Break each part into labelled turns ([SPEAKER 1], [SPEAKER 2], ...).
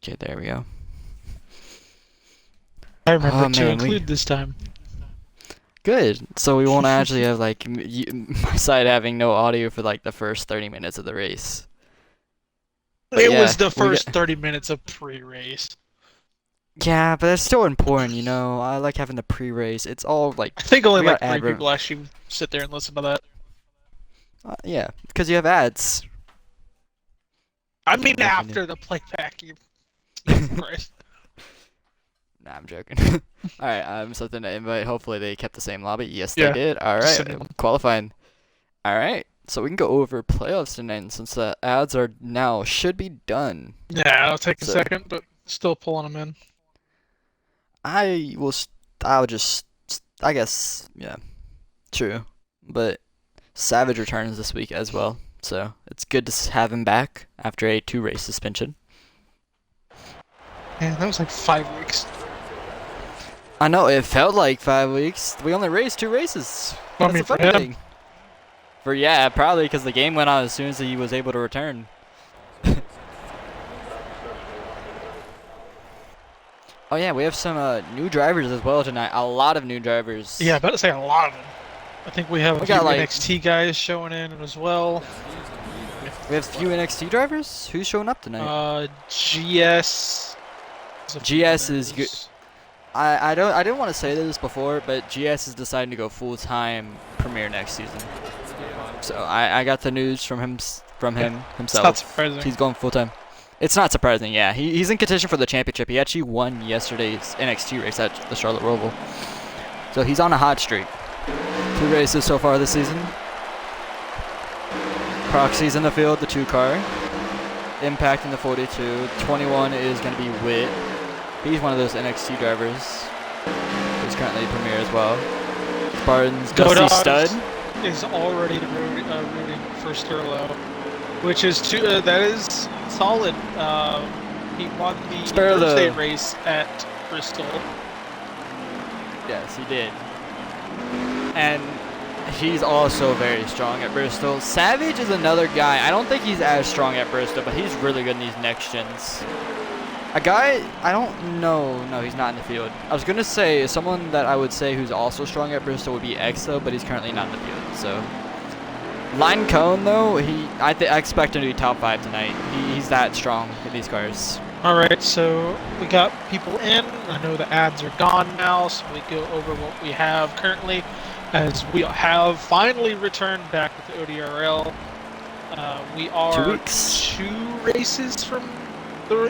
[SPEAKER 1] Okay, there we go.
[SPEAKER 2] I remember
[SPEAKER 1] Oh
[SPEAKER 2] to
[SPEAKER 1] man,
[SPEAKER 2] include this time.
[SPEAKER 1] good. So we won't actually have like my side having no audio for like the first 30 minutes of the race. But
[SPEAKER 2] It was
[SPEAKER 1] yeah,
[SPEAKER 2] the
[SPEAKER 1] we get.
[SPEAKER 2] first 30 minutes of pre-race.
[SPEAKER 1] Yeah, but that's still important, you know. I like having the pre-race. It's all like
[SPEAKER 2] I think only
[SPEAKER 1] we got
[SPEAKER 2] like three people actually sit there and listen to that.
[SPEAKER 1] yeah, because you have ads.
[SPEAKER 2] I mean,
[SPEAKER 1] In my opinion.
[SPEAKER 2] after the playback, you. Jesus Christ.
[SPEAKER 1] Nah, I'm joking. All right, something to invite. Hopefully they kept the same lobby. Yes, they
[SPEAKER 2] Yeah,
[SPEAKER 1] did. All
[SPEAKER 2] just
[SPEAKER 1] right,
[SPEAKER 2] send one.
[SPEAKER 1] qualifying. All right, so we can go over playoffs tonight since the ads are now should be done.
[SPEAKER 2] Yeah, it'll take a
[SPEAKER 1] So
[SPEAKER 2] second, but still pulling them in.
[SPEAKER 1] I will. I'll just. I guess. Yeah. True. But Savage returns this week as well, so it's good to have him back after a 2-race suspension.
[SPEAKER 2] Man, that was like 5 weeks.
[SPEAKER 1] I know it felt like 5 weeks. We only raced 2 races.
[SPEAKER 2] I
[SPEAKER 1] That's
[SPEAKER 2] mean,
[SPEAKER 1] the
[SPEAKER 2] for
[SPEAKER 1] funny
[SPEAKER 2] him.
[SPEAKER 1] thing. For yeah, probably because the game went on as soon as he was able to return. Oh yeah, we have some new drivers as well tonight. A lot of new drivers.
[SPEAKER 2] Yeah, about to say a lot of them. I think we have a
[SPEAKER 1] We
[SPEAKER 2] few
[SPEAKER 1] got like
[SPEAKER 2] NXT guys showing in as well.
[SPEAKER 1] we have a few NXT drivers. Who's showing up tonight?
[SPEAKER 2] GS.
[SPEAKER 1] GS is good. I didn't want to say this before, but GS is deciding to go full-time Premier next season. So I got the news from him himself.
[SPEAKER 2] It's not surprising.
[SPEAKER 1] He's going full-time. It's not surprising, yeah. He's in contention for the championship. He actually won yesterday's NXT race at the Charlotte Roval. So he's on a hot streak. 2 races so far this season. Proxy's in the field, the 2-car. Impact in the 42. 21 is going to be Witt. He's one of those NXT drivers. He's currently Premier as well. Spartan's Dusty Stud
[SPEAKER 2] is already rooting for Sterlo, which is that is solid. He won the Thursday race at Bristol.
[SPEAKER 1] Yes, he did. And he's also very strong at Bristol. Savage is another guy. I don't think he's as strong at Bristol, but he's really good in these next gens. A guy, I don't know. No, he's not in the field. I was going to say someone that I would say who's also strong at Bristol would be Exo, but he's currently not in the field. So, Line Cone, though, I expect him to be top 5 tonight. He's that strong in these cars.
[SPEAKER 2] All right, so we got people in. I know the ads are gone now, so we go over what we have currently, as we have finally returned back with the ODRL. We are
[SPEAKER 1] 2 weeks.
[SPEAKER 2] 2 races from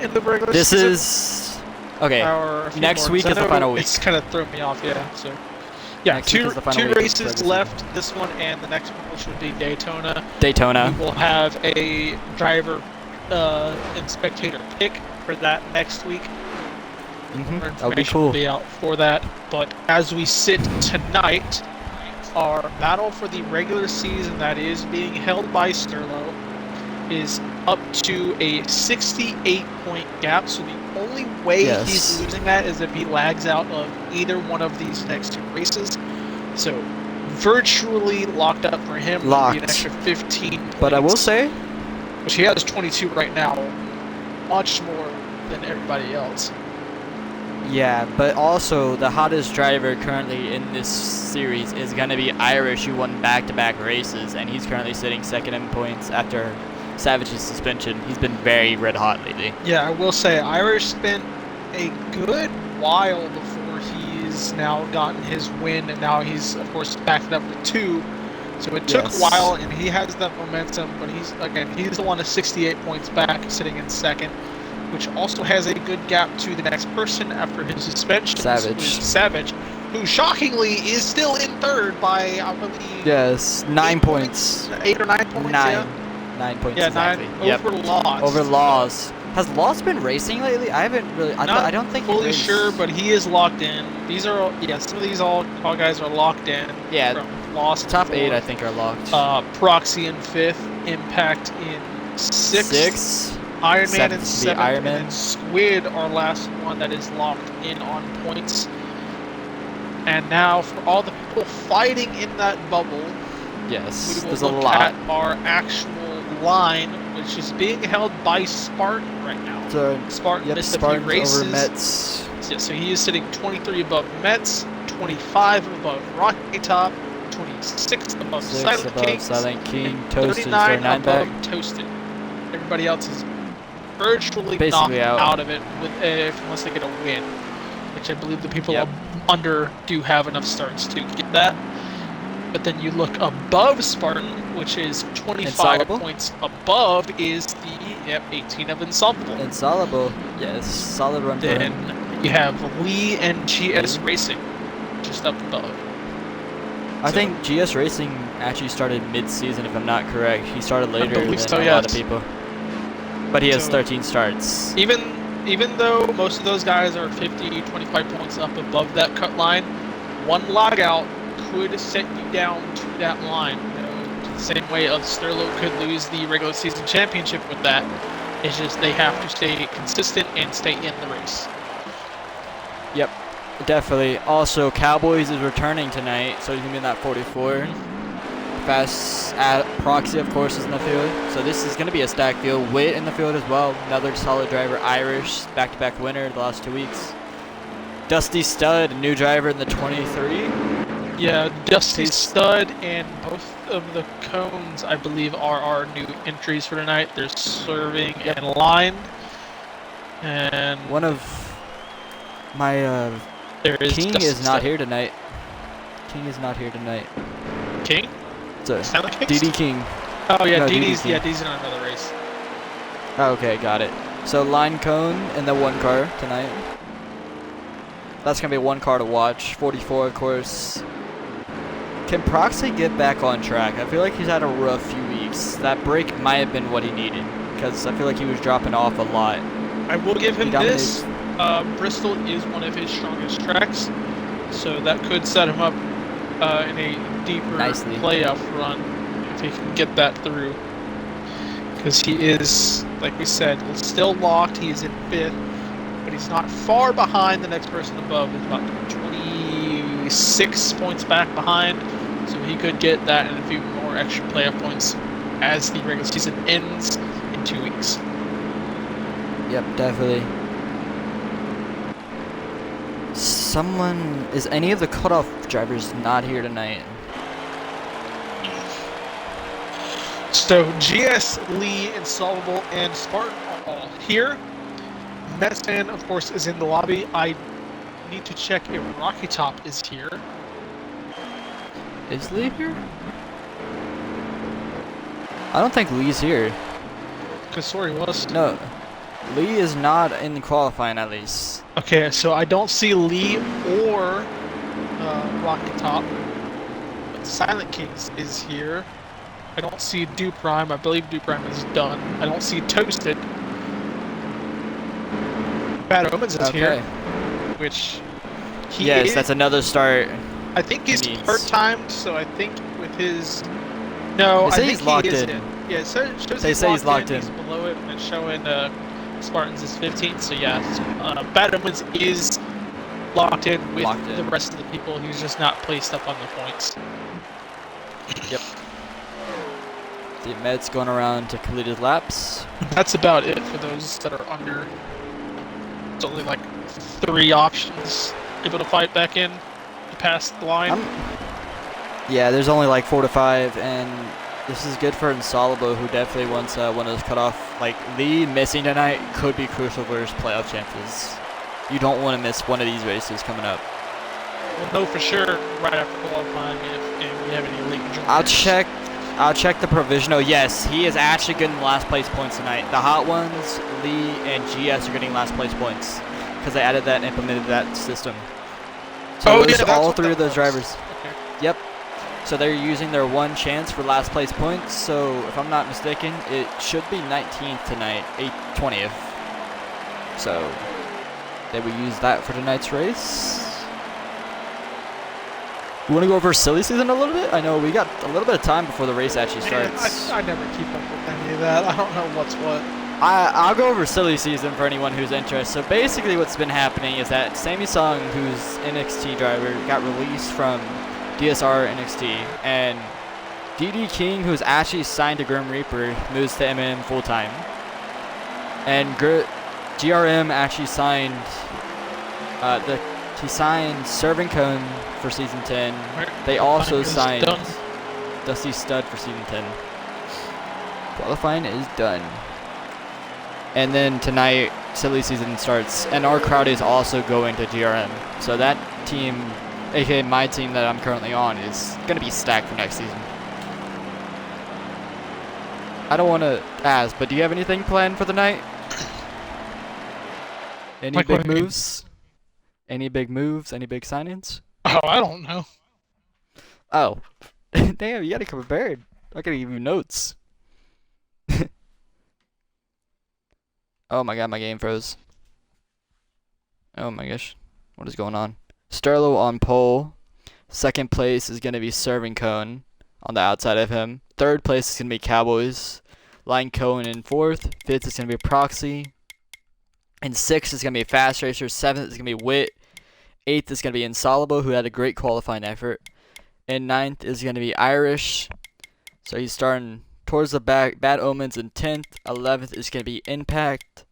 [SPEAKER 2] in the regular
[SPEAKER 1] this
[SPEAKER 2] season.
[SPEAKER 1] Is okay. Next
[SPEAKER 2] more,
[SPEAKER 1] week is the final week.
[SPEAKER 2] It's kind of thrown me off, yeah. So, yeah, two races left. This one and the next one, which would be Daytona.
[SPEAKER 1] Daytona.
[SPEAKER 2] We will have a driver and spectator pick for that next week.
[SPEAKER 1] That'll be cool.
[SPEAKER 2] Will be out for that. But as we sit tonight, our battle for the regular season that is being held by Sterlo is up to a 68-point gap, so the only way he's losing that is if he lags out of either one of these next 2 races. So, virtually locked up for him.
[SPEAKER 1] Locked.
[SPEAKER 2] An extra 15 points.
[SPEAKER 1] But I will say,
[SPEAKER 2] which he has 22 right now, much more than everybody else.
[SPEAKER 1] Yeah, but also the hottest driver currently in this series is going to be Irish, who won back-to-back races, and he's currently sitting 2nd in points after Savage's suspension. He's been very red hot lately.
[SPEAKER 2] Yeah, I will say Irish spent a good while before he's now gotten his win, and now he's of course backed it up with 2. So it took a while, and he has that momentum. But he's the one at 68 points back, sitting in 2nd, which also has a good gap to the next person after his suspension. Savage, who shockingly is still in 3rd by I believe.
[SPEAKER 1] Yes, 9 points.
[SPEAKER 2] 8 or 9 points.
[SPEAKER 1] 9.
[SPEAKER 2] Yeah.
[SPEAKER 1] 9 points.
[SPEAKER 2] Yeah,
[SPEAKER 1] exactly.
[SPEAKER 2] 9 over Laws.
[SPEAKER 1] Over Laws. Has Laws been racing lately? I haven't really. I don't think.
[SPEAKER 2] Fully sure, but he is locked in. These are some of these all guys are locked in.
[SPEAKER 1] Yeah.
[SPEAKER 2] From Lost.
[SPEAKER 1] Top 8, I think, are locked.
[SPEAKER 2] Proxy in 5th, Impact in 6th. Iron Man in 7th, and then Squid, our last one that is locked in on points. And now for all the people fighting in that bubble,
[SPEAKER 1] yes,
[SPEAKER 2] we will
[SPEAKER 1] there's a
[SPEAKER 2] look
[SPEAKER 1] lot.
[SPEAKER 2] at our actual line which is being held by Spartan right now.
[SPEAKER 1] So,
[SPEAKER 2] Spartan
[SPEAKER 1] yep,
[SPEAKER 2] missed a few
[SPEAKER 1] Spartans
[SPEAKER 2] races.
[SPEAKER 1] over Mets.
[SPEAKER 2] Yeah, so he is sitting 23 above Mets, 25 above Rocky Top, 26 above
[SPEAKER 1] 6
[SPEAKER 2] Silent
[SPEAKER 1] above
[SPEAKER 2] Kings,
[SPEAKER 1] Silent King.
[SPEAKER 2] and
[SPEAKER 1] Toast is their
[SPEAKER 2] 39 above
[SPEAKER 1] 9-back.
[SPEAKER 2] Toasted. Everybody else is virtually
[SPEAKER 1] Basically
[SPEAKER 2] knocked
[SPEAKER 1] out.
[SPEAKER 2] out of it with unless they get a win, which I believe the people
[SPEAKER 1] Yep.
[SPEAKER 2] under do have enough starts to get that. But then you look above Spartan, which is 25
[SPEAKER 1] Insolable?
[SPEAKER 2] points above, is the 18 of Insolvable.
[SPEAKER 1] Insolable. Yes, solid run for him.
[SPEAKER 2] Then you have Lee and GS Racing just up above.
[SPEAKER 1] I
[SPEAKER 2] So-
[SPEAKER 1] think GS Racing actually started mid-season, if I'm not correct. He started later than
[SPEAKER 2] believe so,
[SPEAKER 1] a lot of
[SPEAKER 2] yes.
[SPEAKER 1] people. But he has
[SPEAKER 2] So-
[SPEAKER 1] 13 starts.
[SPEAKER 2] Even though most of those guys are 50, 25 points up above that cut line, one logout could set you down to that line. You know, the same way Sterlo could lose the regular season championship with that. It's just they have to stay consistent and stay in the race.
[SPEAKER 1] Yep, definitely. Also, Cowboys is returning tonight, so he's going to be in that 44. Fast Proxy, of course, is in the field. So this is going to be a stacked field. Witt in the field as well. Another solid driver. Irish, back-to-back winner the last 2 weeks. Dusty Stud, a new driver in the 23.
[SPEAKER 2] Yeah, Dusty Stud and both of the cones, I believe, are our new entries for tonight. They're serving and lined. And
[SPEAKER 1] One of my
[SPEAKER 2] there is
[SPEAKER 1] King
[SPEAKER 2] Dusty
[SPEAKER 1] is not
[SPEAKER 2] Stud.
[SPEAKER 1] here tonight. King is not here tonight.
[SPEAKER 2] King?
[SPEAKER 1] So,
[SPEAKER 2] Silent Kings?
[SPEAKER 1] DD King.
[SPEAKER 2] Oh yeah,
[SPEAKER 1] No,
[SPEAKER 2] DD's
[SPEAKER 1] DD King.
[SPEAKER 2] DD's in another race.
[SPEAKER 1] Okay, got it. So line cone in the one car tonight. That's gonna be one car to watch. 44, of course. Can Proxy get back on track? I feel like he's had a rough few weeks. That break might have been what he needed, because I feel like he was dropping off a lot.
[SPEAKER 2] I will give him
[SPEAKER 1] He
[SPEAKER 2] this. Bristol is one of his strongest tracks, so that could set him up in a deeper
[SPEAKER 1] Nicely.
[SPEAKER 2] playoff run if he can get that through. Because he is, like we said, still locked. He is in 5th, but he's not far behind the next person above. He's about 26 points back behind, so he could get that and a few more extra playoff points as the regular season ends in 2 weeks.
[SPEAKER 1] Yep, definitely. Is any of the cutoff drivers not here tonight?
[SPEAKER 2] So GS, Lee, Insolvable, and Spartan are all here. Metzman, of course, is in the lobby. I need to check if Rocky Top is here.
[SPEAKER 1] Is Lee here? I don't think Lee's here.
[SPEAKER 2] Because sorry, was.
[SPEAKER 1] No. Lee is not in the qualifying, at least.
[SPEAKER 2] Okay, so I don't see Lee or Rocky Top. But Silent Kings is here. I don't see Dew Prime. I believe Dew Prime is done. I don't see Toasted. Bad Omens is here, which he
[SPEAKER 1] Yes,
[SPEAKER 2] is,
[SPEAKER 1] that's another start.
[SPEAKER 2] I think he's
[SPEAKER 1] needs.
[SPEAKER 2] part-timed, so I think with his... No,
[SPEAKER 1] They
[SPEAKER 2] I
[SPEAKER 1] say
[SPEAKER 2] think
[SPEAKER 1] he's
[SPEAKER 2] he
[SPEAKER 1] locked
[SPEAKER 2] is
[SPEAKER 1] in.
[SPEAKER 2] Yeah, so it shows
[SPEAKER 1] They say he's locked in.
[SPEAKER 2] He's below it, and it's showing Spartans is 15. So yeah, Bad Omens is locked in with the rest of the people. He's just not placed up on the points.
[SPEAKER 1] Yep. The Mets going around to complete his laps.
[SPEAKER 2] That's about it for those that are under. It's only like 3 options able to fight back in to pass the line.
[SPEAKER 1] Yeah, there's only like 4 to 5, and this is good for Insolable, who definitely wants one of those cutoff. Like, Lee missing tonight could be crucial for his playoff chances. You don't want to miss one of these races coming up.
[SPEAKER 2] We'll know for sure right after qualifying if we have any late joiners.
[SPEAKER 1] I'll check the provisional. Yes, he is actually getting last place points tonight. The hot ones, Lee and GS, are getting last place points because they added that and implemented that system. So
[SPEAKER 2] yeah,
[SPEAKER 1] all 3 of those drivers.
[SPEAKER 2] Okay.
[SPEAKER 1] Yep. So they're using their one chance for last place points. So if I'm not mistaken, it should be 19th tonight, 20th. So they will use that for tonight's race. You want to go over silly season a little bit? I know we got a little bit of time before the race actually starts.
[SPEAKER 2] I never keep up with any of that. I don't know what's what.
[SPEAKER 1] I'll go over silly season for anyone who's interested. So basically what's been happening is that Sammy Sung, who's NXT driver, got released from DSR NXT, and DD King, who's actually signed to Grim Reaper, moves to MM full time. And GRM actually signed he signed Serving Cone for season 10. They also signed Dusty Stud for season 10. Qualifying is done. And then tonight, silly season starts, and our crowd is also going to GRM. So that team, aka my team that I'm currently on, is gonna be stacked for next season. I don't want to ask, but do you have anything planned for the night? Any big moves? Any big moves? Any big signings?
[SPEAKER 2] Oh, I don't know.
[SPEAKER 1] Oh. Damn, you gotta come prepared. I gotta give you notes. Oh my god, my game froze. Oh my gosh. What is going on? Sterlo on pole. Second place is gonna be Serving Cone on the outside of him. Third place is gonna be Cowboys. Line Cone in fourth. Fifth is gonna be Proxy. And sixth is gonna be Fast Racer. Seventh is gonna be Wit. Eighth is gonna be Insoluble, who had a great qualifying effort. And ninth is gonna be Irish. So he's starting towards the back. Bad Omens in 10th. 11th is gonna be Impact.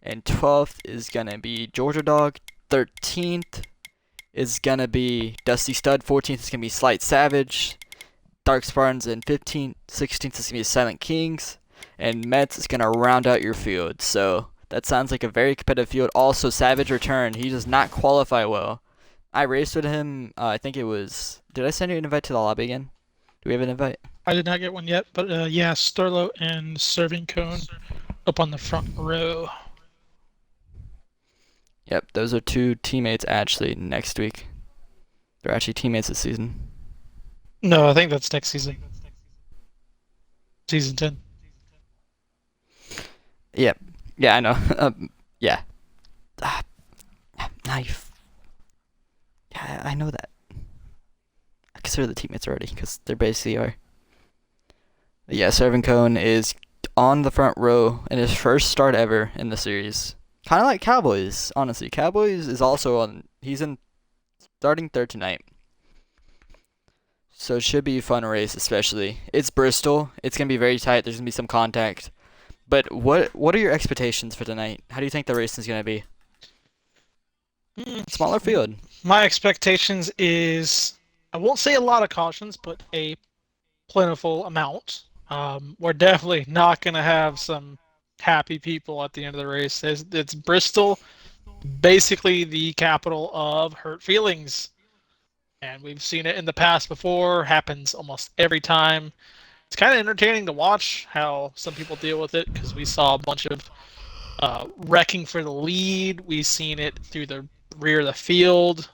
[SPEAKER 1] And 12th is gonna be Georgia Dog. 13th is gonna be Dusty Stud. 14th is gonna be Slight Savage. Dark Spartans in 15th. 16th is gonna be Silent Kings. And Mets is gonna round out your field. So that sounds like a very competitive field. Also, Savage returned. He does not qualify well. I raced with him. I think it was. Did I send you an invite to the lobby again? Do we have an invite?
[SPEAKER 2] I did not get one yet, but yeah, Sterlo and Serving Cone up on the front row.
[SPEAKER 1] Yep, those are two teammates actually next week. They're actually teammates this season.
[SPEAKER 2] No, I think that's next season. Season 10.
[SPEAKER 1] Yep. Yeah, I know. Yeah. Knife. Yeah, I know that. I consider the teammates already, because they basically are. Yeah, Serving Cone is on the front row in his first start ever in the series. Kind of like Cowboys, honestly. Cowboys is also on. He's in starting third tonight. So it should be a fun race, especially. It's Bristol. It's going to be very tight. There's going to be some contact. But what are your expectations for tonight? How do you think the race is going to be? Smaller field.
[SPEAKER 2] My expectations is, I won't say a lot of cautions, but a plentiful amount. We're definitely not going to have some happy people at the end of the race. It's Bristol, basically the capital of hurt feelings. And we've seen it in the past before, happens almost every time. It's kind of entertaining to watch how some people deal with it, because we saw a bunch of wrecking for the lead. We've seen it through the rear of the field.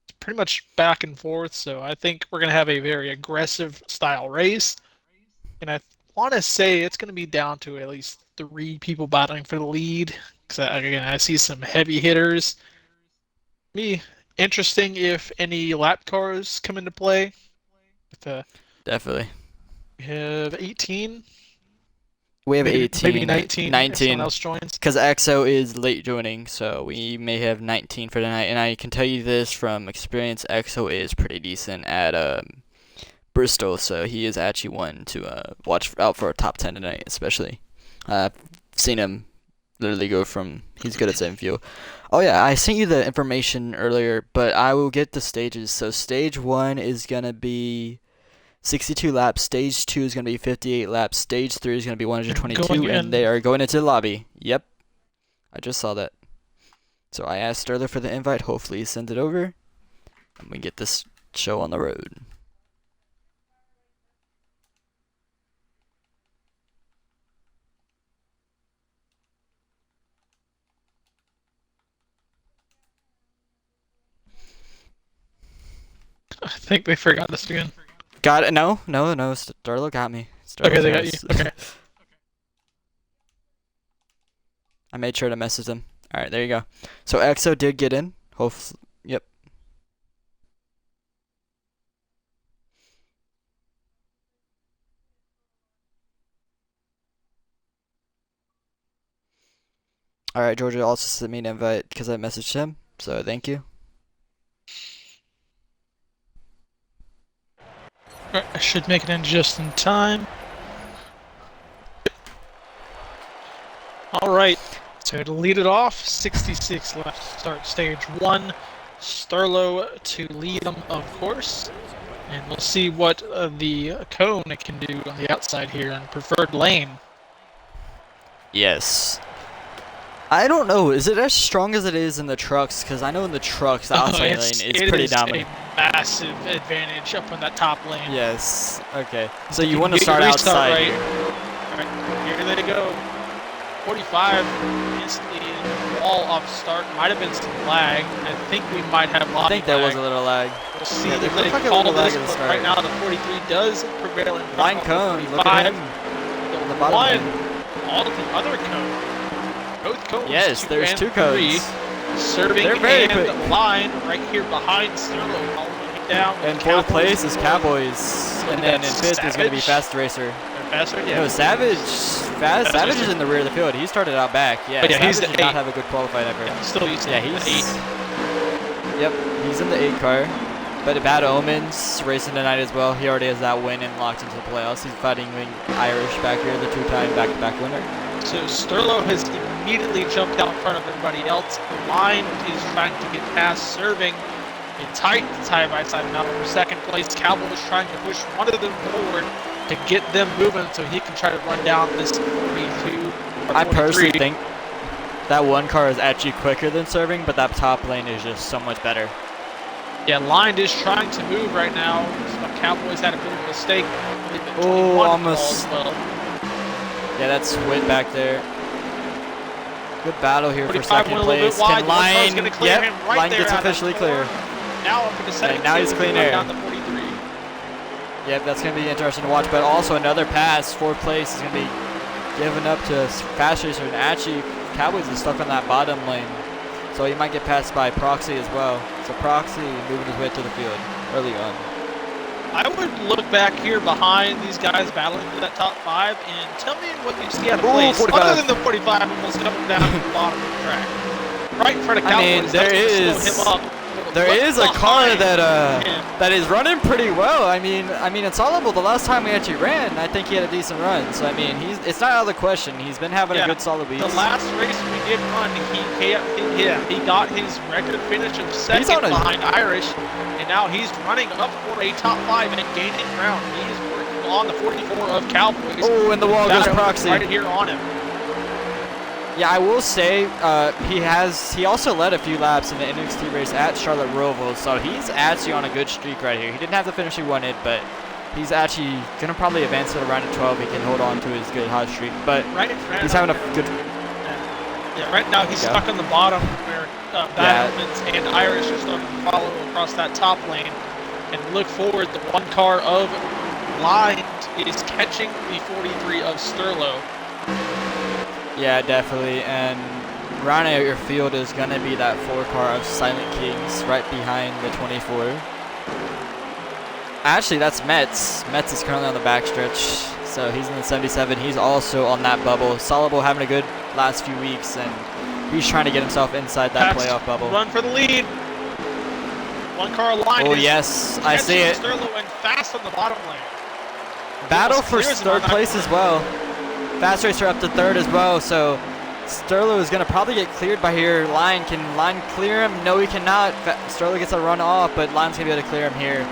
[SPEAKER 2] It's pretty much back and forth, so I think we're going to have a very aggressive style race. And I want to say it's going to be down to at least 3 people battling for the lead, because again, I see some heavy hitters. Be interesting if any lap cars come into play.
[SPEAKER 1] Definitely.
[SPEAKER 2] We have 18.
[SPEAKER 1] We have
[SPEAKER 2] maybe,
[SPEAKER 1] 18.
[SPEAKER 2] Maybe 19.
[SPEAKER 1] 19.
[SPEAKER 2] If someone else joins.
[SPEAKER 1] Because EXO is late joining, so we may have 19 for tonight. And I can tell you this from experience, EXO is pretty decent at Bristol, so he is actually one to watch out for a top 10 tonight, especially. I've seen him literally go from, he's good at same fuel. Oh yeah, I sent you the information earlier, but I will get the stages. So stage 1 is going to be 62 laps. Stage 2 is going to be 58 laps. Stage 3 is going to be 122, and they are going into the lobby. Yep. I just saw that. So I asked Sterler for the invite. Hopefully he sends it over, and we get this show on the road.
[SPEAKER 2] I think they forgot us again.
[SPEAKER 1] Got it? No. Sterler got me.
[SPEAKER 2] Okay, they got you. Okay.
[SPEAKER 1] I made sure to message them. All right, there you go. So EXO did get in. Hopefully, yep. All right, Georgia also sent me an invite because I messaged him. So thank you.
[SPEAKER 2] Alright, I should make it in just in time. Alright, so to lead it off, 66 left to start stage 1. Sterlo to lead them, of course. And we'll see what the cone can do on the outside here in preferred lane.
[SPEAKER 1] Yes. I don't know. Is it as strong as it is in the trucks? Because I know in the trucks, the outside lane is pretty dominant.
[SPEAKER 2] A massive advantage up in that top lane.
[SPEAKER 1] Yes. Okay. So you want to start outside
[SPEAKER 2] right
[SPEAKER 1] here.
[SPEAKER 2] Alright, here they go. 45 instantly in wall off start. Might have been some lag. I think we might have
[SPEAKER 1] I think there was a little lag.
[SPEAKER 2] We'll see
[SPEAKER 1] Yeah,
[SPEAKER 2] if
[SPEAKER 1] there
[SPEAKER 2] they
[SPEAKER 1] looked like a
[SPEAKER 2] call
[SPEAKER 1] little lag
[SPEAKER 2] this,
[SPEAKER 1] at the
[SPEAKER 2] but
[SPEAKER 1] start.
[SPEAKER 2] right now the 43 does prevail in front
[SPEAKER 1] Line
[SPEAKER 2] of
[SPEAKER 1] cone.
[SPEAKER 2] the
[SPEAKER 1] Look
[SPEAKER 2] 45.
[SPEAKER 1] at him.
[SPEAKER 2] The
[SPEAKER 1] The bottom
[SPEAKER 2] one,
[SPEAKER 1] lane.
[SPEAKER 2] all of the other cones. Both cones.
[SPEAKER 1] Yes, there's two cones.
[SPEAKER 2] Serving
[SPEAKER 1] They're very
[SPEAKER 2] and
[SPEAKER 1] quick.
[SPEAKER 2] line right here behind Sterlo. Following it down.
[SPEAKER 1] In fourth place is Cowboys. And then in fifth is going to be Fast Racer.
[SPEAKER 2] Faster, yeah.
[SPEAKER 1] No, Savage. Savage is in the rear of the field. He started out back. Yeah,
[SPEAKER 2] But yeah, he's
[SPEAKER 1] Savage
[SPEAKER 2] the
[SPEAKER 1] did not
[SPEAKER 2] eight.
[SPEAKER 1] have a good qualified effort.
[SPEAKER 2] Yeah, still used to
[SPEAKER 1] Yeah,
[SPEAKER 2] the
[SPEAKER 1] he's
[SPEAKER 2] 8.
[SPEAKER 1] Yep, he's in the 8 car. But Bad Omens racing tonight as well. He already has that win and locked into the playoffs. He's fighting Irish back here, the 2-time back-to-back winner.
[SPEAKER 2] So Sterlo has immediately jumped out in front of everybody else. Line is trying to get past serving. A tight side-by-side now for second place. Cowboys trying to push one of them forward to get them moving so he can try to run down this 42 or
[SPEAKER 1] I
[SPEAKER 2] 43.
[SPEAKER 1] personally think that one car is actually quicker than serving, but that top lane is just so much better.
[SPEAKER 2] Yeah, Line is trying to move right now. So Cowboys had a bit of a mistake.
[SPEAKER 1] Oh,
[SPEAKER 2] 21
[SPEAKER 1] almost.
[SPEAKER 2] call as well.
[SPEAKER 1] Yeah, that's Witt back there. Good battle here for
[SPEAKER 2] 45
[SPEAKER 1] second
[SPEAKER 2] went a little
[SPEAKER 1] place.
[SPEAKER 2] bit wide.
[SPEAKER 1] Can
[SPEAKER 2] The one car's
[SPEAKER 1] Line,
[SPEAKER 2] gonna clear him right
[SPEAKER 1] Line
[SPEAKER 2] there
[SPEAKER 1] gets
[SPEAKER 2] out of
[SPEAKER 1] officially
[SPEAKER 2] four.
[SPEAKER 1] clear.
[SPEAKER 2] Now up for the second.
[SPEAKER 1] now he's clean air.
[SPEAKER 2] Down to 43.
[SPEAKER 1] Yep, that's going to be interesting to watch. But also another pass, fourth place, is going to be given up to Fast Racer. And actually, Cowboys is stuck on that bottom lane. So he might get passed by Proxy as well. So Proxy moving his way through the field early on.
[SPEAKER 2] I would look back here behind these guys battling for that top 5 and tell me what you see out of place.
[SPEAKER 1] 45.
[SPEAKER 2] Other than the 45 almost coming down to the bottom of the track. Right in front of
[SPEAKER 1] I
[SPEAKER 2] Cowboys.
[SPEAKER 1] mean, there is a car that is running pretty well. I mean, in Solomo, the last time we actually ran, I think he had a decent run. So I mean, it's not out of the question. He's been having a good solid week.
[SPEAKER 2] The last race we did run, he got his record finish of second behind Irish, and now he's running up for a top 5 and gaining ground. He is working on the 44 of Cowboys.
[SPEAKER 1] Oh, and the wall goes Proxy.
[SPEAKER 2] Right here on him.
[SPEAKER 1] Yeah, I will say he also led a few laps in the NXT race at Charlotte Roval, so he's actually on a good streak right here. He didn't have the finish he wanted, but he's actually gonna probably advance to the round of 12. He can hold on to his good hot streak, but he's having a good.
[SPEAKER 2] Yeah, right now he's stuck on the bottom where Bad Omens and Irish are starting to follow across that top lane, and look forward. The one car of Line is catching the 43 of Sterlo.
[SPEAKER 1] Yeah, definitely, and rounding out your field is going to be that 4 car of Silent Kings right behind the 24. Actually, that's Metz. Metz is currently on the backstretch, so he's in the 77. He's also on that bubble. Solomo having a good last few weeks, and he's trying to get himself inside that playoff bubble.
[SPEAKER 2] Run for the lead. One car Line.
[SPEAKER 1] Oh, yes, I see it.
[SPEAKER 2] Sterlo and fast on the bottom lane.
[SPEAKER 1] Battle for third place as well. Fast Racer up to 3rd as well, so Sterlo is going to probably get cleared by here. Can Line clear him? No, he cannot. Sterlo gets a run off, but Line's going to be able to clear him here.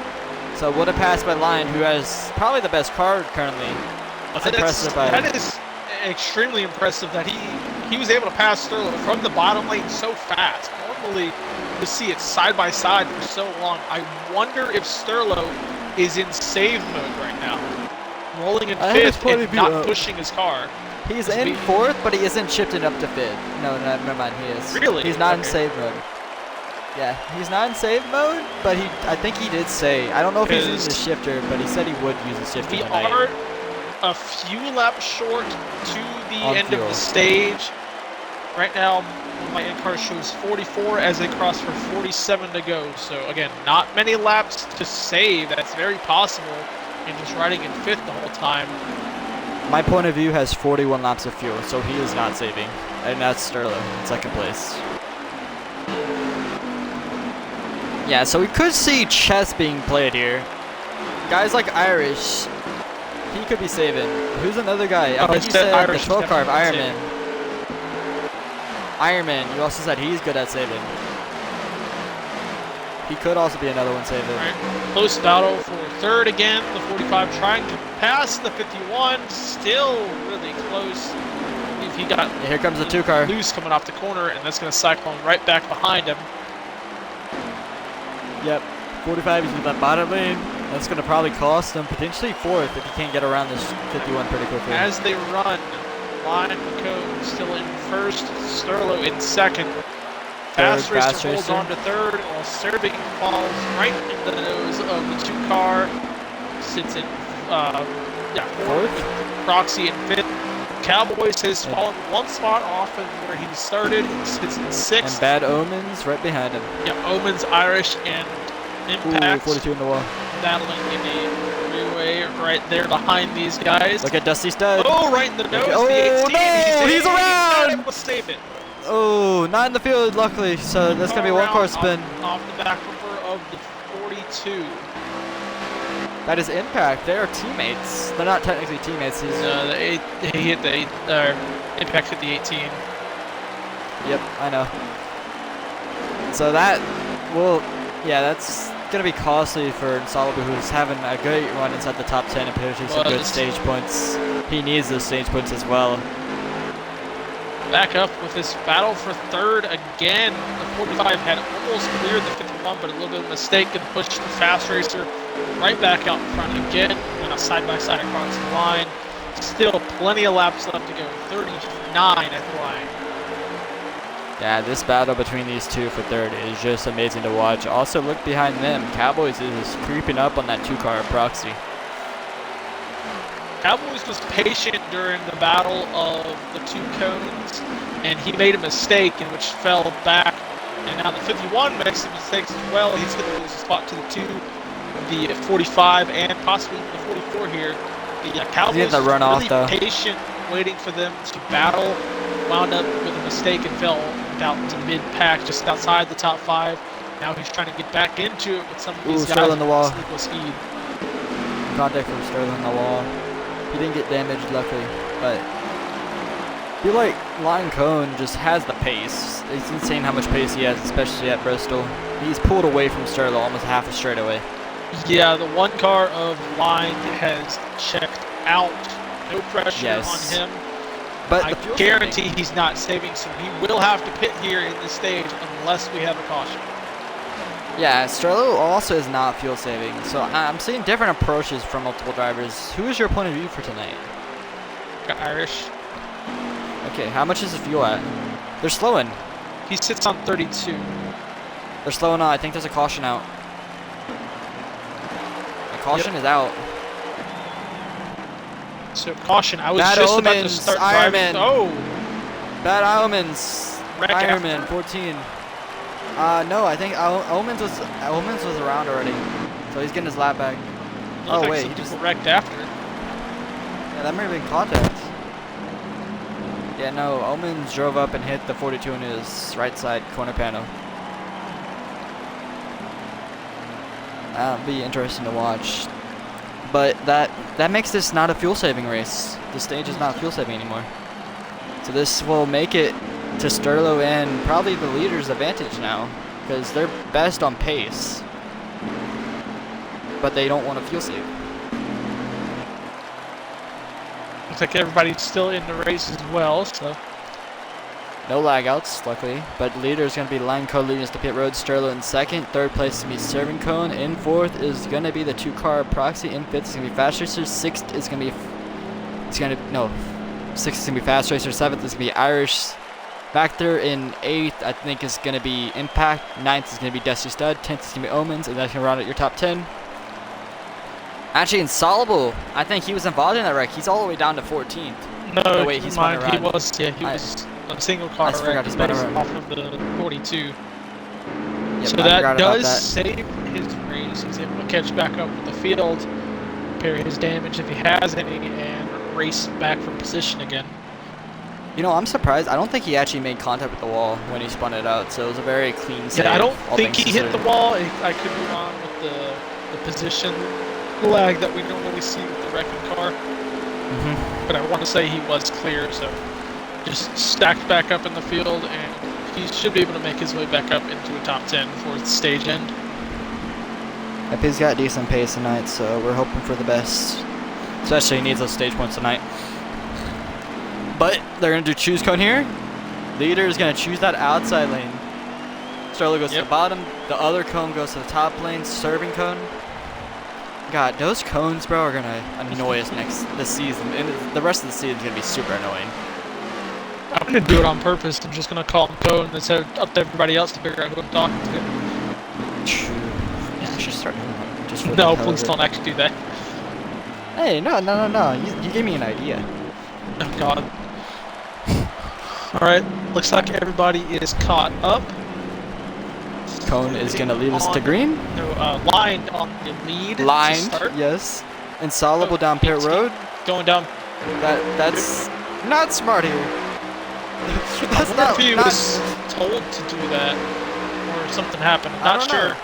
[SPEAKER 1] So what a pass by Line, who has probably the best car currently. That's impressive.
[SPEAKER 2] That is extremely impressive that he was able to pass Sterlo from the bottom lane so fast. Normally, you see it side by side for so long. I wonder if Sterlo is in save mode right now. Rolling in 5th and not pushing his car.
[SPEAKER 1] He's in 4th, but he isn't shifting up to 5th. No, never mind, he is.
[SPEAKER 2] Really?
[SPEAKER 1] He's not in save mode. Yeah, he's not in save mode, but I think he did say, I don't know if he's using the shifter, but he said he would use the shifter tonight.
[SPEAKER 2] We are a few laps short to the end of the stage. Right now, my in-car shows 44 as they cross for 47 to go. So again, not many laps to save. That's very possible. And just riding in 5th the whole time.
[SPEAKER 1] My point of view has 41 laps of fuel, so he is not saving. And that's Sterlo in 2nd place. Yeah, so we could see chess being played here. guys like Irish, he could be saving. Who's another guy? I think you said
[SPEAKER 2] Irish
[SPEAKER 1] the 12 car of
[SPEAKER 2] definitely
[SPEAKER 1] Ironman. Ironman, you also said he's good at saving. He could also be another one saving.
[SPEAKER 2] Right. Close battle for third again. The 45 trying to pass the 51. Still really close. I believe he got
[SPEAKER 1] Yeah, here comes the 2 car.
[SPEAKER 2] loose coming off the corner, and that's going to cyclone right back behind him.
[SPEAKER 1] Yep. 45 is in that bottom lane. That's going to probably cost him potentially 4th if he can't get around this 51 pretty quickly.
[SPEAKER 2] As they run, Line McCone still in first, Sterlo in second. Fast Racer holds on to third, while Serving falls right in the nose of the 2 car. Sits in fourth. Proxy in fifth. Cowboys has fallen one spot off of where he started. He sits in sixth.
[SPEAKER 1] And Bad Omens right behind him.
[SPEAKER 2] Yeah, Omens, Irish, and Impact.
[SPEAKER 1] Ooh, 42 in the wall.
[SPEAKER 2] Battling in a three-way right there behind these guys.
[SPEAKER 1] Look at Dusty Stud.
[SPEAKER 2] Oh, right in the nose.
[SPEAKER 1] Oh,
[SPEAKER 2] the 18.
[SPEAKER 1] no, he's around.
[SPEAKER 2] Able to save it.
[SPEAKER 1] Oh, not in the field, luckily. So that's going to be a 1 car spin.
[SPEAKER 2] Off the back bumper of the 42.
[SPEAKER 1] That is Impact. They are teammates. They're not technically teammates. He's
[SPEAKER 2] He hit the Impact hit the 18.
[SPEAKER 1] Yep, I know. So that will, yeah, that's going to be costly for Salibu, who's having a great run inside the top 10 and potentially some good stage points. He needs those stage points as well.
[SPEAKER 2] Back up with this battle for third again. The 45 had almost cleared the 51, but a little bit of a mistake and pushed the Fast Racer right back out in front again. And a side-by-side across the line. Still plenty of laps left to go. 39 at the line.
[SPEAKER 1] Yeah, this battle between these two for third is just amazing to watch. Also, look behind them. Cowboys is creeping up on that 2 car Proxy.
[SPEAKER 2] Cowboys was patient during the battle of the 2 cones, and he made a mistake in which fell back. And now the 51 makes some mistakes as well. He's going to lose a spot to the 2, the 45, and possibly the 44 here. The Cowboys
[SPEAKER 1] the run
[SPEAKER 2] really
[SPEAKER 1] off,
[SPEAKER 2] patient, waiting for them to battle. Wound up with a mistake and fell out to mid-pack, just outside the top 5. Now he's trying to get back into it with some of these guys.
[SPEAKER 1] Sterling the wall.
[SPEAKER 2] With speed.
[SPEAKER 1] Contact from Sterling on the wall. He didn't get damaged, luckily, but I feel like Line Cone just has the pace. It's insane how much pace he has, especially at Bristol. He's pulled away from Sterling almost half a straightaway.
[SPEAKER 2] Yeah, the 1 car of Line has checked out. No pressure on him.
[SPEAKER 1] But
[SPEAKER 2] I guarantee he's not saving, so he will have to pit here in this stage unless we have a caution.
[SPEAKER 1] Yeah, Sterlo also is not fuel saving, so I'm seeing different approaches from multiple drivers. Who is your point of view for tonight?
[SPEAKER 2] Got Irish.
[SPEAKER 1] Okay, how much is the fuel at? They're slowing.
[SPEAKER 2] He sits on 32.
[SPEAKER 1] They're slowing on. I think there's a caution out. The caution is out.
[SPEAKER 2] So caution. I was
[SPEAKER 1] Bad
[SPEAKER 2] just
[SPEAKER 1] omens,
[SPEAKER 2] about to start
[SPEAKER 1] Ironman.
[SPEAKER 2] driving. Oh!
[SPEAKER 1] Bad Omens. Ironman 14. No, I think Omens was around already, so he's getting his lap back. Oh wait, he just
[SPEAKER 2] wrecked after.
[SPEAKER 1] Yeah, that might have been contact. Yeah, no, Omens drove up and hit the 42 in his right side corner panel. That'll be interesting to watch. But that makes this not a fuel saving race. The stage is not fuel saving anymore. So this will make it to Sterlo and probably the leader's advantage now, because they're best on pace, but they don't want to fuel save.
[SPEAKER 2] Looks like everybody's still in the race as well, so.
[SPEAKER 1] No lag outs, luckily, but leader is going to be Line Cone leading us to pit road. Sterlo in second. Third place is going to be Serving Cone. In fourth is going to be the 2 car Proxy. In fifth is going to be Fast Racer. Sixth is going to be, sixth is going to be Fast Racer. Seventh is going to be Irish. Back there in 8th, I think, is going to be Impact. 9th is going to be Dusty Stud. 10th is going to be Omens, and that's going to round out your top 10. Actually, Insoluble, I think he was involved in that wreck. He's all the way down to 14th.
[SPEAKER 2] No,
[SPEAKER 1] wait, he's spun around.
[SPEAKER 2] He was a single car wreck off of the 42.
[SPEAKER 1] Yep,
[SPEAKER 2] so that does save his race. He's able to catch back up with the field, repair his damage if he has any, and race back from position again.
[SPEAKER 1] You know, I'm surprised. I don't think he actually made contact with the wall when he spun it out, so it was a very clean save.
[SPEAKER 2] Yeah, I don't think he hit the wall. I could be wrong with the position lag that we normally see with the wrecking car.
[SPEAKER 1] Mm-hmm.
[SPEAKER 2] But I want to say he was clear, so just stacked back up in the field, and he should be able to make his way back up into a top 10 for the stage end.
[SPEAKER 1] Yep, he's got decent pace tonight, so we're hoping for the best. Especially he needs those stage points tonight. But they're going to do choose cone here. Leader is going to choose that outside lane. Sterlo goes to the bottom. The other cone goes to the top lane, serving cone. God, those cones, bro, are going to annoy us this season. And the rest of the season is going to be super annoying.
[SPEAKER 2] I'm going to do it on purpose. I'm just going to call them cone instead of up to everybody else to figure out who I'm talking to.
[SPEAKER 1] True. Yeah, I should start doing that. Just for
[SPEAKER 2] No, please don't actually do that.
[SPEAKER 1] Hey, no. You gave me an idea.
[SPEAKER 2] Oh, God. Alright, looks like everybody is caught up.
[SPEAKER 1] Cone is going to lead us to green.
[SPEAKER 2] No, lined on the lead.
[SPEAKER 1] Lined, yes. Insoluble down pit road.
[SPEAKER 2] Going down.
[SPEAKER 1] That's not smart here.
[SPEAKER 2] That's not. If he was told to do that, or something happened. I'm not sure.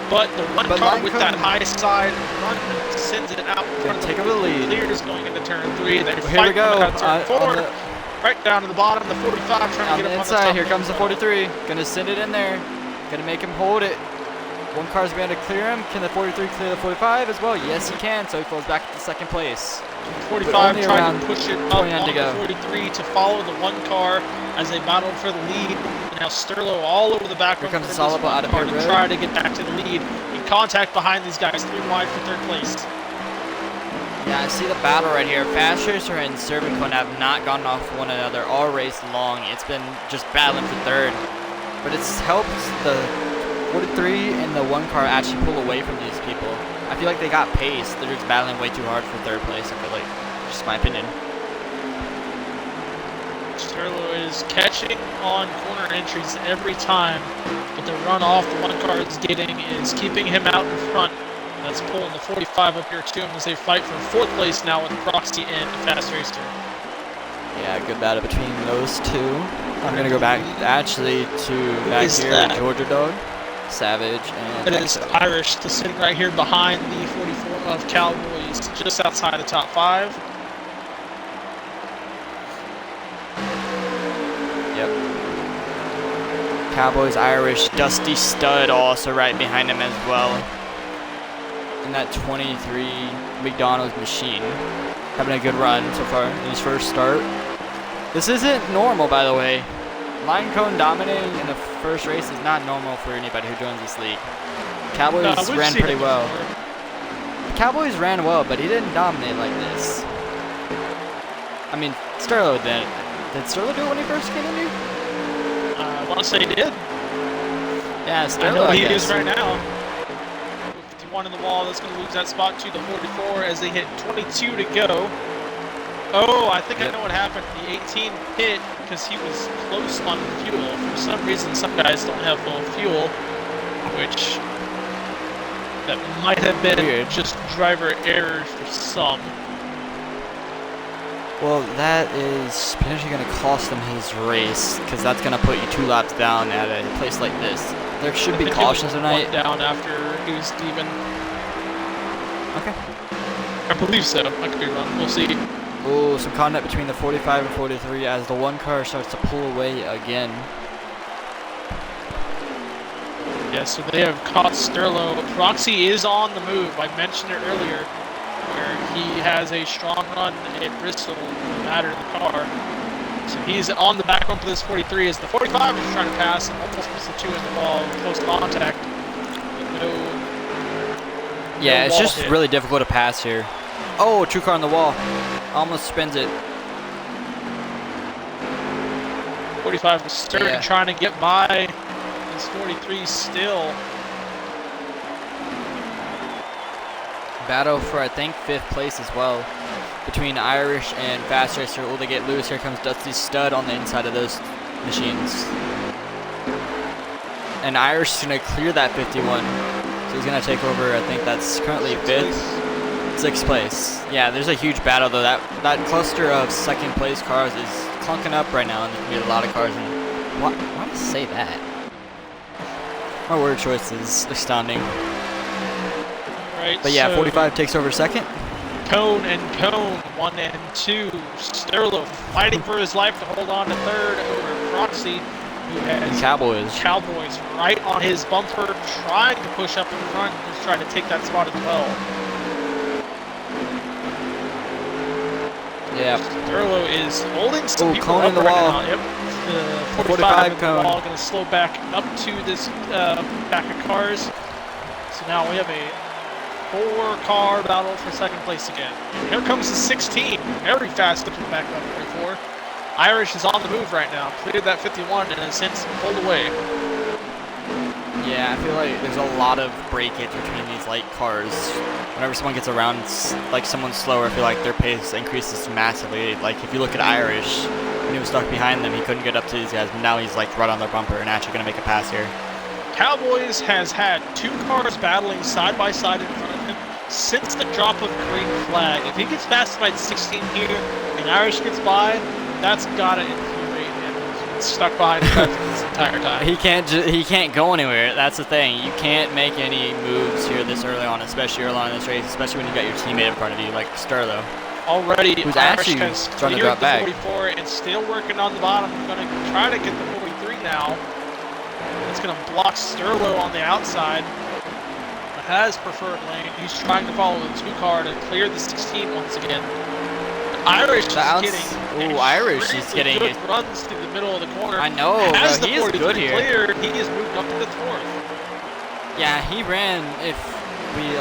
[SPEAKER 2] But the one car with that high side run sends it out in front of
[SPEAKER 1] take over the lead.
[SPEAKER 2] Leaders going into turn 3. They
[SPEAKER 1] Here we go.
[SPEAKER 2] Turn 4. Right down to the bottom, the 45 trying to get
[SPEAKER 1] the
[SPEAKER 2] up
[SPEAKER 1] inside.
[SPEAKER 2] on the top.
[SPEAKER 1] Here comes the 43. Gonna send it in there. Gonna make him hold it. One car's going to clear him. Can the 43 clear the 45 as well? Yes, he can. So he falls back to second place.
[SPEAKER 2] 45 trying to push it up on
[SPEAKER 1] the
[SPEAKER 2] 43 to follow the one car as they battled for the lead. And now Sterlo all over the back.
[SPEAKER 1] Here comes Insoluble out of pit road.
[SPEAKER 2] Try to get back to the lead. In contact behind these guys, 3 wide for third place.
[SPEAKER 1] Yeah, I see the battle right here. Fast Racer and Cervicone have not gone off one another all race long. It's been just battling for third. But it's helped the 43 and the one car actually pull away from these people. I feel like they got pace. They're just battling way too hard for third place, I feel like. Just my opinion.
[SPEAKER 2] Sterlo is catching on corner entries every time, but the runoff the one car is getting is keeping him out in front. That's pulling the 45 up here to him as they fight for fourth place now with Proxy and Fast Racer.
[SPEAKER 1] Yeah, good battle between those two. I'm gonna go back actually to back here, Georgia Dog, Savage, and
[SPEAKER 2] it is Irish, the sitting right here behind the 44 of Cowboys, just outside the top 5.
[SPEAKER 1] Yep. Cowboys, Irish, Dusty Stud also right behind him as well. And that 23 McDonald's machine having a good run so far in his first start. This isn't normal, by the way. Line cone dominating in the first race is not normal for anybody who joins this league. Cowboys ran pretty well. The Cowboys ran well, but he didn't dominate like this. I mean, Sterlo did. Did Sterlo do it when he first came in here?
[SPEAKER 2] I want to say he did.
[SPEAKER 1] Yeah, Sterlo,
[SPEAKER 2] I know he is right now. 51 in the wall, that's going to lose that spot to the 44 as they hit 22 to go. Oh, I think I know what happened. The 18 hit because he was close on fuel. For some reason, some guys don't have full fuel, which that might have been just driver error for some.
[SPEAKER 1] Well, that is potentially going to cost him his race because that's going to put you 2 laps down at a place like this. There should be cautions tonight.
[SPEAKER 2] Down after he was even.
[SPEAKER 1] Okay.
[SPEAKER 2] I believe so. I could be wrong. We'll see.
[SPEAKER 1] Oh, some contact between the 45 and 43 as the one car starts to pull away again.
[SPEAKER 2] Yeah, so they have caught Sterlo. Proxy is on the move. I mentioned it earlier, where he has a strong run at Bristol, no matter the car. So he's on the back bump of this 43 as the 45 is trying to pass and almost puts the 2 in the wall, close contact.
[SPEAKER 1] Yeah, it's just really difficult to pass here. Oh, true car on the wall. Almost spins it.
[SPEAKER 2] 45 is starting trying to get by. This 43 still.
[SPEAKER 1] Battle for, I think, 5th place as well. Between Irish and Fast Racer. Will they get loose? Here comes Dusty Stud on the inside of those machines. And Irish is going to clear that 51. So he's going to take over, I think that's currently 5th. 6th place. Yeah, there's a huge battle though. That cluster of 2nd place cars is clunking up right now, and there's going to be a lot of cars. And why do I say that? My word choice is astounding.
[SPEAKER 2] right?
[SPEAKER 1] But yeah,
[SPEAKER 2] So
[SPEAKER 1] 45 takes over second.
[SPEAKER 2] Cone and Cone, 1 and 2. Sterlo fighting for his life to hold on to third over Proxy, who has Cowboys right on his bumper, trying to push up in front, just trying to take that spot as well.
[SPEAKER 1] Yeah.
[SPEAKER 2] Sterlo is holding some people
[SPEAKER 1] Cone
[SPEAKER 2] up
[SPEAKER 1] in the
[SPEAKER 2] right
[SPEAKER 1] wall.
[SPEAKER 2] now. Yep. The 45 Cone. Wall, going to slow back up to this back of cars. So now we have a 4-car battle for second place again. And here comes the 16. Very fast looking back up 44. Irish is on the move right now. Cleared that 51 and has since pulled away.
[SPEAKER 1] Yeah, I feel like there's a lot of breakage between these light cars. Whenever someone gets around, like someone slower, I feel like their pace increases massively. Like if you look at Irish, when he was stuck behind them, he couldn't get up to these guys, but now he's like right on their bumper and actually going to make a pass here.
[SPEAKER 2] Cowboys has had 2 cars battling side by side in front of him since the drop of green flag. If he gets past by 16 here and Irish gets by, that's gotta infuriate him. He's been stuck behind this entire time.
[SPEAKER 1] He can't go anywhere. That's the thing. You can't make any moves here this early on, especially early on in this race, especially when you got your teammate in front of you like Sterlo.
[SPEAKER 2] Already,
[SPEAKER 1] who's
[SPEAKER 2] Irish
[SPEAKER 1] actually
[SPEAKER 2] has
[SPEAKER 1] trying to drop
[SPEAKER 2] the
[SPEAKER 1] back.
[SPEAKER 2] 44 and still working on the bottom. Going to try to get the 43 now. It's going to block Sterlo on the outside. Has preferred lane. He's trying to follow the 2-car to clear the 16 once again. Irish is getting good runs through the middle of the corner.
[SPEAKER 1] I know,
[SPEAKER 2] As
[SPEAKER 1] bro, he is good here.
[SPEAKER 2] Cleared, he is moved up to the 4th.
[SPEAKER 1] Yeah, he ran. If we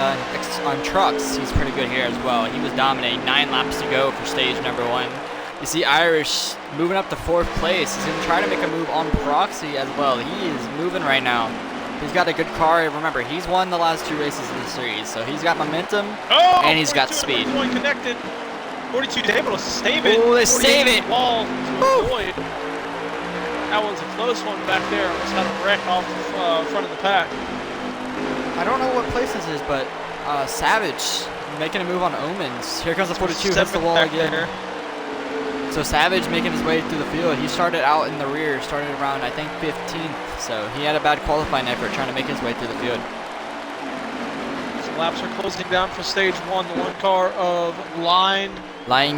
[SPEAKER 1] on trucks, he's pretty good here as well. He was dominating. 9 laps to go for stage number 1. You see Irish moving up to 4th place. He's gonna try to make a move on Proxy as well. He is moving right now. He's got a good car. Remember, he's won the last 2 races in the series, so he's got momentum and he's got speed.
[SPEAKER 2] Connected. 42 is able to save it.
[SPEAKER 1] Oh, they save it.
[SPEAKER 2] Wall to avoid. That was a close one back there. Almost had a wreck off the front of the pack.
[SPEAKER 1] I don't know what place this is, but Savage making a move on Omens. Here comes the 42, hits the wall again. There. So Savage making his way through the field. He started out in the rear, started around I think 15th. So he had a bad qualifying effort trying to make his way through the field.
[SPEAKER 2] So laps are closing down for stage 1. The 1 car of Line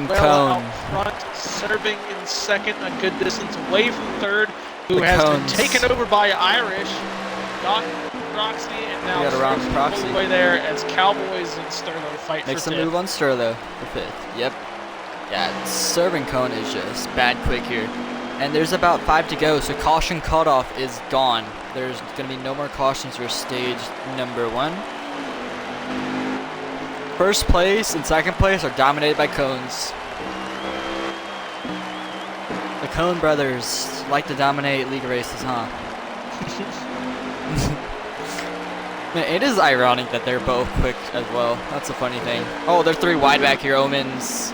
[SPEAKER 1] Cone
[SPEAKER 2] out front, serving in second, a good distance away from third, who has been taken over by Irish. Got Proxy and now Sterlo away there as Cowboys and Sterlo fight
[SPEAKER 1] Makes
[SPEAKER 2] for 5th.
[SPEAKER 1] Makes a move on Sterlo for 5th. Yep. Yeah, serving Cone is just bad quick here. And there's about 5 to go, so caution cutoff is gone. There's going to be no more cautions for stage number 1. First place and second place are dominated by Cones. The Cone brothers like to dominate league races, huh? Man, it is ironic that they're both quick as well. That's a funny thing. Oh, they're 3 wide back here. Omens,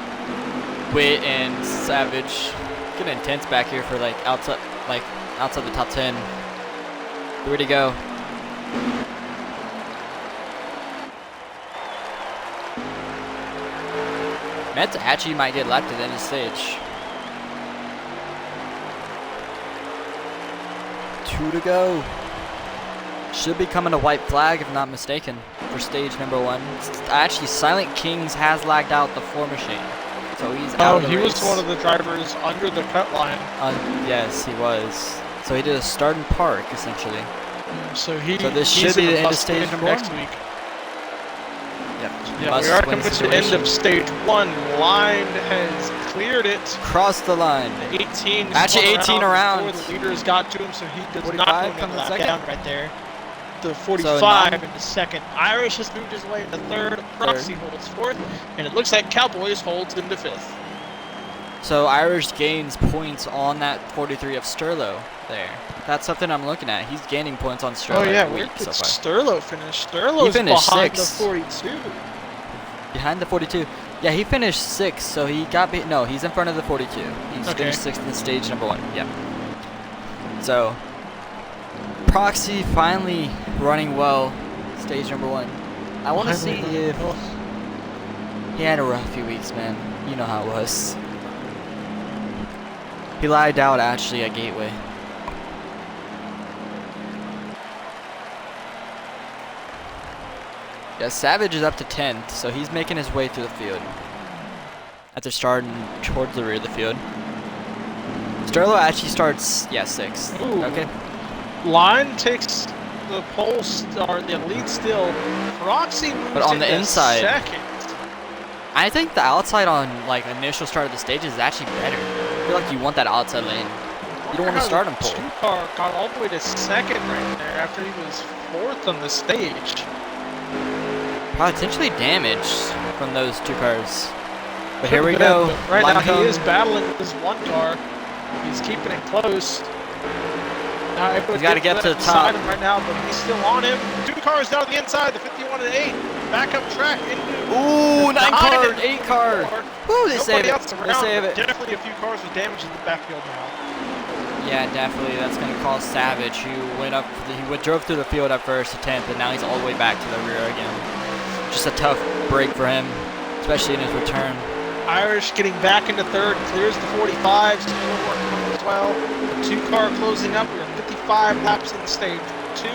[SPEAKER 1] Wit, and Savage. Getting intense back here for outside the top 10. Where to go? Mets actually might get left at the end of the stage. 2 to go. Should be coming a white flag if not mistaken for stage number 1. Actually, Silent Kings has lagged out the 4 machine. So he's out of the race.
[SPEAKER 2] Was one of the drivers under the cut line.
[SPEAKER 1] Yes, he was. So he did a start and park, essentially.
[SPEAKER 2] So
[SPEAKER 1] this should be the end of stage number 1.
[SPEAKER 2] Next week.
[SPEAKER 1] Yep.
[SPEAKER 2] Yeah, we are coming to the end of stage 1. Line has cleared it.
[SPEAKER 1] Crossed the line.
[SPEAKER 2] 18.
[SPEAKER 1] Actually, 18 around.
[SPEAKER 2] Before the leaders got to him, so he does
[SPEAKER 1] 45
[SPEAKER 2] not
[SPEAKER 1] come
[SPEAKER 2] lap
[SPEAKER 1] second.
[SPEAKER 2] down right there. The 45 into second. Irish has moved his way into third. Proxy holds 4th, and it looks like Cowboys holds into 5th.
[SPEAKER 1] So Irish gains points on that 43 of Sterlo there. That's something I'm looking at. He's gaining points on Sterlo.
[SPEAKER 2] Oh yeah,
[SPEAKER 1] where
[SPEAKER 2] did Sterlo finish? Sterlo's behind the 42.
[SPEAKER 1] Behind the 42. Yeah, he finished 6th, so he got no, he's in front of the 42. He's finished 6th in stage number 1. Yeah. So Proxy finally running well, stage number 1. I want to see if he had a rough few weeks, man. You know how it was. He lied out actually at Gateway. Yeah, Savage is up to 10th, so he's making his way through the field. After starting towards the rear of the field. Sterlo actually starts, yeah, 6th.
[SPEAKER 2] Ooh.
[SPEAKER 1] Okay.
[SPEAKER 2] Line takes the pole start, the lead still. Roxy moves
[SPEAKER 1] But on the
[SPEAKER 2] into
[SPEAKER 1] inside,
[SPEAKER 2] second.
[SPEAKER 1] I think the outside on like initial start of the stage is actually better. I feel like you want that outside lane. You don't want to start on pole.
[SPEAKER 2] Two car got all the way to second right there after he was 4th on the stage.
[SPEAKER 1] Potentially damaged from those 2 cars. But here we go.
[SPEAKER 2] Right now he is battling with this 1 car. He's keeping it close.
[SPEAKER 1] He's got to get to the top.
[SPEAKER 2] Right now, but he's still on him. 2 cars down the inside, the 51 and 8. Back up track into.
[SPEAKER 1] Ooh, 9 car, 8 car. Woo, they save it. They save it.
[SPEAKER 2] Definitely a few cars with damage in the backfield now.
[SPEAKER 1] Yeah, definitely. That's going to cause Savage, who went up. He drove through the field at first to 10th, and now he's all the way back to the rear again. Just a tough break for him, especially in his return.
[SPEAKER 2] Irish getting back into 3rd, clears the 45s, still working as well. The 2 car closing up. We're 55 laps in stage 2.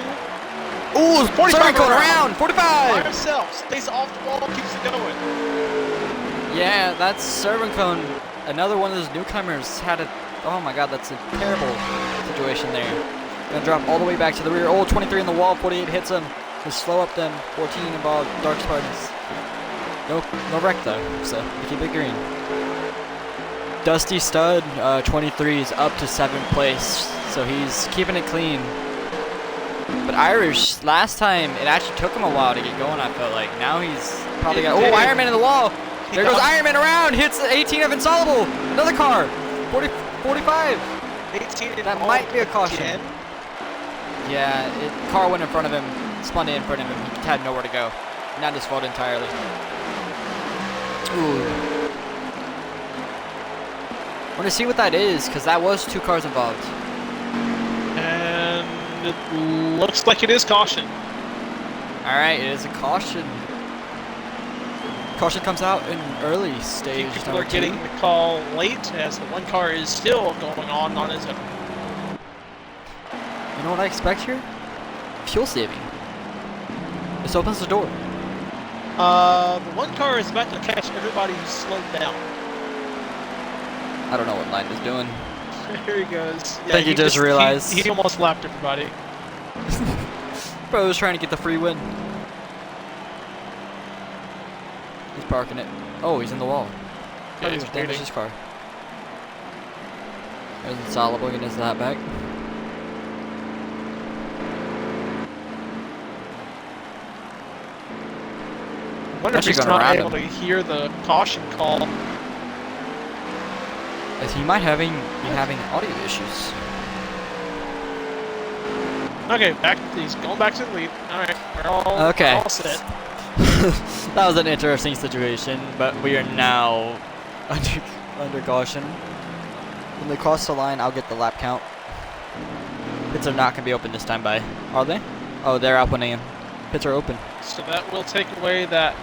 [SPEAKER 1] Ooh, 45 going around, 45!
[SPEAKER 2] By himself, stays off the wall, keeps it going.
[SPEAKER 1] Yeah, that's Servant Cone. Another one of those newcomers had a. Oh my god, that's a terrible situation there. Gonna drop all the way back to the rear. Oh, 23 in the wall, 48 hits him. Just slow up them. 14 involved, Dark Spartans. No wreck though, so they keep it green. Dusty Stud, 23 is up to 7th place, so he's keeping it clean. But Irish, last time, it actually took him a while to get going, I felt like. Now he's probably got, oh, Ironman in the wall. There goes Ironman around, hits the 18 of Insolable. Another car, 45.
[SPEAKER 2] 18
[SPEAKER 1] that might be a caution.
[SPEAKER 2] 10.
[SPEAKER 1] Yeah, car went in front of him, spun in front of him. He had nowhere to go. Not his fault entirely. Ooh. I want to see what that is, because that was 2 cars involved.
[SPEAKER 2] And it looks like it is caution.
[SPEAKER 1] Alright, it is a caution. Caution comes out in early stage.
[SPEAKER 2] People are getting the call late, as the 1 car is still going on his own.
[SPEAKER 1] You know what I expect here? Fuel saving. This opens the door.
[SPEAKER 2] The 1 car is about to catch everybody who's slowed down.
[SPEAKER 1] I don't know what Line is doing.
[SPEAKER 2] Here he goes.
[SPEAKER 1] I think he just realized.
[SPEAKER 2] He almost lapped everybody.
[SPEAKER 1] Bro was trying to get the free win. He's parking it. Oh, he's in the wall.
[SPEAKER 2] Yeah, he's
[SPEAKER 1] damaged his car. There's Insolable getting his lap back.
[SPEAKER 2] I wonder if he's not able to hear the caution call.
[SPEAKER 1] As he might be having audio issues.
[SPEAKER 2] Okay, he's going back to the lead. Alright, we're all set.
[SPEAKER 1] That was an interesting situation, but we are now under caution. When they cross the line, I'll get the lap count. Pits are not going to be open this time, are they? Oh, they're opening them. Pits are open.
[SPEAKER 2] So that will take away that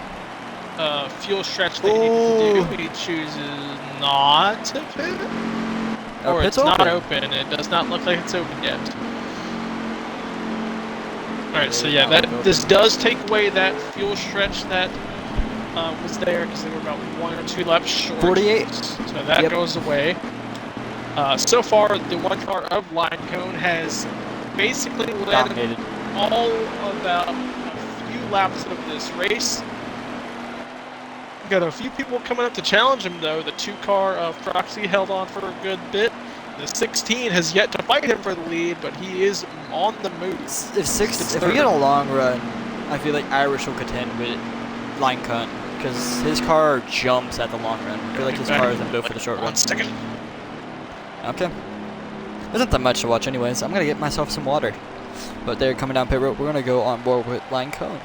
[SPEAKER 2] fuel stretch that he needs to do. He chooses not to pit. Or it's not open. It does not look like it's open yet. Alright, so yeah, this does take away that fuel stretch that was there, because they were about 1 or 2 laps short.
[SPEAKER 1] 48.
[SPEAKER 2] So that goes away. So far, the 1 car of Line Cone has basically led all about a few laps of this race. Got a few people coming up to challenge him, though. The 2 car of Proxy held on for a good bit. The 16 has yet to fight him for the lead, but he is on the move.
[SPEAKER 1] If we get a long run, I feel like Irish will contend with Line Cone, because his car jumps at the long run. I feel like his car isn't built for the short run.
[SPEAKER 2] 1 second.
[SPEAKER 1] Okay. There's not that much to watch anyways. I'm going to get myself some water. But they're coming down pit road. We're going to go on board with Line Cone.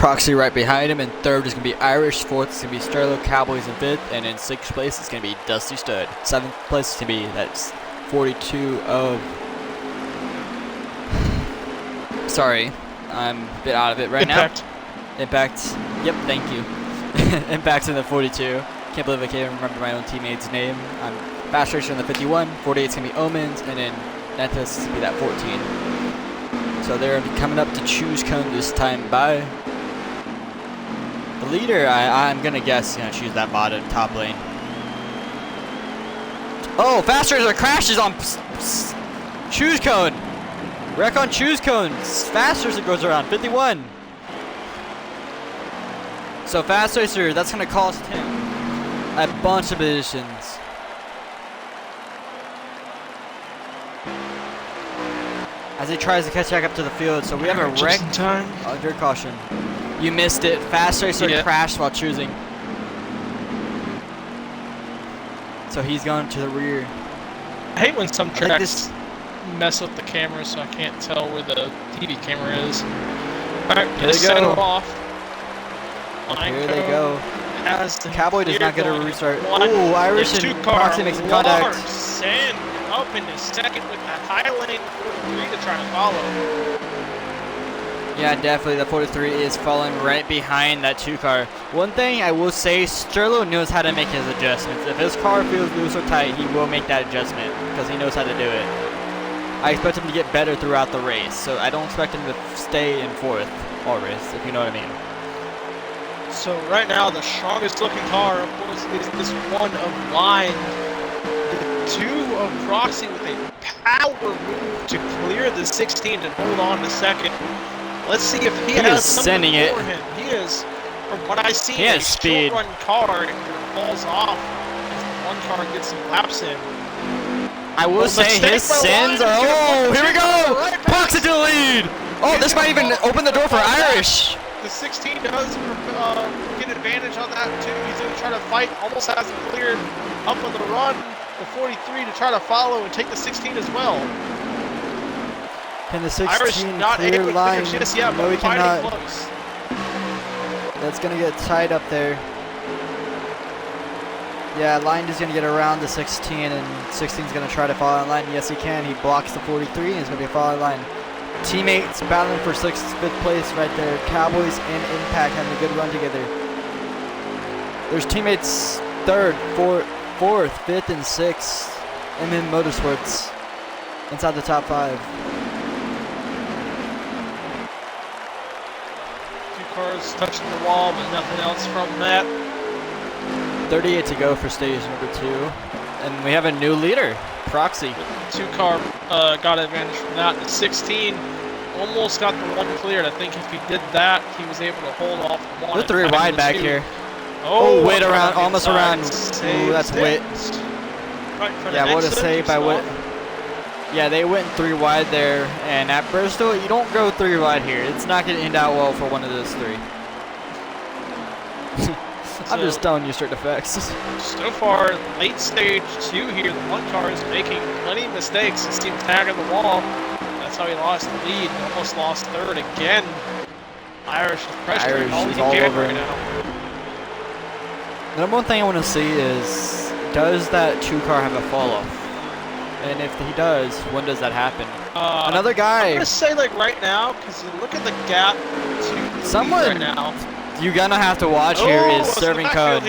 [SPEAKER 1] Proxy right behind him, and third is going to be Irish, fourth is going to be Sterlo, Cowboys in fifth, and in sixth place is going to be Dusty Stud. Seventh place is going to be, that's 42 of... Sorry, I'm a bit out of it right
[SPEAKER 2] Impact.
[SPEAKER 1] now. Impact. Yep, thank you. Impact's in the 42. Can't believe I can't remember my own teammate's name. I'm fast racer in the 51. 48 is going to be Omens, and then Netus is going to be that 14. So they're coming up to choose cone this time by. The leader, I'm going to guess, is going to choose that bottom top lane. Oh, fast racer crashes on choose cone. Wreck on choose cone. Fast racer goes around 51. So fast racer, that's going to cost him a bunch of positions. As he tries to catch back up to the field, so we have a wreck under caution. You missed it. Fast racer crashed while choosing. So he's gone to the rear.
[SPEAKER 2] I hate when some tracks mess with the camera, so I can't tell where the TV camera is. Alright,
[SPEAKER 1] here they go.
[SPEAKER 2] Off.
[SPEAKER 1] Here they go.
[SPEAKER 2] The
[SPEAKER 1] Cowboy does not get a restart. Oh, Irish and Proxy makes some contact.
[SPEAKER 2] Larson up into second with that high lane 43 to try to follow.
[SPEAKER 1] Yeah, definitely. The 43 is falling right behind that 2 car. One thing I will say, Sterlo knows how to make his adjustments. If his car feels loose or tight, he will make that adjustment because he knows how to do it. I expect him to get better throughout the race, so I don't expect him to stay in fourth all race, if you know what I mean.
[SPEAKER 2] So right now, the strongest looking car, of course, is this one of Line. The 2 of Proxy with a power move to clear the 16 and hold on to second. Let's see if he has something for him. He is, from what I see,
[SPEAKER 1] he has speed.
[SPEAKER 2] Short run car and falls off as the one car gets some laps in.
[SPEAKER 1] I will say his sins are. Oh, here we go! Proxy to the lead! Oh, this might even open the door for Irish.
[SPEAKER 2] The 16 does get advantage on that too. He's going to try to fight, almost has it cleared up on the run. The 43 to try to follow and take the 16 as well.
[SPEAKER 1] Can the 16
[SPEAKER 2] Irish not
[SPEAKER 1] clear
[SPEAKER 2] able to
[SPEAKER 1] line?
[SPEAKER 2] finish this yet,
[SPEAKER 1] No, he cannot.
[SPEAKER 2] Close.
[SPEAKER 1] That's going to get tied up there. Yeah, Line is going to get around the 16, and 16 is going to try to follow in line. Yes, he can. He blocks the 43, and it's going to be a follow in line. Teammates battling for 6th, 5th place right there. Cowboys and Impact having a good run together. There's teammates 3rd, 4th, 5th, and 6th. MM Motorsports inside the top 5.
[SPEAKER 2] 2 cars touching the wall, but nothing else from that.
[SPEAKER 1] 38 to go for stage number 2. And we have a new leader, Proxy.
[SPEAKER 2] 2 car got advantage from that. The 16 almost got the 1 cleared. I think if he did that, he was able to hold off the 1.
[SPEAKER 1] They're 3 wide back here.
[SPEAKER 2] Oh,
[SPEAKER 1] Wit around, almost around. Ooh, that's Wit.
[SPEAKER 2] Right,
[SPEAKER 1] yeah, what a save by Wit. Yeah, they went 3 wide there, and at Bristol, you don't go 3 wide here. It's not going to end out well for one of those 3. I'm just telling you straight effects.
[SPEAKER 2] So far, late stage 2 here, the 1 car is making plenty of mistakes. He's team tagging the wall. That's how he lost the lead. He almost lost 3rd again. Irish is pressuring all he can right now.
[SPEAKER 1] The number one thing I want to see is, does that 2 car have a fall off? And if he does, when does that happen? Another guy.
[SPEAKER 2] I'm gonna say like right now, because you look at the gap to
[SPEAKER 1] someone
[SPEAKER 2] right now.
[SPEAKER 1] You're gonna have to watch here is serving code.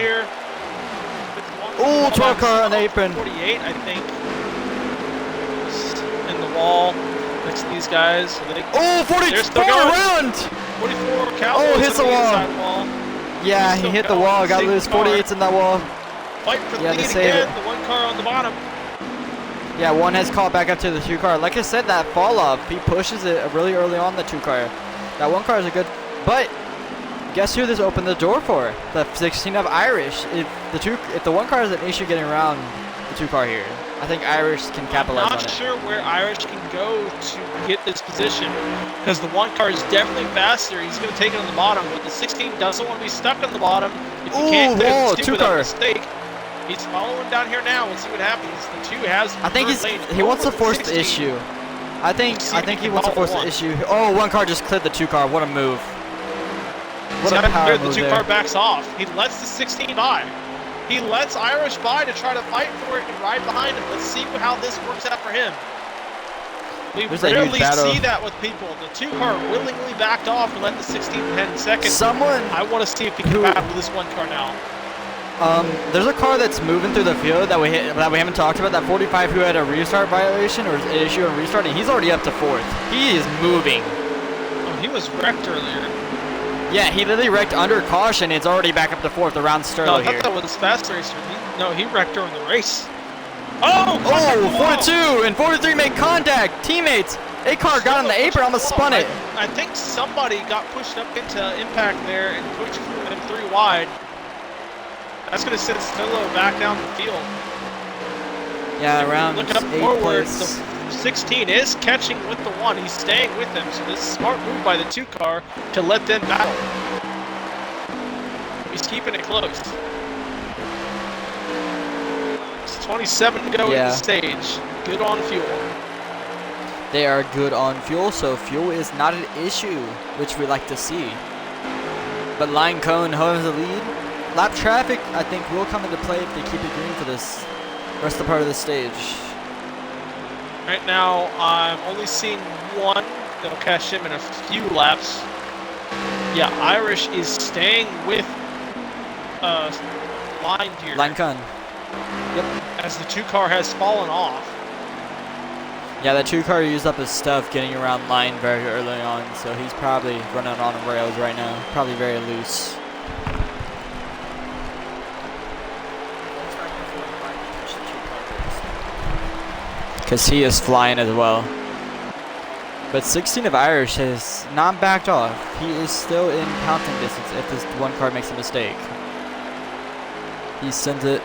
[SPEAKER 1] Oh, 12 car on the apron.
[SPEAKER 2] 48, I think. In the wall next to these guys. So
[SPEAKER 1] 44 around.
[SPEAKER 2] 44 Cowboys.
[SPEAKER 1] Oh, hits the wall. Yeah, he hit the wall. Got loose. 48's in that wall.
[SPEAKER 2] Fight for the lead again. The 1 car on the bottom.
[SPEAKER 1] Yeah, 1 has caught back up to the 2 car. Like I said, that fall off, he pushes it really early on the 2 car. That 1 car is a good, but guess who this opened the door for? The 16 of Irish. If the 1 car is an issue getting around the 2 car here, I think Irish can capitalize on it.
[SPEAKER 2] I'm not sure where Irish can go to get this position, because the 1 car is definitely faster. He's going to take it on the bottom, but the 16 doesn't want to be stuck on the bottom. If he can't clear the 2 car mistake. He's following down here now. We'll see what happens. The 2 has.
[SPEAKER 1] I think he wants to force the issue. I think he wants to force the issue. Oh, 1 car just cleared the 2 car. What a move! What a power
[SPEAKER 2] The
[SPEAKER 1] move
[SPEAKER 2] 2
[SPEAKER 1] there.
[SPEAKER 2] car backs off. He lets the 16 by. He lets Irish by to try to fight for it and ride behind him. Let's see how this works out for him. We
[SPEAKER 1] There's a huge
[SPEAKER 2] rarely
[SPEAKER 1] battle.
[SPEAKER 2] see that with people. The 2 car willingly backed off and let the 16 head second.
[SPEAKER 1] Someone
[SPEAKER 2] I want to see if he can battle this 1 car now.
[SPEAKER 1] there's a car that's moving through the field that we haven't talked about. That 45 who had a restart violation or an issue in restarting. He's already up to 4th. He is moving.
[SPEAKER 2] Oh, he was wrecked earlier.
[SPEAKER 1] Yeah, he literally wrecked under caution. It's already back up to 4th around
[SPEAKER 2] No,
[SPEAKER 1] Sterlo
[SPEAKER 2] I
[SPEAKER 1] here.
[SPEAKER 2] thought that was Fast Racer. He wrecked during the race. Oh,
[SPEAKER 1] 42 and 43 made contact. Teammates. A car got on the apron, almost spun it.
[SPEAKER 2] I think somebody got pushed up into impact there and pushed them 3 wide. That's going to send Stillo back down the field.
[SPEAKER 1] Yeah, around
[SPEAKER 2] Looking up
[SPEAKER 1] 8th
[SPEAKER 2] forward,
[SPEAKER 1] place.
[SPEAKER 2] the 16 is catching with the 1. He's staying with them, so this is a smart move by the 2 car to let them battle. He's keeping it close. It's 27 to go in the stage. Good on fuel.
[SPEAKER 1] They are good on fuel, so fuel is not an issue, which we like to see. But Line Cone holds the lead. Lap traffic, I think, will come into play if they keep it green for this rest of the part of the stage.
[SPEAKER 2] Right now, I'm only seeing 1 that'll catch him in a few laps. Yeah, Irish is staying with Line here.
[SPEAKER 1] Line Cone. Yep.
[SPEAKER 2] As the 2 car has fallen off.
[SPEAKER 1] Yeah, the 2 car used up his stuff getting around line very early on, so he's probably running on rails right now. Probably very loose. Because he is flying as well. But 16 of Irish has not backed off. He is still in counting distance if this 1 car makes a mistake. He sends it.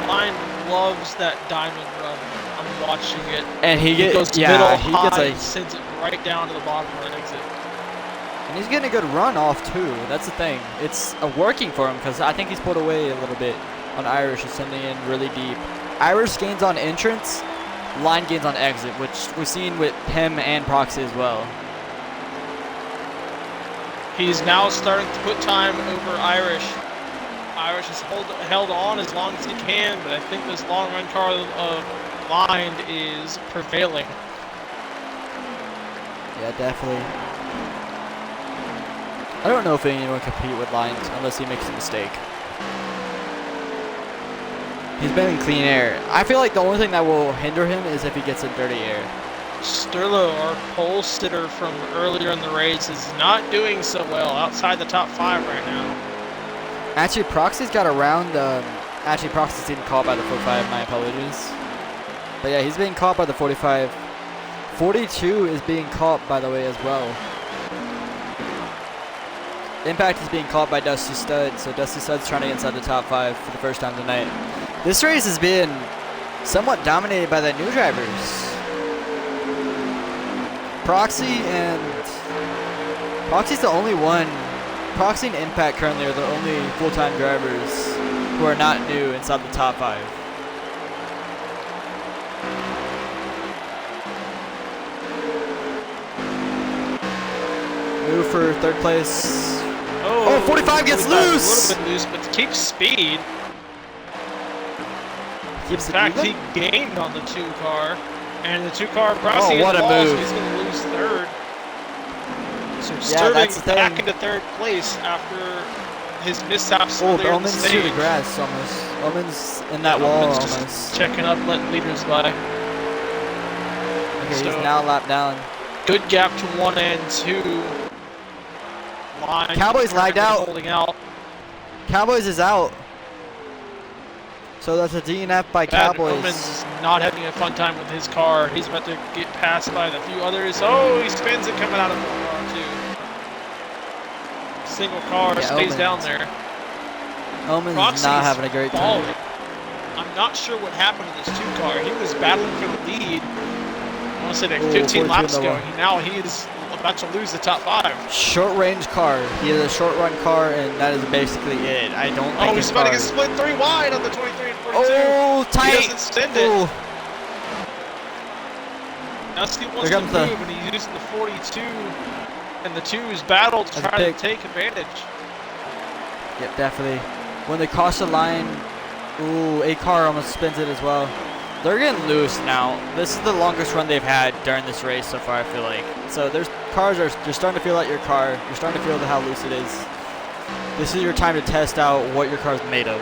[SPEAKER 2] Line loves that diamond run. I'm watching it.
[SPEAKER 1] And he
[SPEAKER 2] goes
[SPEAKER 1] yeah,
[SPEAKER 2] middle
[SPEAKER 1] he
[SPEAKER 2] high
[SPEAKER 1] gets
[SPEAKER 2] and sends it right down to the bottom of the exit.
[SPEAKER 1] And he's getting a good run off too. That's the thing. It's working for him because I think he's pulled away a little bit on Irish and sending in really deep. Irish gains on entrance, Line gains on exit, which we've seen with him and Proxy as well.
[SPEAKER 2] He's now starting to put time over Irish. Irish has held on as long as he can, but I think this long run car of Line is prevailing.
[SPEAKER 1] Yeah, definitely. I don't know if anyone can compete with Lines unless he makes a mistake. He's been in clean air. I feel like the only thing that will hinder him is if he gets in dirty air.
[SPEAKER 2] Sterlo, our pole sitter from earlier in the race, is not doing so well outside the top 5 right now.
[SPEAKER 1] Actually, Proxy's got around. Actually, Proxy's getting caught by the 45. My apologies. But yeah, he's being caught by the 45. 42 is being caught, by the way, as well. Impact is being caught by Dusty Stud, so Dusty Stud's trying to get inside the top 5 for the first time tonight. This race has been somewhat dominated by the new drivers. Proxy's the only one. Proxy and Impact currently are the only full-time drivers who are not new inside the top 5. Move for 3rd place. Oh, 45 gets
[SPEAKER 2] 45
[SPEAKER 1] loose!
[SPEAKER 2] A little bit loose, but keeps speed.
[SPEAKER 1] Keeps
[SPEAKER 2] In
[SPEAKER 1] it
[SPEAKER 2] fact,
[SPEAKER 1] even?
[SPEAKER 2] he gained on the 2 car, and the 2 car Proxy
[SPEAKER 1] what a
[SPEAKER 2] lost,
[SPEAKER 1] move.
[SPEAKER 2] he's going to lose 3rd. So
[SPEAKER 1] Yeah, that's the
[SPEAKER 2] Sterling back
[SPEAKER 1] thing.
[SPEAKER 2] into 3rd place after his mishaps
[SPEAKER 1] Oh,
[SPEAKER 2] earlier in the
[SPEAKER 1] Omen's to
[SPEAKER 2] stage.
[SPEAKER 1] the grass almost. Omen's in that wall
[SPEAKER 2] Omen's just
[SPEAKER 1] almost.
[SPEAKER 2] checking up, letting leaders by.
[SPEAKER 1] Okay,
[SPEAKER 2] so-
[SPEAKER 1] he's now lapped down.
[SPEAKER 2] Good gap to 1 and 2. Line
[SPEAKER 1] Cowboys lagged out.
[SPEAKER 2] Holding out.
[SPEAKER 1] Cowboys is out. So that's a DNF by Cowboys.
[SPEAKER 2] Omen's not having a fun time with his car. He's about to get passed by the few others. Oh, he spins it coming out of the car too. Single car stays
[SPEAKER 1] Omen's
[SPEAKER 2] down there.
[SPEAKER 1] Omen's
[SPEAKER 2] Proxy's
[SPEAKER 1] not having a great time.
[SPEAKER 2] falling. I'm not sure what happened to this 2 car. He was battling for the lead. I want to say like 15 laps ago. He is about to lose the top 5.
[SPEAKER 1] Short range car. He is a short run car, and that is basically it. I don't think
[SPEAKER 2] Oh,
[SPEAKER 1] his
[SPEAKER 2] he's about to
[SPEAKER 1] car-
[SPEAKER 2] get split 3 wide on the 23 and 42.
[SPEAKER 1] Oh, tight.
[SPEAKER 2] He doesn't send it.
[SPEAKER 1] Ooh.
[SPEAKER 2] Now Steve wants
[SPEAKER 1] Here
[SPEAKER 2] to
[SPEAKER 1] comes the-
[SPEAKER 2] move, and he's using the 42 And the twos battle to
[SPEAKER 1] That's
[SPEAKER 2] try
[SPEAKER 1] big.
[SPEAKER 2] to take advantage.
[SPEAKER 1] Yep, definitely. When they cross the line, ooh, a car almost spins it as well. They're getting loose now. This is the longest run they've had during this race so far, I feel like. So there's cars are you're starting to feel like your car. You're starting to feel how loose it is. This is your time to test out what your car's made of.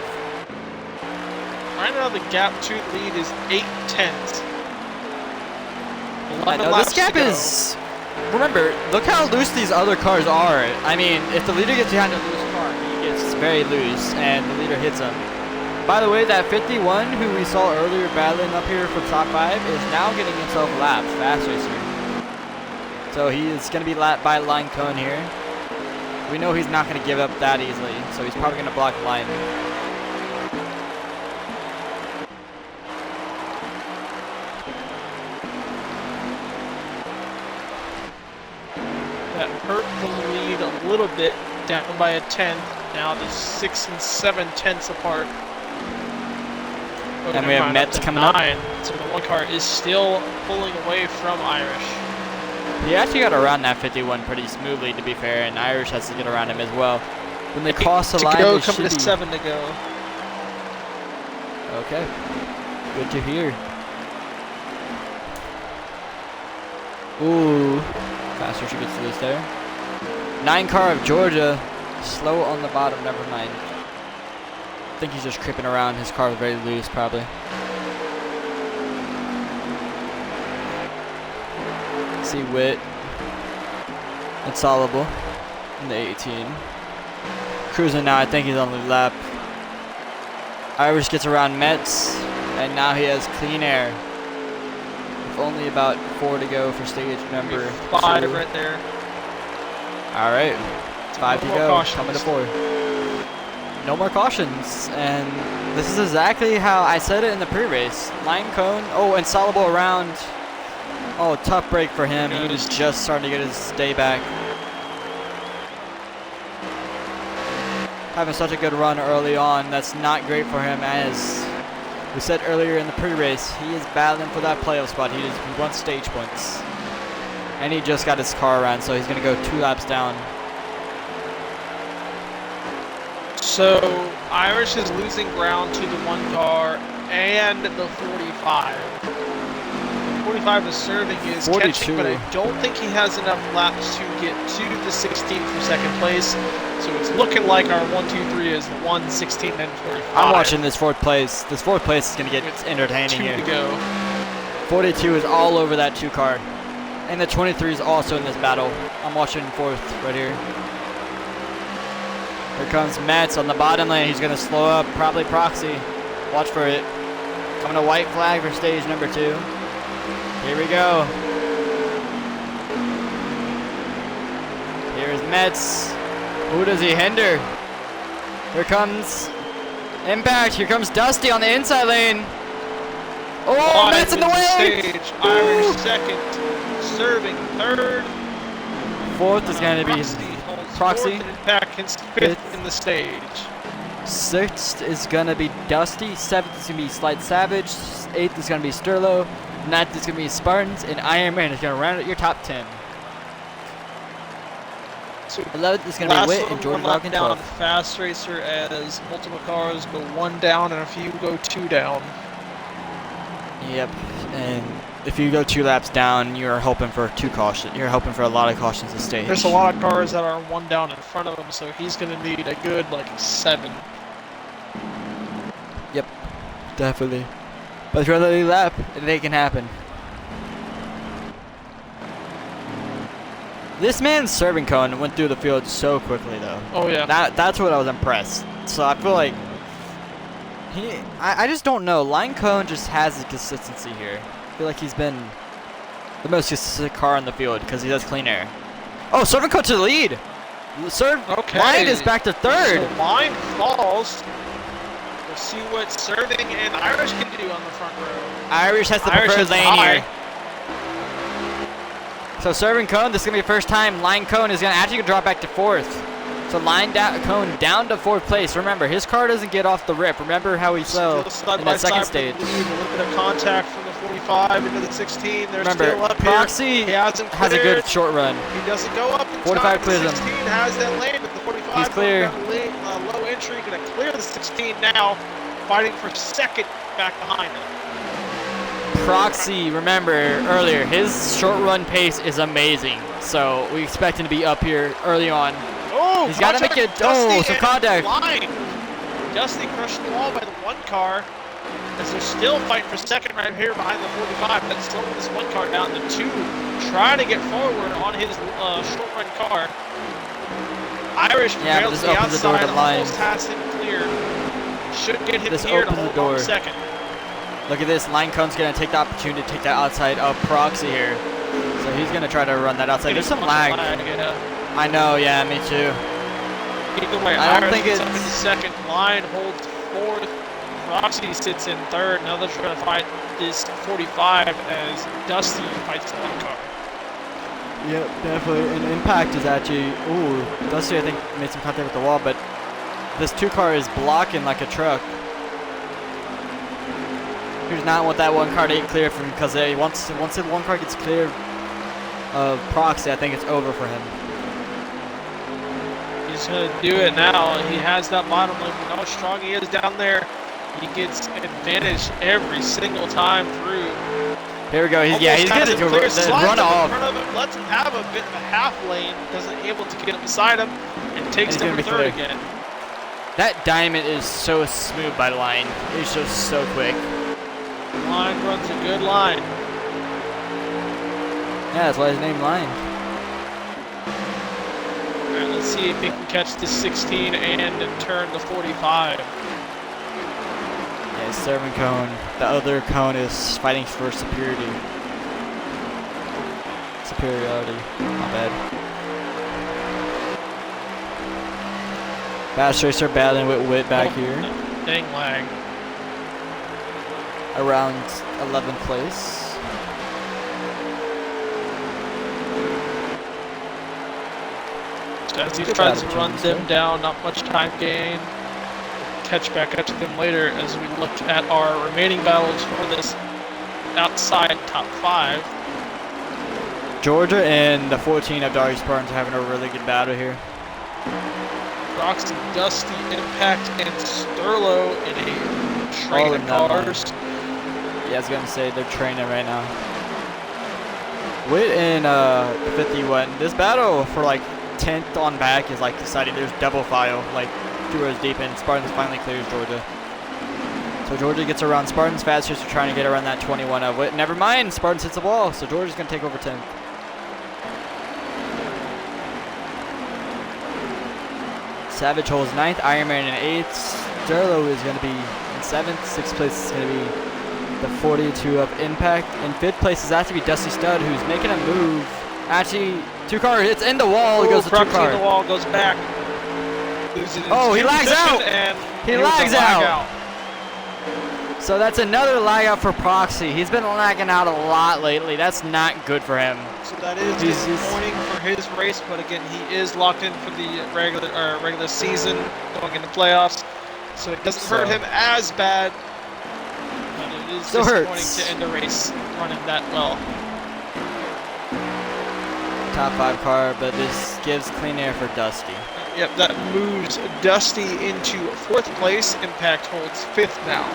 [SPEAKER 2] Right now, the gap to the lead is 8/10.
[SPEAKER 1] I know this gap is. Remember, look how loose these other cars are. I mean, if the leader gets behind a loose car, he gets very loose, and the leader hits him. By the way, that 51 who we saw earlier battling up here for top 5 is now getting himself lapped, Fast Racer. So he is going to be lapped by Line Cone here. We know he's not going to give up that easily, so he's probably going to block the line.
[SPEAKER 2] That hurt the lead a little bit, down by a tenth. Now they're 6 and 7/10 apart.
[SPEAKER 1] And we have Mets coming up.
[SPEAKER 2] So the one car is still pulling away from Irish.
[SPEAKER 1] He actually got around that 51 pretty smoothly, to be fair, and Irish has to get around him as well. When they cross the line, they should
[SPEAKER 2] coming to
[SPEAKER 1] be...
[SPEAKER 2] 7 to go.
[SPEAKER 1] Okay, good to hear. Ooh, Fast Racer gets loose there. 9 car of Georgia, slow on the bottom, never mind. I think he's just creeping around. His car was very loose, probably. See Witt. It's solvable in the 18. Cruising now, I think he's on the lap. Irish gets around Metz, and now he has clean air. With only about 4 to go for stage number
[SPEAKER 2] 5
[SPEAKER 1] 2.
[SPEAKER 2] right there.
[SPEAKER 1] Alright, 5 to
[SPEAKER 2] No more
[SPEAKER 1] go,
[SPEAKER 2] cautions.
[SPEAKER 1] coming to 4. No more cautions, and this is exactly how I said it in the pre-race. Line Cone, oh, and Solable around. Oh, tough break for him. He was just starting to get his day back. Having such a good run early on, that's not great for him, as we said earlier in the pre-race. He is battling for that playoff spot. He wants stage points. And he just got his car around, so he's going to go 2 laps down.
[SPEAKER 2] So Irish is losing ground to the one car and the 45. The 45 is serving is
[SPEAKER 1] 42.
[SPEAKER 2] catching, but I don't think he has enough laps to get to the 16 for second place. So it's looking like our 1, 2, 3 is 1, 16, and 45.
[SPEAKER 1] I'm watching this 4th place. This 4th place is going to get entertaining
[SPEAKER 2] 2
[SPEAKER 1] here.
[SPEAKER 2] to go.
[SPEAKER 1] 42 is all over that 2 car. And the 23 is also in this battle. I'm watching 4th right here. Here comes Metz on the bottom lane. He's going to slow up, probably proxy. Watch for it. Coming to white flag for stage number 2. Here we go. Here's Metz. Who does he hinder? Here comes Impact. Here comes Dusty on the inside lane. Oh, Metz in the way!
[SPEAKER 2] Stage. Irish second. Serving third.
[SPEAKER 1] 4th is going to be Proxy.
[SPEAKER 2] Impact and 5th in the stage.
[SPEAKER 1] 6th is going to be Dusty. 7th is going to be Slight Savage. 8th is going to be Sterlo. 9th is going to be Spartans. And Iron Man is going to round out your top 10.
[SPEAKER 2] So
[SPEAKER 1] 11th is going to be Witt and Jordan Logan
[SPEAKER 2] down
[SPEAKER 1] 12th.
[SPEAKER 2] Fast Racer as multiple cars go 1 down and a few go 2 down.
[SPEAKER 1] Yep. And if you go 2 laps down, you're hoping for 2 cautions. You're hoping for a lot of cautions to stage.
[SPEAKER 2] There's a lot of cars that are 1 down in front of him, so he's going to need a good 7.
[SPEAKER 1] Yep. Definitely. But if you're on the lead lap, it can happen. This man's serving cone went through the field so quickly, though.
[SPEAKER 2] Oh yeah.
[SPEAKER 1] That's what I was impressed. So I feel like I just don't know. Line Cone just has the consistency here. I feel like he's been the most consistent car in the field because he does clean air. Oh, serving cone to the lead.
[SPEAKER 2] Okay.
[SPEAKER 1] Line is back to 3rd.
[SPEAKER 2] So line falls. We'll see what serving and Irish can do on the front row.
[SPEAKER 1] Irish has the preferred lane here. So serving cone, this is gonna be the first time Line Cone is gonna actually drop back to 4th. So line cone down to 4th place. Remember, his car doesn't get off the rip. Remember how he fell in that second stage.
[SPEAKER 2] A little bit of contact from the 45 into the 16. They're
[SPEAKER 1] Remember,
[SPEAKER 2] still up
[SPEAKER 1] Proxy
[SPEAKER 2] here. He hasn't
[SPEAKER 1] has a good short run.
[SPEAKER 2] He doesn't go up in
[SPEAKER 1] 45
[SPEAKER 2] time.
[SPEAKER 1] clears
[SPEAKER 2] The
[SPEAKER 1] him.
[SPEAKER 2] 16 has that lane, but the 45
[SPEAKER 1] He's clear.
[SPEAKER 2] Low entry, going to clear the 16 now, fighting for second back behind him.
[SPEAKER 1] Proxy, remember earlier, his short run pace is amazing. So we expect him to be up here early on.
[SPEAKER 2] Oh,
[SPEAKER 1] he's got to make it. Oh, some contact.
[SPEAKER 2] Dusty crushed the wall by the 1 car. As they're still fighting for second right here behind the 45. That's slowing this 1 car down. The 2 trying to get forward on his short run car. Irish
[SPEAKER 1] this opens the door to line.
[SPEAKER 2] Almost has him cleared. Should get him
[SPEAKER 1] This
[SPEAKER 2] here to
[SPEAKER 1] opens the
[SPEAKER 2] hold
[SPEAKER 1] door.
[SPEAKER 2] on second.
[SPEAKER 1] Look at this. Line cone's going to take the opportunity to take that outside of Proxy here. So he's going to try to run that outside. There's some lag. I know, yeah, me too.
[SPEAKER 2] Either way,
[SPEAKER 1] I don't think
[SPEAKER 2] it's
[SPEAKER 1] it's...
[SPEAKER 2] up in second. Line holds 4th. Proxy sits in 3rd. Now they're trying to fight this 45 as Dusty fights the 1 car.
[SPEAKER 1] Yep, definitely. And Impact is actually... Ooh, Dusty, I think, made some contact with the wall, but this 2 car is blocking like a truck. He does not want that 1 car to get clear from him, because once the 1 car gets clear of Proxy, I think it's over for him.
[SPEAKER 2] He's going to do it now. He has that bottom lane. We know how strong he is down there. He gets advantage every single time through.
[SPEAKER 1] Here we go. He's getting to run off.
[SPEAKER 2] Lets him have a bit of a half lane. Doesn't able to get up beside him, and takes him to 3rd again.
[SPEAKER 1] That diamond is so smooth by Line. It's just so quick.
[SPEAKER 2] Line runs a good line.
[SPEAKER 1] Yeah, that's why his name Line.
[SPEAKER 2] All right, let's see if he can catch the 16 and turn the 45.
[SPEAKER 1] Yeah, serving cone. The other cone is fighting for superiority. My bad. Fast Racer battling with Wit back here.
[SPEAKER 2] Dang lag.
[SPEAKER 1] Around 11th place.
[SPEAKER 2] As he tries to run them down, not much time gain. Catch back up to them later as we look at our remaining battles for this outside top 5.
[SPEAKER 1] Georgia and the 14 of Darius Spartans are having a really good battle here.
[SPEAKER 2] Proxy, Dusty, Impact, and Sterlo in a train of cars.
[SPEAKER 1] Yeah, I was gonna say they're training right now. Wit and 51. This battle for like 10th on back is like deciding. There's double file, like 2 rows deep, and Spartans finally clears Georgia. So Georgia gets around Spartans. Fast Racer trying to get around that 21 of Wit. Never mind, Spartans hits the wall, so Georgia's gonna take over 10th. Savage holds 9th, Ironman in 8th. Sterlo is going to be in 7th. 6th place is going to be the 42 of Impact. In 5th place is actually Dusty Stud, who's making a move. Actually, 2 car hits in the wall. It goes to 2 car.
[SPEAKER 2] In the wall, goes back.
[SPEAKER 1] Oh, he lags out.
[SPEAKER 2] And
[SPEAKER 1] he lags out. So that's another lag out for Proxy. He's been lagging out a lot lately. That's not good for him.
[SPEAKER 2] So that is disappointing for his race, but again, he is locked in for the regular season, going into playoffs. So it doesn't hurt him as bad, but it is
[SPEAKER 1] still
[SPEAKER 2] disappointing
[SPEAKER 1] hurts
[SPEAKER 2] to end a race running that well.
[SPEAKER 1] Top 5 car, but this gives clean air for Dusty.
[SPEAKER 2] Yep, that moves Dusty into 4th place. Impact holds 5th now.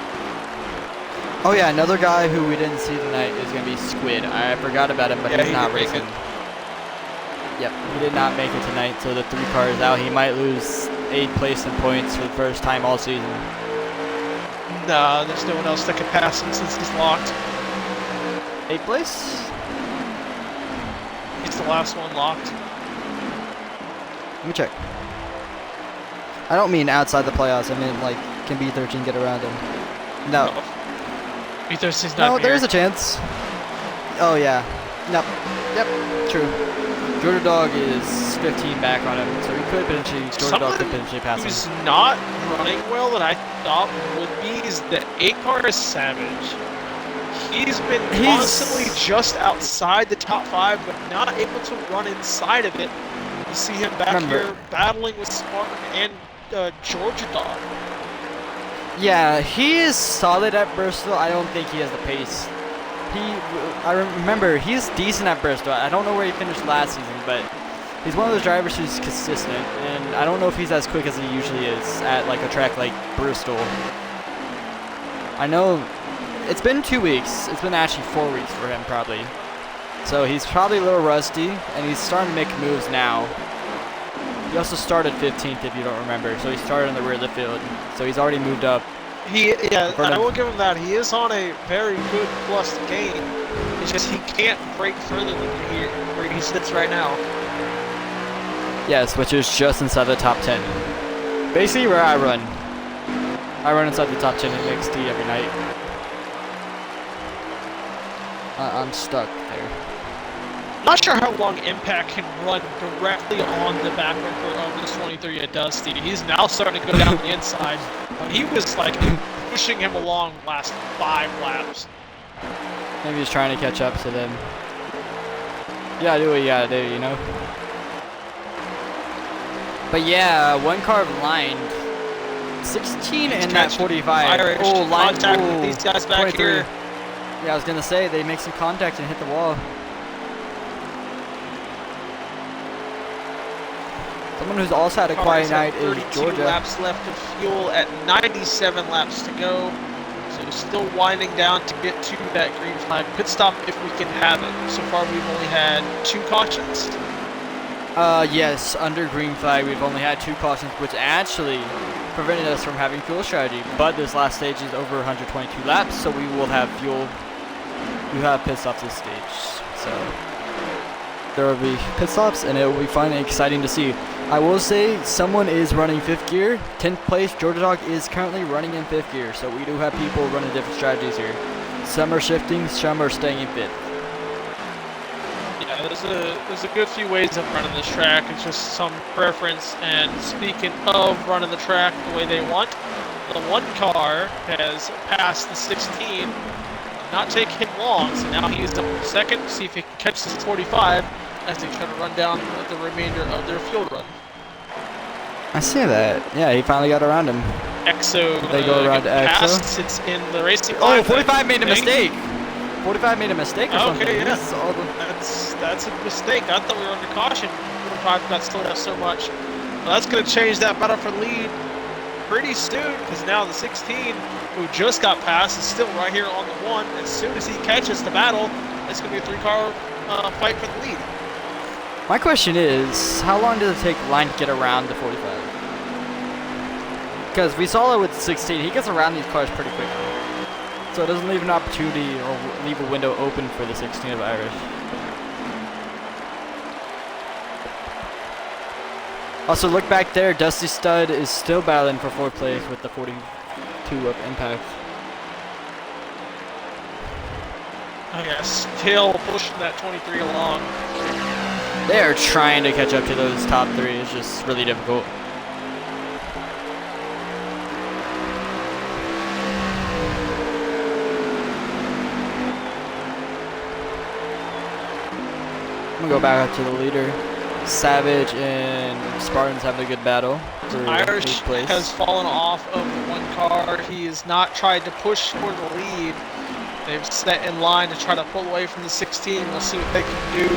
[SPEAKER 1] Oh yeah, another guy who we didn't see tonight is going to be Squid. I forgot about him, but he's not racing. Yep, he did not make it tonight, so the 3 car is out. He might lose 8th place in points for the first time all season.
[SPEAKER 2] Nah, there's no one else that can pass him since he's locked.
[SPEAKER 1] 8th place?
[SPEAKER 2] He's the last one locked.
[SPEAKER 1] Let me check. I don't mean outside the playoffs. I mean like, can B13 get around him? No.
[SPEAKER 2] B13's not
[SPEAKER 1] No, there is a chance. Oh yeah. Nope. Yep. True. Georgia Dog is 15 back on him, so he could potentially. Georgia Dog could potentially pass him.
[SPEAKER 2] Who's not running well that I thought would be is the 8 car is Savage. He's been constantly just outside the top 5, but not able to run inside of it. He see him back here battling with Spartan and Georgia Dog.
[SPEAKER 1] Yeah, he is solid at Bristol. I don't think he has the pace. I remember, he's decent at Bristol. I don't know where he finished last season, but he's one of those drivers who's consistent, and I don't know if he's as quick as he usually is at like a track like Bristol. I know it's been 2 weeks. It's been actually 4 weeks for him probably. So he's probably a little rusty, and he's starting to make moves now. He also started 15th, if you don't remember, so he started in the rear of the field. So he's already moved up.
[SPEAKER 2] Yeah, I will give him that. He is on a very good plus gain. It's just he can't break further than where he sits right now.
[SPEAKER 1] Yes, which is just inside the top 10. Basically where I run. I run inside the top 10 in XT every night. I'm stuck there.
[SPEAKER 2] Not sure how long Impact can run directly on the back bumper of this 23 at Dusty. He's now starting to go down the inside. He was like pushing him along the last 5 laps.
[SPEAKER 1] Maybe he's trying to catch up to them. You gotta do what you gotta do, you know? But yeah, one car lined. 16 and that 45.
[SPEAKER 2] Irish
[SPEAKER 1] oh, line
[SPEAKER 2] contact with these guys back
[SPEAKER 1] 23.
[SPEAKER 2] here.
[SPEAKER 1] Yeah, I was gonna say, they make some contact and hit the wall. Someone who's also had a quiet night is Georgia.
[SPEAKER 2] 32 laps left of fuel at 97 laps to go. So still winding down to get to that green flag pit stop if we can have it. So far we've only had 2 cautions.
[SPEAKER 1] Yes, under green flag we've only had 2 cautions, which actually prevented us from having fuel strategy. But this last stage is over 122 laps, so we will have fuel. We have pit stops this stage, so there will be pit stops, and it will be fun and exciting to see. I will say someone is running 5th gear. 10th place, Georgia Dog is currently running in 5th gear, so we do have people running different strategies here. Some are shifting, some are staying in 5th.
[SPEAKER 2] Yeah, there's a good few ways of running this track. It's just some preference. And speaking of running the track the way they want, the 1 car has passed the 16. Not taking him long, so now he's up 2nd. See if he can catch this 45 as they try to run down the remainder of their fuel run.
[SPEAKER 1] I see that. Yeah, he finally got around him.
[SPEAKER 2] EXO.
[SPEAKER 1] They go around to EXO.
[SPEAKER 2] Sits in the racing
[SPEAKER 1] line.
[SPEAKER 2] Oh,
[SPEAKER 1] 45 made a mistake. 45 made a mistake or something.
[SPEAKER 2] Okay, yeah. That's a mistake. I thought we were under caution. 45 got slowed up so much. Well, that's going to change that battle for lead pretty soon, because now the 16, who just got passed, is still right here on the 1. As soon as he catches the battle, it's going to be a 3-car fight for the lead.
[SPEAKER 1] My question is, how long does it take Line to get around the 45? Because we saw it with 16, he gets around these cars pretty quickly. So it doesn't leave an opportunity or leave a window open for the 16 of Irish. Also, look back there, Dusty Stud is still battling for 4th place with the 42 of Impact.
[SPEAKER 2] Oh yeah, still pushing that 23 along.
[SPEAKER 1] They are trying to catch up to those top 3. It's just really difficult. I'm gonna go back up to the leader. Savage and Spartan's having a good battle.
[SPEAKER 2] Irish
[SPEAKER 1] 8th place.
[SPEAKER 2] has fallen off of the 1 car. He has not tried to push for the lead. They've set in line to try to pull away from the 16. We'll see what they can do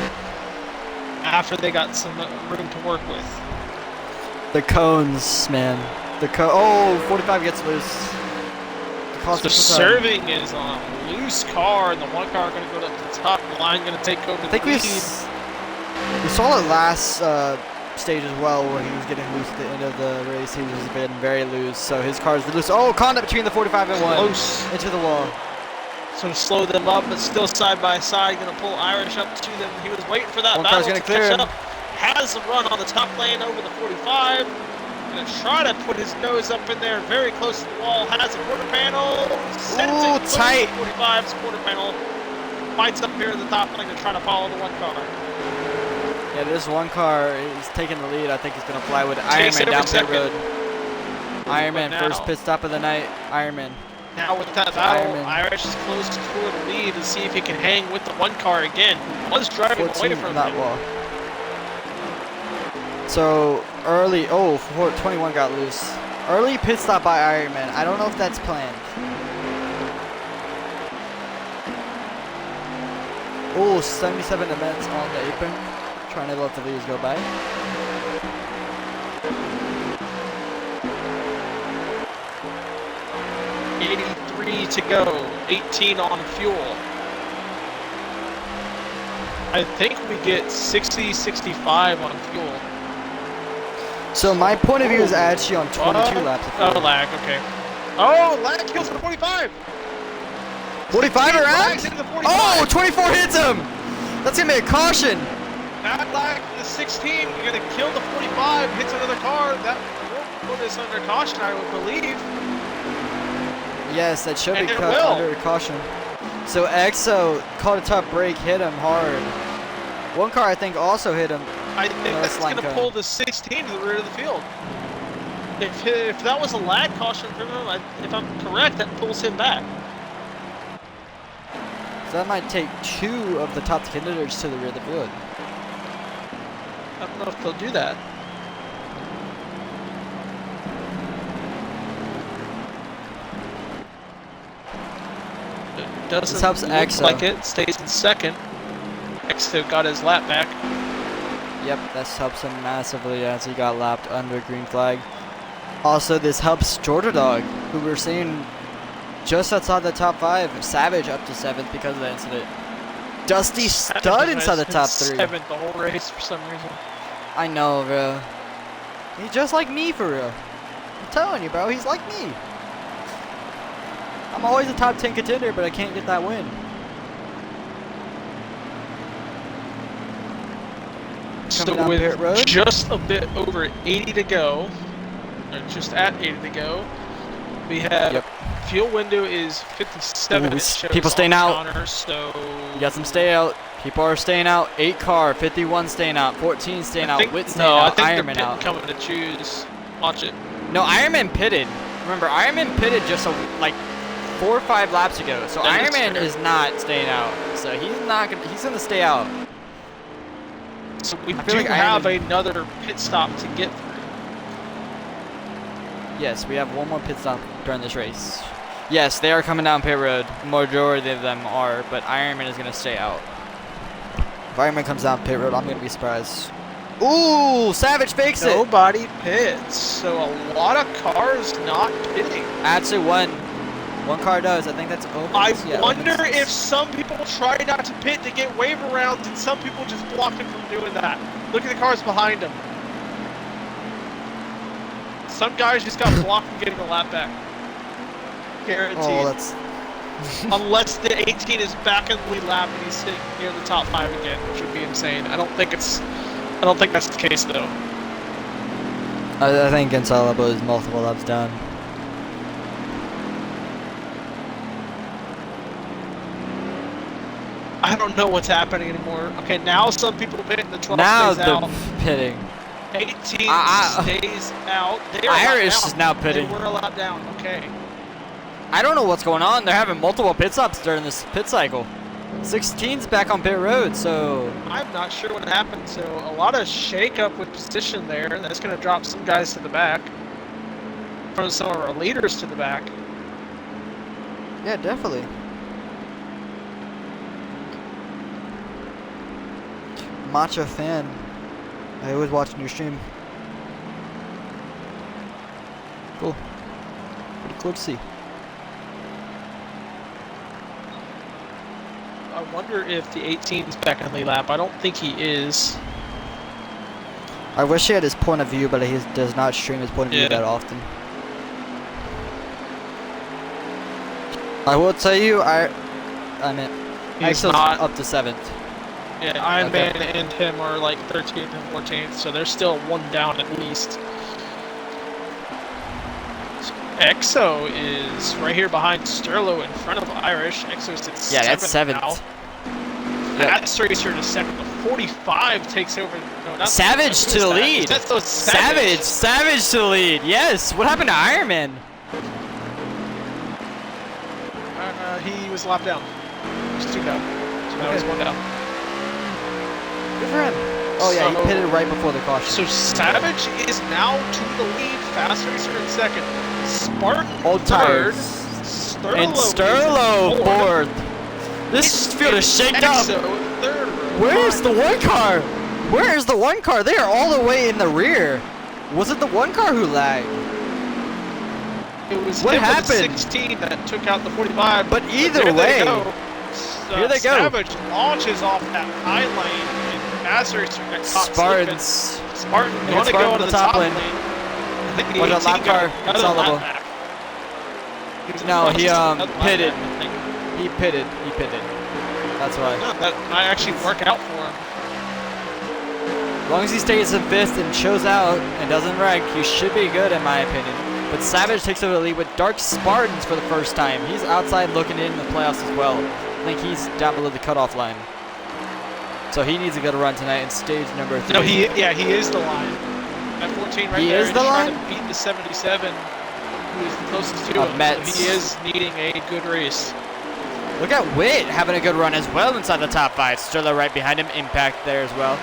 [SPEAKER 2] after they got some room to work with.
[SPEAKER 1] The cones, man. Oh, 45 gets loose.
[SPEAKER 2] So serving is on a loose car, and the 1 car going to go to the top. The Line going to take over the lead.
[SPEAKER 1] We saw it last stage as well, where he was getting loose at the end of the race. He was been very loose, so his car's loose. Oh, contact between the 45 and 1.
[SPEAKER 2] Close.
[SPEAKER 1] Into the wall.
[SPEAKER 2] So slow them up, but still side by side. Going to pull Irish up to them. He was waiting for that
[SPEAKER 1] 1 car's
[SPEAKER 2] battle
[SPEAKER 1] gonna
[SPEAKER 2] to
[SPEAKER 1] clear
[SPEAKER 2] catch
[SPEAKER 1] him.
[SPEAKER 2] up. Has a run on the top lane over the 45. Going to try to put his nose up in there, very close to the wall. Has a quarter panel.
[SPEAKER 1] Ooh, tight.
[SPEAKER 2] 45's quarter panel. Fights up here at the top lane to try to follow the 1 car.
[SPEAKER 1] Yeah, this 1 car is taking the lead. I think he's going to fly with Ironman down pit road. Ironman, first pit stop of the night. Ironman.
[SPEAKER 2] Now with that battle, Irish is close for the lead to see if he can hang with the 1 car again. Who was driving away from
[SPEAKER 1] that
[SPEAKER 2] him.
[SPEAKER 1] wall. So early, 21 got loose. Early pit stop by Ironman. I don't know if that's planned. Oh, 77 events on the apron. Trying to let the leaders go by.
[SPEAKER 2] $83 to go. 18 on fuel. I think we get 60, 65 on fuel.
[SPEAKER 1] So my point of view is actually on 22 laps.
[SPEAKER 2] Oh, lag, okay. Oh, lag kills the 45!
[SPEAKER 1] 45 around?
[SPEAKER 2] The 45.
[SPEAKER 1] Oh, 24 hits him! That's gonna be a caution.
[SPEAKER 2] That lag, the 16, we're gonna kill the 45, hits another car. That will put us under caution, I would believe.
[SPEAKER 1] Yes, that should
[SPEAKER 2] And
[SPEAKER 1] be
[SPEAKER 2] it
[SPEAKER 1] cut
[SPEAKER 2] will.
[SPEAKER 1] under caution. So EXO caught a tough break, hit him hard. One car I think also hit him.
[SPEAKER 2] I think that's going to pull the 16 to the rear of the field. If that was a lag caution from him, if I'm correct, that pulls him back.
[SPEAKER 1] So that might take 2 of the top contenders to the rear of the field.
[SPEAKER 2] I don't know if they'll do that. It doesn't
[SPEAKER 1] This helps
[SPEAKER 2] look
[SPEAKER 1] EXO.
[SPEAKER 2] like it. Stays in second. EXO got his lap back.
[SPEAKER 1] Yep, this helps him massively as he got lapped under green flag. Also, this helps Georgia Dog, who we're seeing just outside the top 5. Savage up to 7th because of the incident. Dusty Stud inside the top 3.
[SPEAKER 2] 7th the whole race for some reason.
[SPEAKER 1] I know, bro. He's just like me for real. I'm telling you, bro, he's like me. I'm always a top 10 contender, but I can't get that win.
[SPEAKER 2] So with just a bit over 80 to go, or just at 80 to go, we have fuel window is 57.
[SPEAKER 1] Ooh, people staying out.
[SPEAKER 2] Counter, so
[SPEAKER 1] You got some stay out. People are staying out. 8 car, 51 staying out, 14 staying out, Witt staying out, Ironman out.
[SPEAKER 2] Coming to choose. Watch it.
[SPEAKER 1] No, Ironman pitted. Remember, Ironman pitted just like 4 or 5 laps ago. So Ironman is not staying out. So he's not gonna. He's gonna stay out.
[SPEAKER 2] So we do have another pit stop to get through.
[SPEAKER 1] Yes, we have one more pit stop during this race. Yes, they are coming down pit road. Majority of them are, but Ironman is gonna stay out. If Ironman comes down pit road, I'm gonna be surprised. Ooh, Savage fakes it.
[SPEAKER 2] Nobody pits, so a lot of cars not pitting.
[SPEAKER 1] Actually, one car does. I think that's open.
[SPEAKER 2] I wonder if some people try not to pit to get wave arounds, and some people just block him from doing that. Look at the cars behind him. Some guys just got blocked from getting a lap back. Guaranteed.
[SPEAKER 1] Oh, that's.
[SPEAKER 2] Unless the 18 is back in the lead lap and he's sitting near the top 5 again, which would be insane. I don't think that's the case though.
[SPEAKER 1] I think Gonzalo is multiple laps down.
[SPEAKER 2] I don't know what's happening anymore. Okay, now some people pit and the 12
[SPEAKER 1] Now
[SPEAKER 2] stays
[SPEAKER 1] the
[SPEAKER 2] out.
[SPEAKER 1] pitting.
[SPEAKER 2] 18 stays out. They are
[SPEAKER 1] Irish is now pitting.
[SPEAKER 2] They were allowed down. Okay.
[SPEAKER 1] I don't know what's going on. They're having multiple pit stops during this pit cycle. 16's back on pit road, so
[SPEAKER 2] I'm not sure what happened. So a lot of shake up with position there. That's going to drop some guys to the back. From some of our leaders to the back.
[SPEAKER 1] yeah, definitely. Matcha fan. I always watching your stream. Cool. Pretty cool to see.
[SPEAKER 2] I wonder if the 18 is back on the lap. I don't think he is.
[SPEAKER 1] I wish he had his point of view, but he does not stream his point of view that often. I will tell you, I mean,
[SPEAKER 2] he's
[SPEAKER 1] EXO's
[SPEAKER 2] not
[SPEAKER 1] up to 7th.
[SPEAKER 2] Yeah, Ironman and him are like 13th and 14th, so they're still one down at least. So EXO is right here behind Sterlo in front of Irish. EXO's at 7th.
[SPEAKER 1] Yeah, that's 7th.
[SPEAKER 2] Now. That's racer to second. The 45 takes over. No, not
[SPEAKER 1] Savage to the lead.
[SPEAKER 2] That's so
[SPEAKER 1] Savage to the lead. Yes. What happened to Ironman?
[SPEAKER 2] He was locked down. There's 2 down. So now he's 1 down.
[SPEAKER 1] Good for him. Oh yeah, he pitted right before the caution.
[SPEAKER 2] So Savage is now to the lead. Fast Racer in second. Spartan
[SPEAKER 1] Old
[SPEAKER 2] third.
[SPEAKER 1] tires.
[SPEAKER 2] Sterlo
[SPEAKER 1] And Sterlo
[SPEAKER 2] is in
[SPEAKER 1] fourth. This field is shaked up.
[SPEAKER 2] Third.
[SPEAKER 1] Where's the one car? Where is the one car? They are all the way in the rear. Was it the one car who lagged?
[SPEAKER 2] It was
[SPEAKER 1] what
[SPEAKER 2] him with the
[SPEAKER 1] happened?
[SPEAKER 2] 16 that took out the 45.
[SPEAKER 1] But either
[SPEAKER 2] here
[SPEAKER 1] way,
[SPEAKER 2] they go.
[SPEAKER 1] Here they go.
[SPEAKER 2] Savage launches off that high lane, and Fast Racer got caught
[SPEAKER 1] Spartans.
[SPEAKER 2] slipping. Spartan
[SPEAKER 1] They
[SPEAKER 2] going to
[SPEAKER 1] Spartan
[SPEAKER 2] go into the top lane. I think the
[SPEAKER 1] Watch
[SPEAKER 2] 18
[SPEAKER 1] out, lap car.
[SPEAKER 2] got
[SPEAKER 1] It's all
[SPEAKER 2] another
[SPEAKER 1] level.
[SPEAKER 2] lap back. He was
[SPEAKER 1] No, he
[SPEAKER 2] another lap
[SPEAKER 1] pitted.
[SPEAKER 2] back, I think.
[SPEAKER 1] He pitted. He pitted. That's why.
[SPEAKER 2] No, that might actually work out for him.
[SPEAKER 1] As long as he stays in fifth and shows out and doesn't wreck, he should be good in my opinion. But Savage takes over the lead with Dark Spartans for the first time. He's outside looking in the playoffs as well. I think he's down below the cutoff line. So he needs to get a run tonight in stage number 3.
[SPEAKER 2] No, he is the line. At 14 right
[SPEAKER 1] He
[SPEAKER 2] there,
[SPEAKER 1] is
[SPEAKER 2] he's
[SPEAKER 1] the
[SPEAKER 2] trying
[SPEAKER 1] line?
[SPEAKER 2] to beat the 77, who is the closest to him.
[SPEAKER 1] Mets.
[SPEAKER 2] So he is needing a good race.
[SPEAKER 1] Look at Witt having a good run as well inside the top 5. Sterlo right behind him. Impact there as well.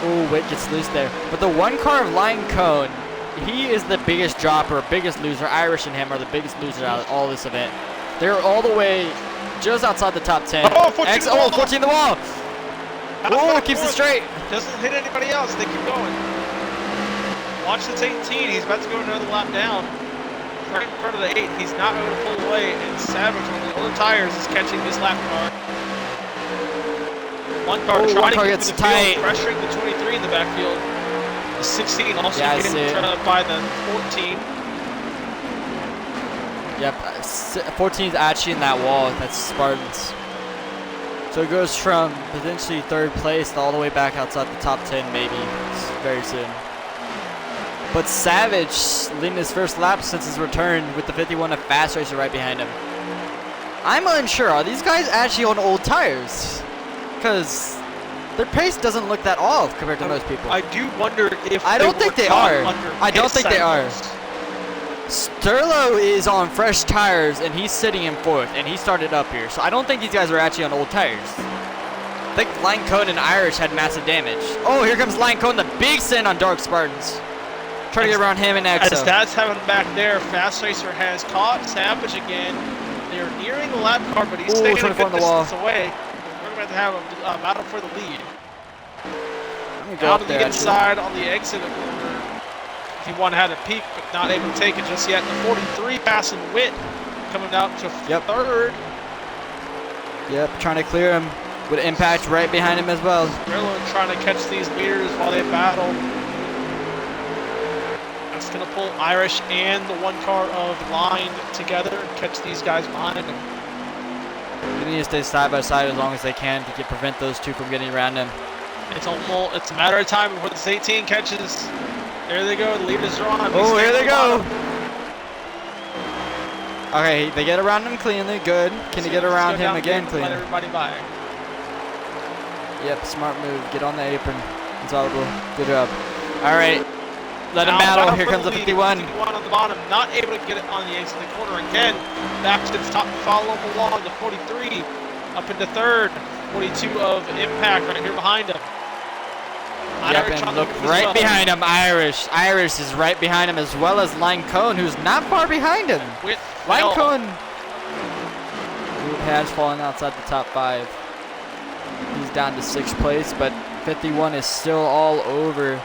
[SPEAKER 1] Oh, Witt gets loose there. But the one car of Lion Cone, he is the biggest dropper, biggest loser. Irish and him are the biggest losers out of all this event. They're all the way just outside the top 10.
[SPEAKER 2] Oh, 14 the wall.
[SPEAKER 1] 14 the wall. Oh, keeps it straight.
[SPEAKER 2] Doesn't hit anybody else. They keep going. Watch this 18. He's about to go another lap down. Right in front of the 8. He's not going to pull away. And Savage on the older tires is catching this lap car. One car trying to get to the field, pressuring the 23 in the backfield. The 16 also getting trying to buy the 14.
[SPEAKER 1] Yep, 14 is actually in that wall. That's Spartans. So it goes from potentially third place all the way back outside the top 10 maybe very soon. But Savage leading his first lap since his return with the 51 of Fast Racer right behind him. I'm unsure. Are these guys actually on old tires? Because their pace doesn't look that off compared to most people.
[SPEAKER 2] I do wonder if
[SPEAKER 1] I don't think they are. I don't think they are. Sterlo is on fresh tires and he's sitting in fourth and he started up here. So I don't think these guys are actually on old tires. I think Line Cone and Irish had massive damage. Oh, here comes Line Cone, the big send on Dark Spartans. Trying to get around him and Exo.
[SPEAKER 2] As that's happening back there, Fast Racer has caught Savage again. They're nearing the lap car, but he's staying a good distance away. We're going to have a battle for the lead. Out of the inside on the exit of the corner. He wanted to have a peek, but not able to take it just yet. The 43 passing Witt coming out to third.
[SPEAKER 1] Yep, trying to clear him with Impact right behind him as well.
[SPEAKER 2] Grillo trying to catch these leaders while they battle. That's going to pull Irish and the one car of Line together and catch these guys behind him.
[SPEAKER 1] They need to stay side by side as long as they can to prevent those two from getting around him.
[SPEAKER 2] It's a matter of time before this 18 catches. There they go, the leaders are on.
[SPEAKER 1] Oh, here they go. Okay, they get around him cleanly, good. Can they get around him again cleanly?
[SPEAKER 2] Let everybody by.
[SPEAKER 1] Yep, smart move. Get on the apron. It's audible. Good job. All right, let him battle. Here comes the 51.
[SPEAKER 2] 51 on the bottom, not able to get it on the exit of the corner again. Back to the top, follow him along. The 43 up into third. 42 of Impact right here behind him.
[SPEAKER 1] Yep, and look right behind him, Irish. Irish is right behind him as well as Line Cone, who's not far behind him. Line Cone has fallen outside the top 5. He's down to 6th place, but 51 is still all over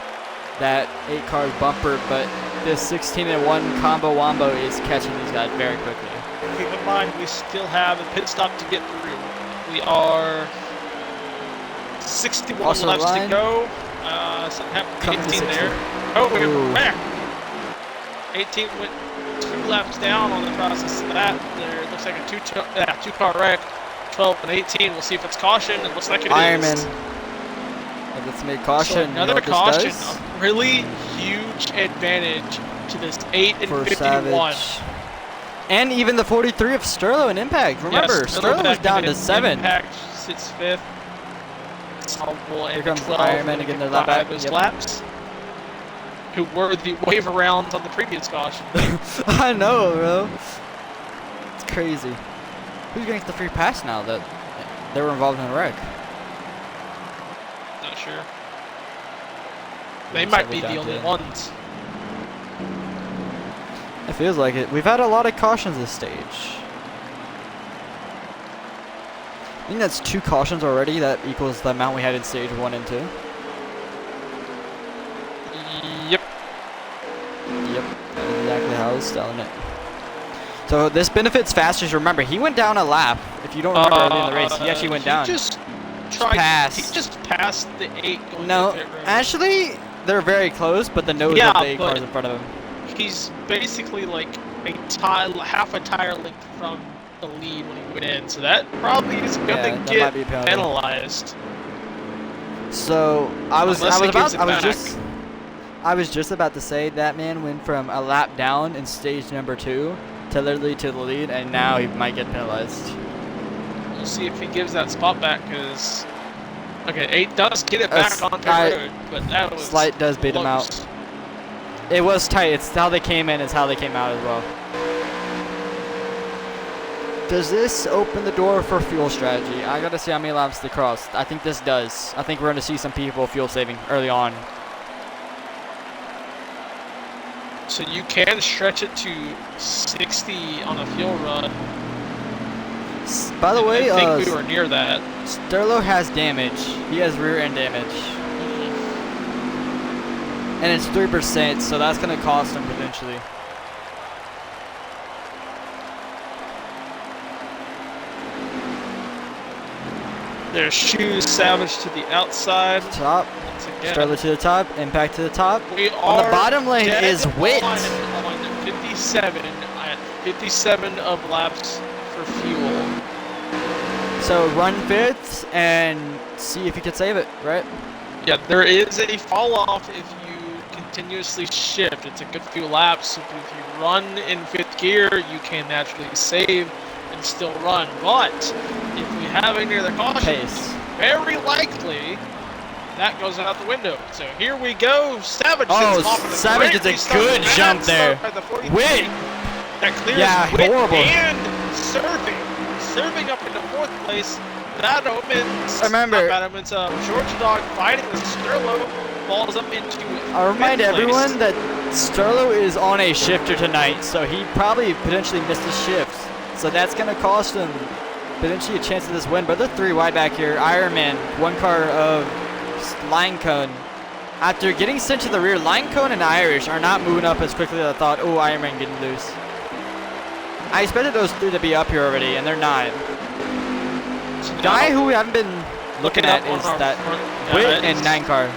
[SPEAKER 1] that 8 car bumper, but this 16 and 1 combo wombo is catching these guys very quickly.
[SPEAKER 2] Keep in mind, we still have a pit stop to get through. We are 61
[SPEAKER 1] also
[SPEAKER 2] laps
[SPEAKER 1] line.
[SPEAKER 2] to go. Something happened to 18 there. Oh, we were back. 18 went 2 laps down on the process of that. There looks like a two-car wreck. 12 and 18. We'll see if it's caution. It looks like it is.
[SPEAKER 1] Ironman. Let's make caution.
[SPEAKER 2] So another caution. A really huge advantage to this 8 and 51.
[SPEAKER 1] Savage. And even the 43 of Sterlo and Impact. Remember, Sterlo was down to 7.
[SPEAKER 2] Impact sits 5th.
[SPEAKER 1] Here comes Ironman again to lap back.
[SPEAKER 2] Those laps, who were the waiver rounds on the previous caution.
[SPEAKER 1] I know, bro. It's crazy. Who's gonna get the free pass now that they were involved in a wreck?
[SPEAKER 2] Not sure. They might be the only ones.
[SPEAKER 1] It feels like it. We've had a lot of cautions this stage. I think that's 2 cautions already. That equals the amount we had in stage 1 and 2.
[SPEAKER 2] Yep.
[SPEAKER 1] Yep. That's exactly how I was telling it. So this benefits Fasters. Remember, he went down a lap. If you don't remember early in the race, he actually went down.
[SPEAKER 2] He just passed the 8 going
[SPEAKER 1] No,
[SPEAKER 2] to the pit road.
[SPEAKER 1] actually, they're very close, but the nose of the 8 cars in front of him.
[SPEAKER 2] He's basically like half a tire length from the lead when he went in, so that probably is gonna get penalized.
[SPEAKER 1] So I was just about to say that man went from a lap down in stage number 2 to literally to the lead, and now he might get penalized.
[SPEAKER 2] We'll see if he gives that spot back, because okay, 8 does get it back on the road, but that was
[SPEAKER 1] Slight does beat him out. It was tight. It's how they came in is how they came out as well. Does this open the door for fuel strategy? I gotta see how many laps they cross. I think this does. I think we're gonna see some people fuel saving early on.
[SPEAKER 2] So you can stretch it to 60 on a fuel run.
[SPEAKER 1] By the way,
[SPEAKER 2] I think we were near that.
[SPEAKER 1] Sterlo has damage. He has rear end damage. And it's 3%, so that's going to cost him potentially.
[SPEAKER 2] There's shoes Savage to the outside.
[SPEAKER 1] Top. Sterlo to the top. Impact to the top. On the bottom lane is Witt.
[SPEAKER 2] On 57 at 57 of laps for fuel.
[SPEAKER 1] So run 5th and see if you can save it, right?
[SPEAKER 2] Yeah, there is a fall off if you continuously shift. It's a good few laps. So if you run in 5th gear, you can naturally save and still run. But if we have any other cautions, very likely that goes out the window. So here we go. Savage.
[SPEAKER 1] Savage gets a good jump there. Witt.
[SPEAKER 2] That clears Witt and serving up into 4th place. That opens. Georgia Dog fighting with Sterlo. Falls up into.
[SPEAKER 1] I remind everyone that Sterlo is on a shifter tonight, so he probably potentially missed a shift. So that's going to cost him potentially a chance of this win. But they're 3 wide back here. Ironman, 1 car of Line Cone. After getting sent to the rear, Line Cone and Irish are not moving up as quickly as I thought. Oh, Ironman getting loose. I expected those 3 to be up here already, and they're not. So the guy who we haven't been looking at is that Witt and 9 car.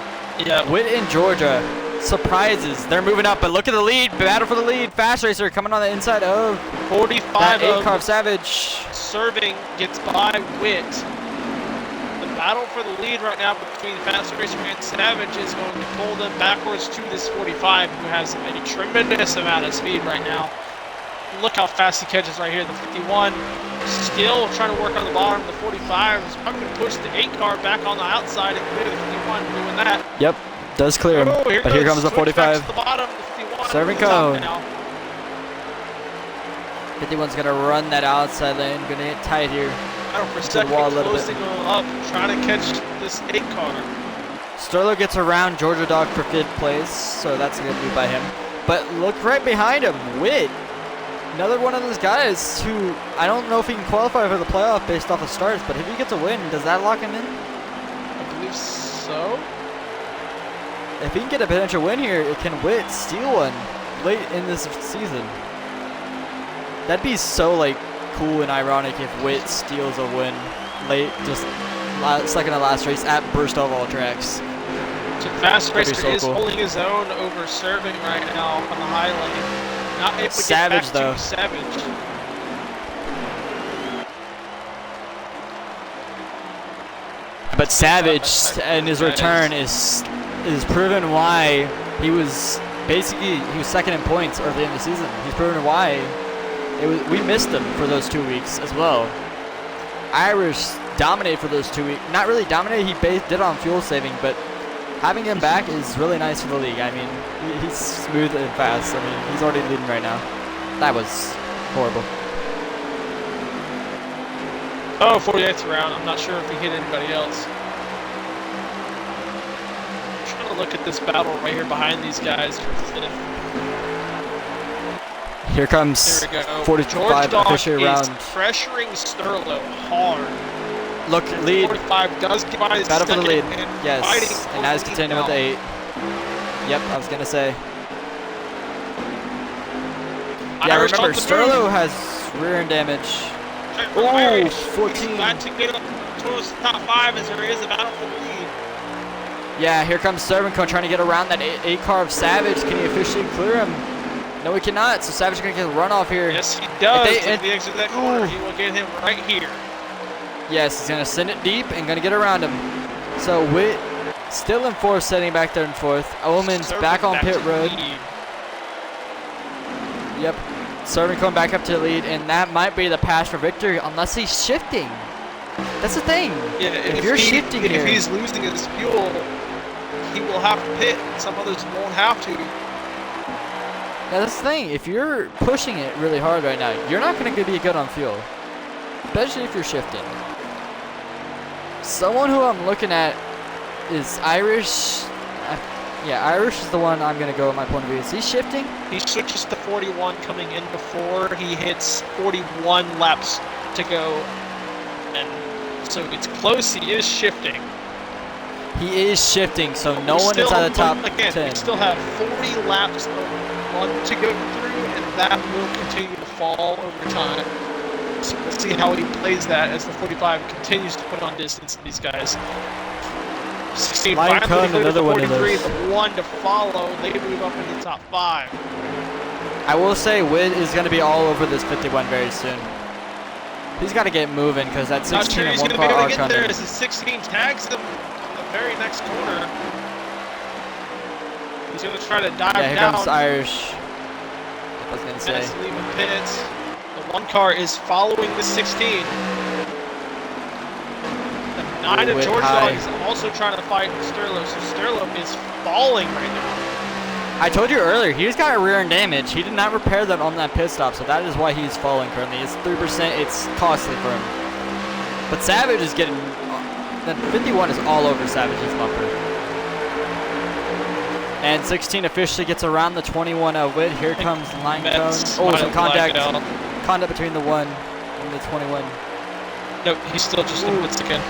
[SPEAKER 2] Yeah.
[SPEAKER 1] Witt and Georgia. Surprises. They're moving up, but look at the lead. Battle for the lead. Fast Racer coming on the inside of
[SPEAKER 2] 45
[SPEAKER 1] 8 car Savage.
[SPEAKER 2] Serving gets by Witt. The battle for the lead right now between Fast Racer and Savage is going to pull them backwards to this 45, who has a tremendous amount of speed right now. Look how fast he catches right here. The 51 still trying to work on the bottom. The 45 is probably going to push the 8 car back on the outside and clear the 51 doing that.
[SPEAKER 1] Yep, does clear him. But here comes the 45.
[SPEAKER 2] To the bottom, the 51
[SPEAKER 1] Serving cone. 51's going to run that outside lane. Going to get tight here.
[SPEAKER 2] For a second, closing up, trying to catch this 8 car.
[SPEAKER 1] Sterlo gets around Georgia Dog for 5th place, so that's a good move by him. But look right behind him, Witt. Another one of those guys who I don't know if he can qualify for the playoff based off of starts, but if he gets a win, does that lock him in?
[SPEAKER 2] I believe so.
[SPEAKER 1] If he can get a potential win here, can Witt steal one late in this season? That'd be so cool and ironic if Witt steals a win late, just second to last race at Burst of all tracks.
[SPEAKER 2] So Fast Racer is holding his own over Serving right now on the high lane. Not able to
[SPEAKER 1] Savage
[SPEAKER 2] get back
[SPEAKER 1] though.
[SPEAKER 2] To Savage.
[SPEAKER 1] But Savage in his return is proven why he was second in points early in the season. He's proven why we missed him for those 2 weeks as well. Irish dominated for those 2 weeks. Not really dominated. He did on fuel saving, but having him back is really nice for the league. I mean, he's smooth and fast. I mean, he's already leading right now. That was horrible.
[SPEAKER 2] Oh, 48th round. I'm not sure if he hit anybody else. I'm trying to look at this battle right here behind these guys.
[SPEAKER 1] Here comes
[SPEAKER 2] There we go.
[SPEAKER 1] 45 officially around.
[SPEAKER 2] Pressuring Sterlo hard.
[SPEAKER 1] Look, lead.
[SPEAKER 2] 45 does give out his
[SPEAKER 1] Battle for the lead.
[SPEAKER 2] and
[SPEAKER 1] Yes,
[SPEAKER 2] fighting
[SPEAKER 1] and now he's
[SPEAKER 2] over
[SPEAKER 1] continuing with the 8. Yep, I was gonna say. Yeah,
[SPEAKER 2] Irish
[SPEAKER 1] remember,
[SPEAKER 2] on the
[SPEAKER 1] Sterlo
[SPEAKER 2] move.
[SPEAKER 1] has rear end damage.
[SPEAKER 2] Oh,
[SPEAKER 1] Ooh,
[SPEAKER 2] He's
[SPEAKER 1] 14.
[SPEAKER 2] about to get up towards the top 5 as there is a battle for the lead.
[SPEAKER 1] Yeah, here comes Servanco trying to get around that 8 car of Savage. Can he officially clear him? No, he cannot. So Savage is going to get a runoff here.
[SPEAKER 2] Yes, he does.
[SPEAKER 1] If they-
[SPEAKER 2] At the exit of that corner, he will get him right here.
[SPEAKER 1] Yes, he's going to send it deep and going to get around him. So Witt still in 4th, setting back there in 4th. Omen's back on pit
[SPEAKER 2] to the
[SPEAKER 1] road.
[SPEAKER 2] lead.
[SPEAKER 1] Yep. Servan coming back up to the lead, and that might be the pass for victory unless he's shifting. That's the thing.
[SPEAKER 2] Yeah,
[SPEAKER 1] if you're shifting
[SPEAKER 2] if
[SPEAKER 1] here,
[SPEAKER 2] he's losing his fuel, he will have to pit. Some others won't have to.
[SPEAKER 1] yeah, that's the thing. If you're pushing it really hard right now, you're not going to be good on fuel, especially if you're shifting. Someone who I'm looking at is Irish. Yeah, Irish is the one I'm going to go with my point of view. Is he shifting?
[SPEAKER 2] He switches to 41 coming in before he hits 41 laps to go. And so it's close. He is shifting.
[SPEAKER 1] He is shifting, so no
[SPEAKER 2] We
[SPEAKER 1] one
[SPEAKER 2] still-
[SPEAKER 1] inside the top
[SPEAKER 2] again,
[SPEAKER 1] 10.
[SPEAKER 2] We still have 40 laps of run to go through, and that will continue to fall over time. So we'll see how he plays that as the 45 continues to put on distance to these guys. 16
[SPEAKER 1] Lion
[SPEAKER 2] finally
[SPEAKER 1] Cone,
[SPEAKER 2] cleared
[SPEAKER 1] another
[SPEAKER 2] the
[SPEAKER 1] one of
[SPEAKER 2] 43,
[SPEAKER 1] those.
[SPEAKER 2] the one to follow. They move up into the top 5.
[SPEAKER 1] I will say Witt is going to be all over this 51 very soon. He's got to get moving because that
[SPEAKER 2] Not
[SPEAKER 1] 16
[SPEAKER 2] sure
[SPEAKER 1] and
[SPEAKER 2] he's
[SPEAKER 1] 1
[SPEAKER 2] going to be
[SPEAKER 1] car
[SPEAKER 2] able
[SPEAKER 1] are
[SPEAKER 2] to get there
[SPEAKER 1] coming.
[SPEAKER 2] as the 16 tags him on the very next corner. He's going to try to dive
[SPEAKER 1] Yeah, here
[SPEAKER 2] down.
[SPEAKER 1] comes Irish. I was going to say.
[SPEAKER 2] As leaving pits. The 1 car is following the 16. The 9 of
[SPEAKER 1] Witt
[SPEAKER 2] George
[SPEAKER 1] high.
[SPEAKER 2] Dog is also trying to fight Sterlo, so Sterlo is falling right now.
[SPEAKER 1] I told you earlier, he's got rear end damage. He did not repair that on that pit stop, so that is why he's falling currently. It's 3%. It's costly for him. But Savage is getting... That 51 is all over Savage's bumper. And 16 officially gets around the 21 Witt. Here comes Line Cone.
[SPEAKER 2] Mets
[SPEAKER 1] Oh,
[SPEAKER 2] might
[SPEAKER 1] some
[SPEAKER 2] have blacked
[SPEAKER 1] contact.
[SPEAKER 2] out.
[SPEAKER 1] Contact between the 1 and the 21.
[SPEAKER 2] Nope, he's still just in pits again.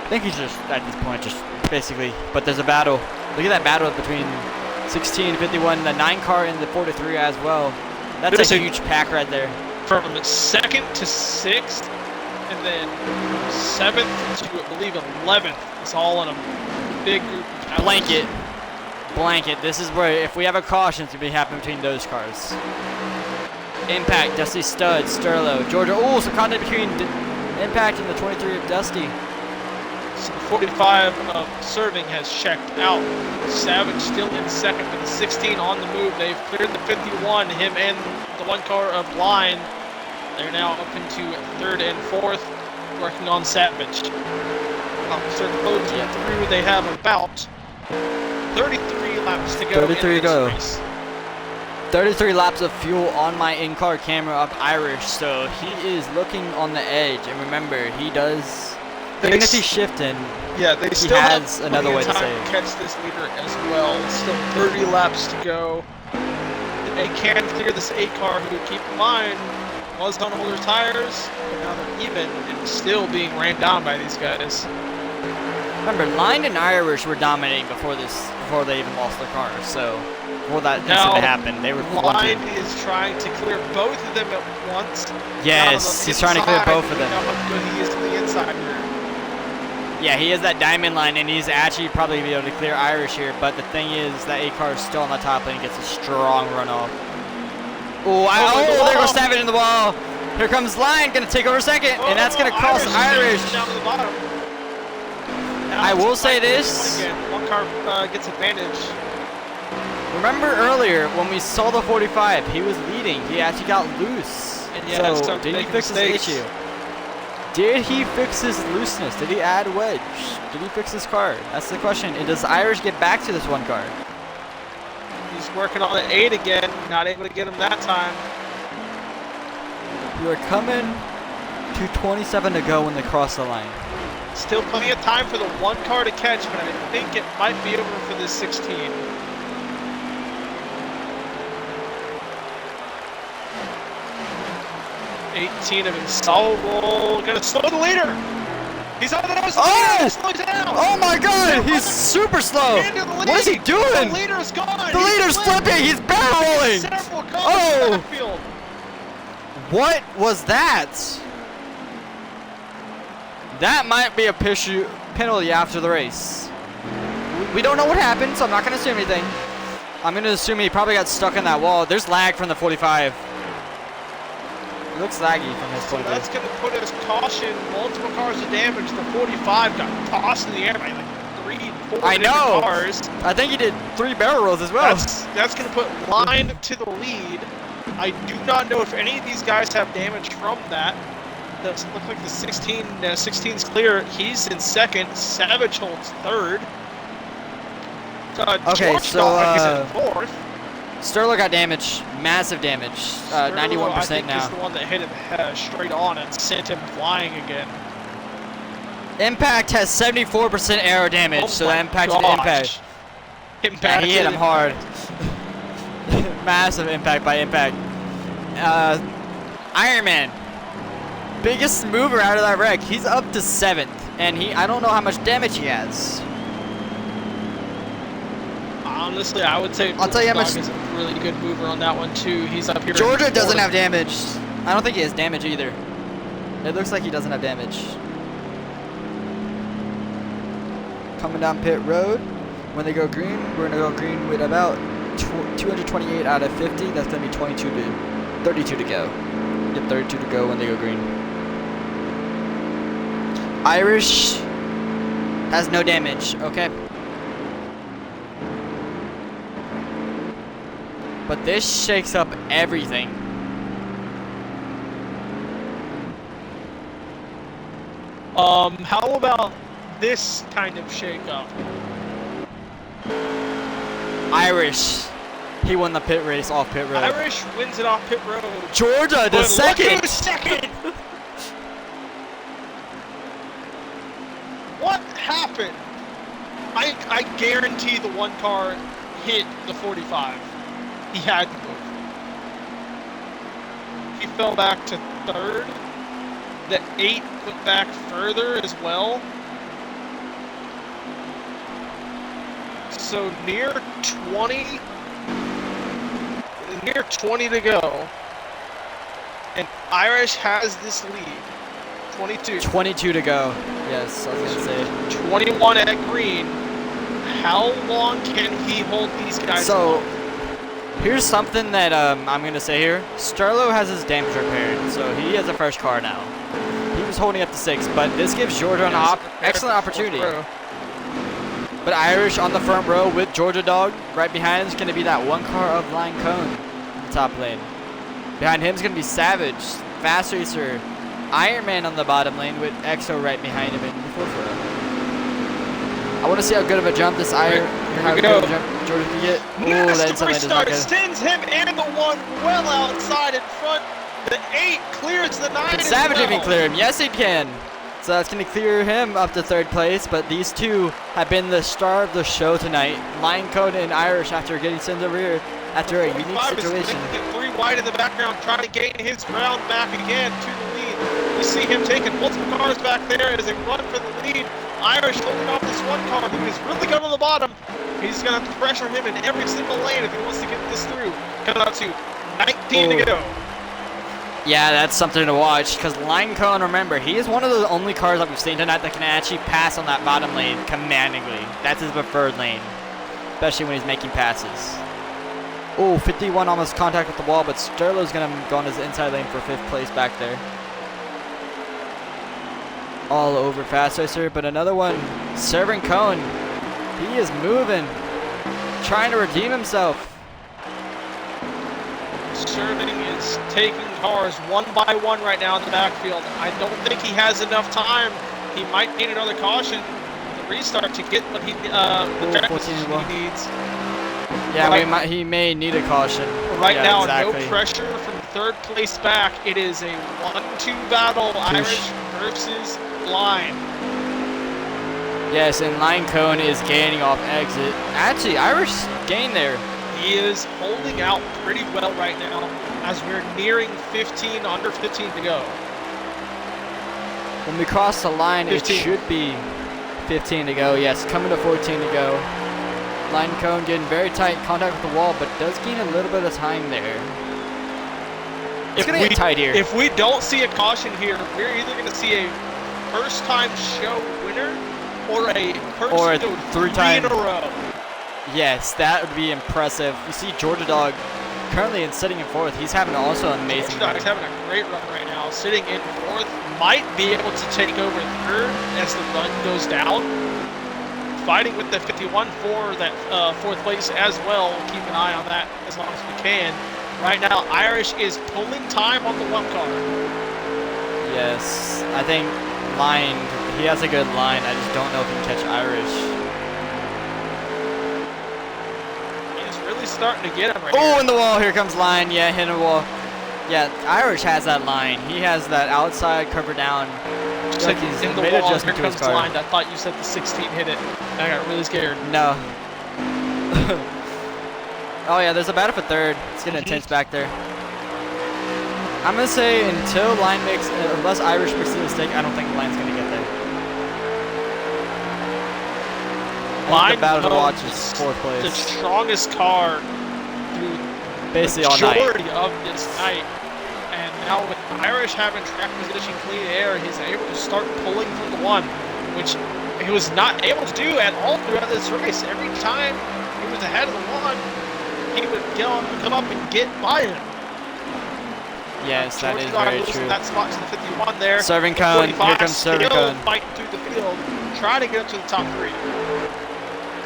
[SPEAKER 1] I think he's just, at this point, just basically... But there's a battle. Look at that battle between 16, 51, the 9 car, and the 43 as well. That's
[SPEAKER 2] There's
[SPEAKER 1] a
[SPEAKER 2] a-
[SPEAKER 1] huge pack right there.
[SPEAKER 2] From 2nd to 6th, and then 7th to, I believe, 11th. It's all in a big group of battles.
[SPEAKER 1] Blanket. This is where, if we have a caution, it's going to be happening between those cars. Impact, Dusty Stud, Sterlo, Georgia. Oh, some contact between Impact and the 23 of Dusty.
[SPEAKER 2] So the 45 of Serving has checked out. Savage still in 2nd, but the 16 on the move. They've cleared the 51. Him and the 1 car of Line. They're now up into 3rd and 4th, working on Savage. Officer close through. They have about 33 laps to go.
[SPEAKER 1] 33
[SPEAKER 2] in
[SPEAKER 1] to go.
[SPEAKER 2] this race.
[SPEAKER 1] 33 laps of fuel on my in-car camera of Irish, so he is looking on the edge. And remember, he does, even if he's shifting,
[SPEAKER 2] Yeah, they
[SPEAKER 1] he
[SPEAKER 2] still
[SPEAKER 1] has
[SPEAKER 2] have
[SPEAKER 1] another way
[SPEAKER 2] plenty
[SPEAKER 1] to
[SPEAKER 2] of time
[SPEAKER 1] save.
[SPEAKER 2] catch this leader as well. Still 30 laps to go. They can clear this 8 car, who, keep in mind, was on older tires, but now they're even and still being ran down by these guys.
[SPEAKER 1] Remember, Line and Irish were dominating before they even lost their cars. So before that
[SPEAKER 2] Now,
[SPEAKER 1] incident happened, they were
[SPEAKER 2] Line
[SPEAKER 1] clunky.
[SPEAKER 2] is trying to clear both of them at once.
[SPEAKER 1] Yes, he's trying to clear both of
[SPEAKER 2] You know
[SPEAKER 1] them.
[SPEAKER 2] how good he is to the inside here.
[SPEAKER 1] Yeah, he has that diamond line, and he's actually probably be able to clear Irish here. But the thing is, that 8 car is still on the top lane, gets a strong runoff. Oh, there goes Savage in the wall. Here comes Line, gonna take over 2nd, and that's gonna cost Irish.
[SPEAKER 2] Down to the bottom. Now
[SPEAKER 1] I will
[SPEAKER 2] it's
[SPEAKER 1] say
[SPEAKER 2] like
[SPEAKER 1] this.
[SPEAKER 2] again. 1 car gets advantage.
[SPEAKER 1] Remember earlier when we saw the 45, he was leading. He actually got loose.
[SPEAKER 2] And yeah,
[SPEAKER 1] So
[SPEAKER 2] started
[SPEAKER 1] did he
[SPEAKER 2] making
[SPEAKER 1] fix his
[SPEAKER 2] mistakes.
[SPEAKER 1] issue? Did he fix his looseness? Did he add wedge? Did he fix his car? That's the question. And does Irish get back to this 1 car?
[SPEAKER 2] He's working on the 8 again. Not able to get him that time.
[SPEAKER 1] We are coming to 27 to go when they cross the line.
[SPEAKER 2] Still plenty of time for the one car to catch, but I think it might be over for this 16. '18 of Insolvable, gonna slow the leader. He's on the nose of the leader, slow down.
[SPEAKER 1] Oh my God, he's super slow. What is he doing?
[SPEAKER 2] The leader's gone.
[SPEAKER 1] The leader's flipping, he's barrel rolling. Oh, what was that? That might be a penalty after the race. We don't know what happened, so I'm not gonna assume anything. I'm gonna assume he probably got stuck in that wall. There's lag from the 45. It looks laggy from his point of view.
[SPEAKER 2] That's going to put us caution, multiple cars of damage. The 45 got tossed in the air by like 3-4 different cars.
[SPEAKER 1] I think he did 3 barrel rolls as well.
[SPEAKER 2] That's going to put Line to the lead. I do not know if any of these guys have damage from that. Does look like the 16's clear. He's in second. Savage holds third.
[SPEAKER 1] Okay, so
[SPEAKER 2] he's in fourth.
[SPEAKER 1] Sterlo got damage, massive damage, 91% now.
[SPEAKER 2] He's the one that hit him straight on and sent him flying again.
[SPEAKER 1] Impact has 74% aero damage, so that impacted Impact. Yeah, he hit him hard. Massive impact by Impact. Iron Man, biggest mover out of that wreck. He's up to 7th, and I don't know how much damage he has.
[SPEAKER 2] Honestly, I would say
[SPEAKER 1] I'll tell you how much.
[SPEAKER 2] Is a really good mover on that one too. He's up here.
[SPEAKER 1] Georgia doesn't have damage. I don't think he has damage either. It looks like he doesn't have damage. Coming down pit road. When they go green, we're gonna go green with about 228 out of 50. That's gonna be 32 to go. Yep, 32 to go when they go green. Irish has no damage. Okay. But this shakes up everything.
[SPEAKER 2] How about this kind of shake-up?
[SPEAKER 1] Irish. He won the pit race off pit road.
[SPEAKER 2] Irish wins it off pit road.
[SPEAKER 1] Georgia, the second.
[SPEAKER 2] Second. What happened? I guarantee the one car hit the 45. He had to move. He fell back to third. The 8 went back further as well. So near 20 to go. And Irish has this lead. 22.
[SPEAKER 1] 22 to go. Yes, I was going to say.
[SPEAKER 2] 21 at green. How long can he hold these guys off?
[SPEAKER 1] Here's something that I'm going to say here. Sterlo has his damage repaired, so he has a fresh car now. He was holding up to 6, but this gives Georgia an excellent opportunity. But Irish on the front row with Georgia Dog. Right behind him is going to be that one car of Line Cone in the top lane. Behind him is going to be Savage, Fast Racer, Iron Man on the bottom lane with EXO right behind him in the fourth row. I want to see how good of a jump this Georgia can get. Ooh, that's something that does not get.
[SPEAKER 2] Sends him and the 1 well outside in front. The 8 clears the 9.
[SPEAKER 1] Can Savage even clear him? Yes, he can. So that's going to clear him up to 3rd place. But these two have been the star of the show tonight. Line Code and Irish after getting sent over here after a unique situation.
[SPEAKER 2] 3 wide in the background, trying to gain his ground back again to the lead. You see him taking multiple cars back there as they run for the lead. Irish holding off this one car who is really good on the bottom. He's going to have to pressure him in every single lane if he wants to get this through. Coming out to 19 to go.
[SPEAKER 1] Yeah, that's something to watch because Line Cone, remember, he is one of the only cars that we've seen tonight that can actually pass on that bottom lane commandingly. That's his preferred lane, especially when he's making passes. Oh, 51 almost contact with the wall, but Sterlo's going to go on his inside lane for 5th place back there. All over Fast Racer, but another one, Serving Cone. He is moving, trying to redeem himself.
[SPEAKER 2] Serving is taking cars one by one right now in the backfield. I don't think he has enough time. He might need another caution, the restart to get what he the position he needs.
[SPEAKER 1] Yeah, he may need a caution.
[SPEAKER 2] Right now, exactly. No pressure from 3rd place back. It is a 1-2 battle, Irish versus Line.
[SPEAKER 1] Yes, and Line Cone is gaining off exit. Actually, Irish gained there.
[SPEAKER 2] He is holding out pretty well right now as we're nearing 15, under 15 to go.
[SPEAKER 1] When we cross the line,
[SPEAKER 2] 15.
[SPEAKER 1] it should be 15 to go. Yes, coming to 14 to go. Line Cone getting very tight contact with the wall, but does gain a little bit of time there. It's going to get tight here.
[SPEAKER 2] If we don't see a caution here, we're either going to see a first-time show winner or a person go three in a row.
[SPEAKER 1] Yes, that would be impressive. You see Georgia Dog currently sitting in fourth. He's having also an amazing
[SPEAKER 2] run. He's having a great run right now. Sitting in fourth, might be able to take over third as the run goes down. Fighting with the 51 for that fourth place as well. Keep an eye on that as long as we can. Right now, Irish is pulling time on the one car.
[SPEAKER 1] Yes, I think Line, he has a good line. I just don't know if he can catch Irish.
[SPEAKER 2] He's really starting to get him right
[SPEAKER 1] Oh,
[SPEAKER 2] here.
[SPEAKER 1] in the wall. Here comes Line. Yeah, hitting the wall. Yeah, Irish has that line. He has that outside cover down.
[SPEAKER 2] Just like he's in the wall. Here comes the line. I thought you said the 16 hit it. I got really scared.
[SPEAKER 1] No. Oh yeah, there's a battle for third. It's getting intense back there. I'm gonna say until Line makes, unless Irish makes a mistake, I don't think the Line's gonna get there.
[SPEAKER 2] Line
[SPEAKER 1] the battle to watch is fourth place.
[SPEAKER 2] The strongest car through
[SPEAKER 1] basically all night.
[SPEAKER 2] Majority of this night, and now with Irish having track position clean air, he's able to start pulling from the one, which he was not able to do at all throughout this race. Every time he was ahead of the one, he would come up and get by him.
[SPEAKER 1] Yes, that is very true.
[SPEAKER 2] That spot to the 51 there.
[SPEAKER 1] Serving cone. Here comes serving cone.
[SPEAKER 2] Fighting through the field, trying to get up to the top three.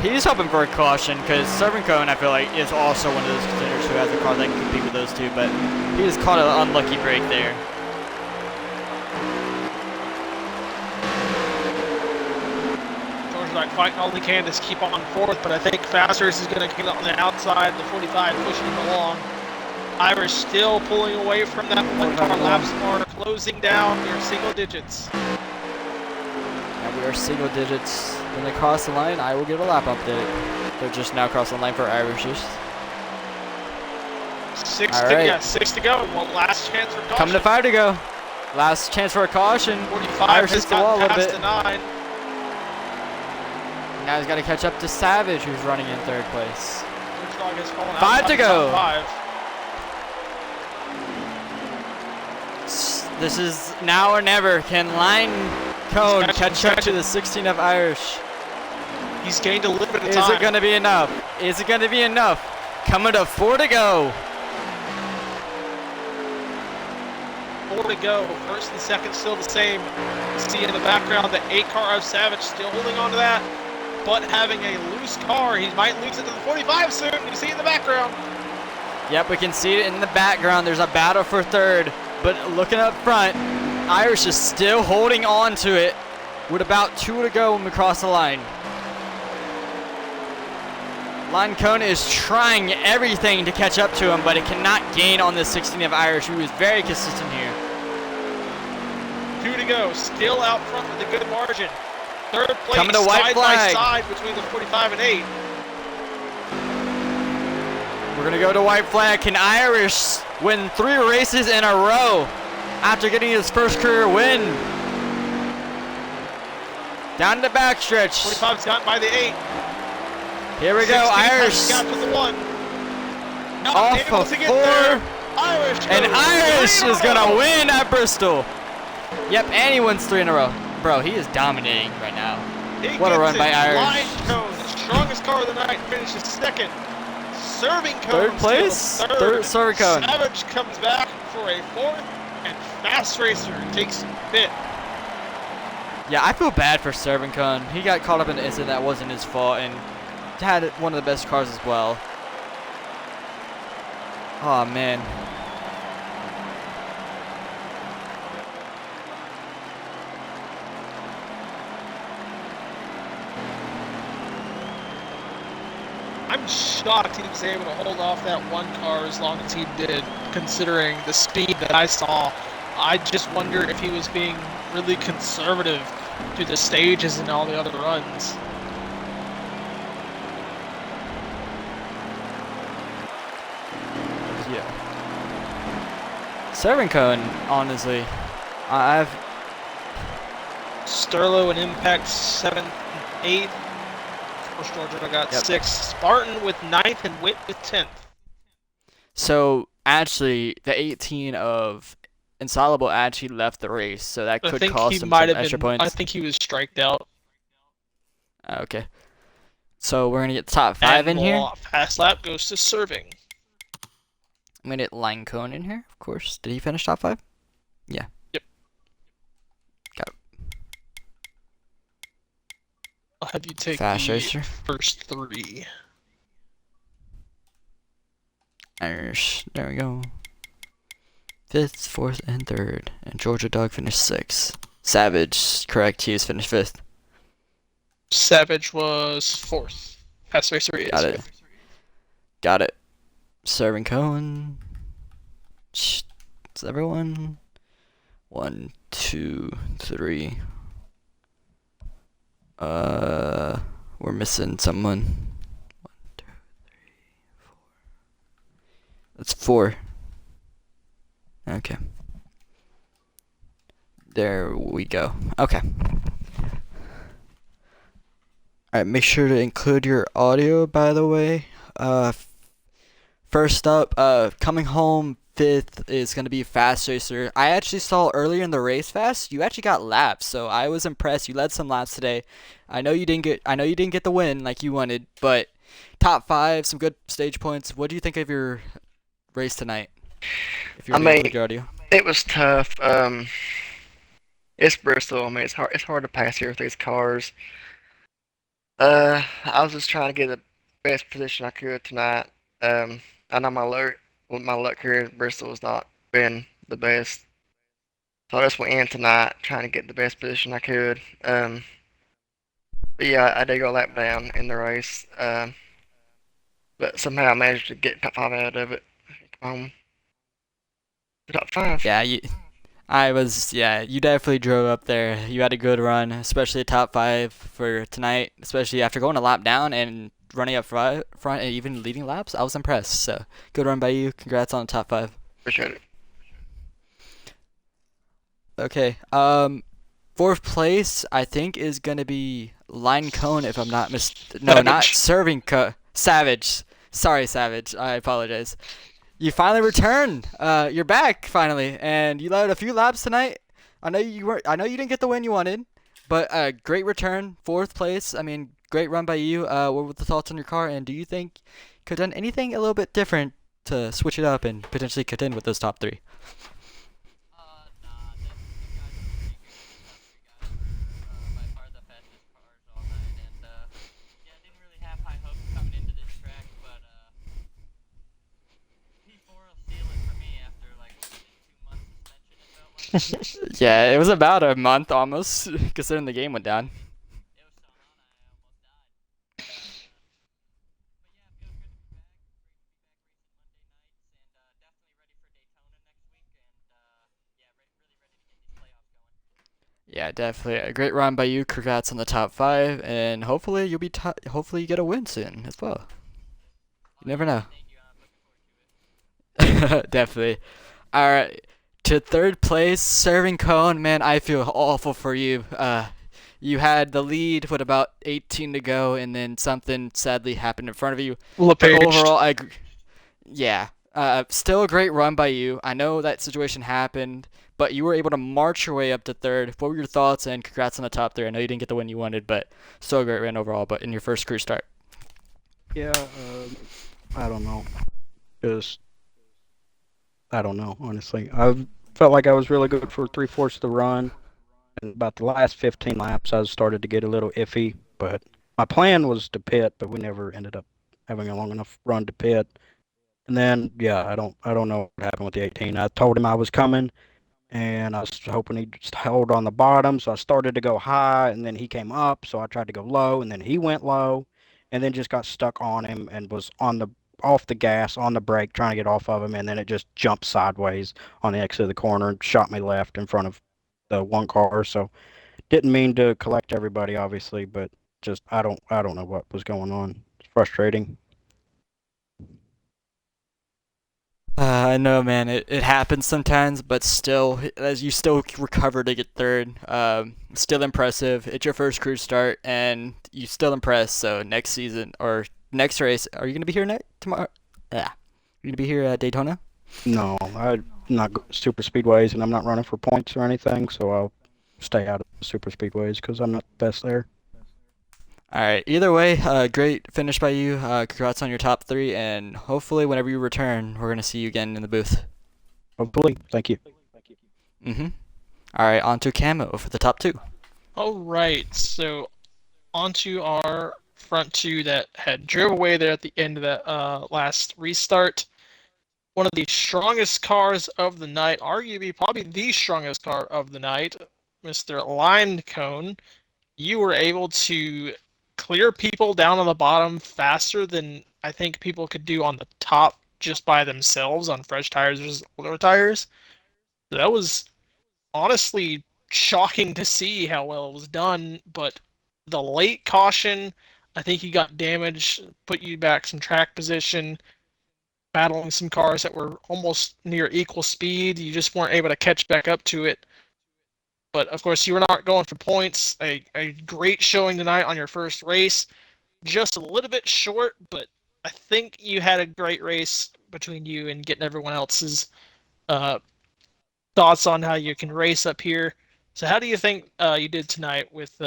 [SPEAKER 1] He's hoping for a caution because serving cone, I feel like, is also one of those contenders who has a car that can compete with those two, but he just caught an unlucky break there.
[SPEAKER 2] Like fighting all he can to keep on fourth, but I think Fasters is going to get on the outside, the 45 pushing him along. Irish still pulling away from that one car lap score, closing down near single digits.
[SPEAKER 1] And we are single digits. When they cross the line, I will give a lap update. They're just now crossing the line for Irishers.
[SPEAKER 2] Six to go. One last chance for caution.
[SPEAKER 1] Coming to 5 to go. Last chance for a caution.
[SPEAKER 2] 45
[SPEAKER 1] Irish
[SPEAKER 2] has
[SPEAKER 1] hits the wall a little bit.
[SPEAKER 2] To 9.
[SPEAKER 1] Now he's got to catch up to Savage, who's running in third place.
[SPEAKER 2] 5
[SPEAKER 1] to go.
[SPEAKER 2] 5.
[SPEAKER 1] This is now or never. Can Line Cone catch up to the 16 of Irish?
[SPEAKER 2] He's gained a little bit of time.
[SPEAKER 1] Is it going to be enough? Is it going to be enough? Coming to 4 to go.
[SPEAKER 2] 4 to go. First and second still the same. You see in the background the 8 car of Savage still holding on to that, but having a loose car. He might lose it to the 45 soon. You see in the background.
[SPEAKER 1] Yep, we can see it in the background. There's a battle for third, but looking up front, Irish is still holding on to it with about 2 to go when we cross the line. Line Cone is trying everything to catch up to him, but it cannot gain on the 16 of Irish, who is very consistent here.
[SPEAKER 2] 2 to go, still out front with a good margin. Third place,
[SPEAKER 1] coming to white
[SPEAKER 2] side
[SPEAKER 1] flag.
[SPEAKER 2] by side between the 45 and 8.
[SPEAKER 1] We're going to go to white flag. Can Irish win 3 races in a row after getting his first career win? Down the backstretch.
[SPEAKER 2] 45's gotten by the 8.
[SPEAKER 1] Here we go, Irish.
[SPEAKER 2] Got to the 1. Not
[SPEAKER 1] off
[SPEAKER 2] able
[SPEAKER 1] of
[SPEAKER 2] to get
[SPEAKER 1] 4.
[SPEAKER 2] there. Irish
[SPEAKER 1] and Irish is going to win at Bristol. Yep, and he wins 3 in a row. Bro, he is dominating right now. What a run by Irish.
[SPEAKER 2] Line Cone, the strongest car of the night, finishes second. Serving Cone,
[SPEAKER 1] third place. Third serving Cone.
[SPEAKER 2] Savage comes back for a 4th, and Fast Racer takes 5th.
[SPEAKER 1] Yeah, I feel bad for Serving Cone. He got caught up in an incident that wasn't his fault and had one of the best cars as well. Oh man.
[SPEAKER 2] I'm shocked he was able to hold off that one car as long as he did, considering the speed that I saw. I just wonder if he was being really conservative through the stages and all the other runs.
[SPEAKER 1] Yeah. Serving cone, honestly, I've
[SPEAKER 2] Sterlo and Impact 7th and 8th. Of course, Georgia got
[SPEAKER 1] Yep.
[SPEAKER 2] 6th. Spartan with 9th and Witt with 10th.
[SPEAKER 1] So actually, the 18 of Insolable actually left the race, so that
[SPEAKER 2] I
[SPEAKER 1] could
[SPEAKER 2] think he
[SPEAKER 1] cost him
[SPEAKER 2] might
[SPEAKER 1] some
[SPEAKER 2] have
[SPEAKER 1] extra
[SPEAKER 2] been. I
[SPEAKER 1] points.
[SPEAKER 2] think he was striked out.
[SPEAKER 1] Okay. So we're gonna get top 5 in here.
[SPEAKER 2] Fast lap goes to Serving.
[SPEAKER 1] I'm gonna get Line Cone in here, of course. Did he finish top 5? Yeah.
[SPEAKER 2] Yep.
[SPEAKER 1] Got it.
[SPEAKER 2] I'll have you take
[SPEAKER 1] Fast
[SPEAKER 2] the
[SPEAKER 1] Racer.
[SPEAKER 2] first 3.
[SPEAKER 1] There we go. 5th, 4th, and 3rd. And Georgia Dog finished 6th. Savage, correct, he was finished 5th.
[SPEAKER 2] Savage was 4th. Fast Racer is
[SPEAKER 1] Got it.
[SPEAKER 2] 5th.
[SPEAKER 1] Got it. Serving Cone. Is everyone? 1, 2, 3. We're missing someone. 1, 2, 3, 4. That's 4. Okay. There we go. Okay. Alright, make sure to include your audio, by the way. First up, coming home 5th is going to be Fast Racer. I actually saw earlier in the race, Fast, you actually got laps, so I was impressed. You led some laps today. I know you didn't get the win like you wanted, but top 5, some good stage points. What do you think of your race tonight? If you
[SPEAKER 3] I
[SPEAKER 1] were to
[SPEAKER 3] mean,
[SPEAKER 1] include your audio.
[SPEAKER 3] it was tough. It's Bristol. I mean, it's hard. It's hard to pass here with these cars. I was just trying to get the best position I could tonight. I know my luck here at Bristol has not been the best, so I just went in tonight trying to get the best position I could. But yeah, I did go a lap down in the race. But somehow I managed to get top 5 out of it. Come home to top 5.
[SPEAKER 1] Yeah, you definitely drove up there. You had a good run, especially top 5 for tonight, especially after going a lap down and running up front and even leading laps. I was impressed. So, good run by you. Congrats on the top 5.
[SPEAKER 3] Appreciate it.
[SPEAKER 1] Okay. 4th place, I think, is going to be Line Cone, if I'm not No, not
[SPEAKER 2] Savage.
[SPEAKER 1] Serving Savage. Sorry, Savage. I apologize. You finally returned. You're back finally, and you led a few laps tonight. I know you didn't get the win you wanted, but great return, 4th place. I mean, great run by you. What were the thoughts on your car, and do you think you could have done anything a little bit different to switch it up and potentially contend with those top 3? Yeah, it was about a month almost, considering the game went down. Yeah, definitely a great run by you. Congrats on the top 5, and hopefully hopefully you get a win soon as well. You never know. Definitely. All right, to 3rd place, Serving Cone. Man, I feel awful for you. You had the lead with about 18 to go, and then something sadly happened in front of you. But
[SPEAKER 2] LePage.
[SPEAKER 1] overall, yeah. Still a great run by you. I know that situation happened, but you were able to march your way up to 3rd. What were your thoughts? And congrats on the top 3. I know you didn't get the win you wanted, but still a great run overall. But in your first career start.
[SPEAKER 4] Yeah, I don't know. Just, I don't know, honestly. I felt like I was really good for 3/4 of the run. And about the last 15 laps, I started to get a little iffy. But my plan was to pit, but we never ended up having a long enough run to pit. And then, yeah, I don't know what happened with the 18. I told him I was coming, and I was hoping he'd just hold on the bottom. So I started to go high, and then he came up. So I tried to go low, and then he went low, and then just got stuck on him and was off the gas, on the brake, trying to get off of him, and then it just jumped sideways on the exit of the corner and shot me left in front of the one car. So Didn't mean to collect everybody, obviously, but just I don't know what was going on. It's frustrating.
[SPEAKER 1] I know, man. It happens sometimes, but still, as you still recover to get third, still impressive. It's your first cruise start, and you still impress. So next season or next race, are you gonna be here tomorrow? Yeah, you gonna be here at Daytona?
[SPEAKER 4] No, I'm not going to super speedways, and I'm not running for points or anything, so I'll stay out of super speedways because I'm not the best there.
[SPEAKER 1] All right. Either way, great finish by you. Congrats on your top three, and hopefully, whenever you return, we're gonna see you again in the booth.
[SPEAKER 4] Hopefully, thank you.
[SPEAKER 1] Mhm. All right. On to Camo for the top two.
[SPEAKER 2] All right, so onto our front two that had drove away there at the end of that last restart. One of the strongest cars of the night, arguably probably the strongest car of the night, Mr. Line Cone. You were able to clear people down on the bottom faster than I think people could do on the top just by themselves on fresh tires versus older tires. So that was honestly shocking to see how well it was done, but the late caution, I think you got damaged, put you back some track position, battling some cars that were almost near equal speed. You just weren't able to catch back up to it. But of course, you were not going for points. A great showing tonight on your first race. Just a little bit short, but I think you had a great race between you and getting everyone else's uh, thoughts on how you can race up here. So, how do you think you did tonight with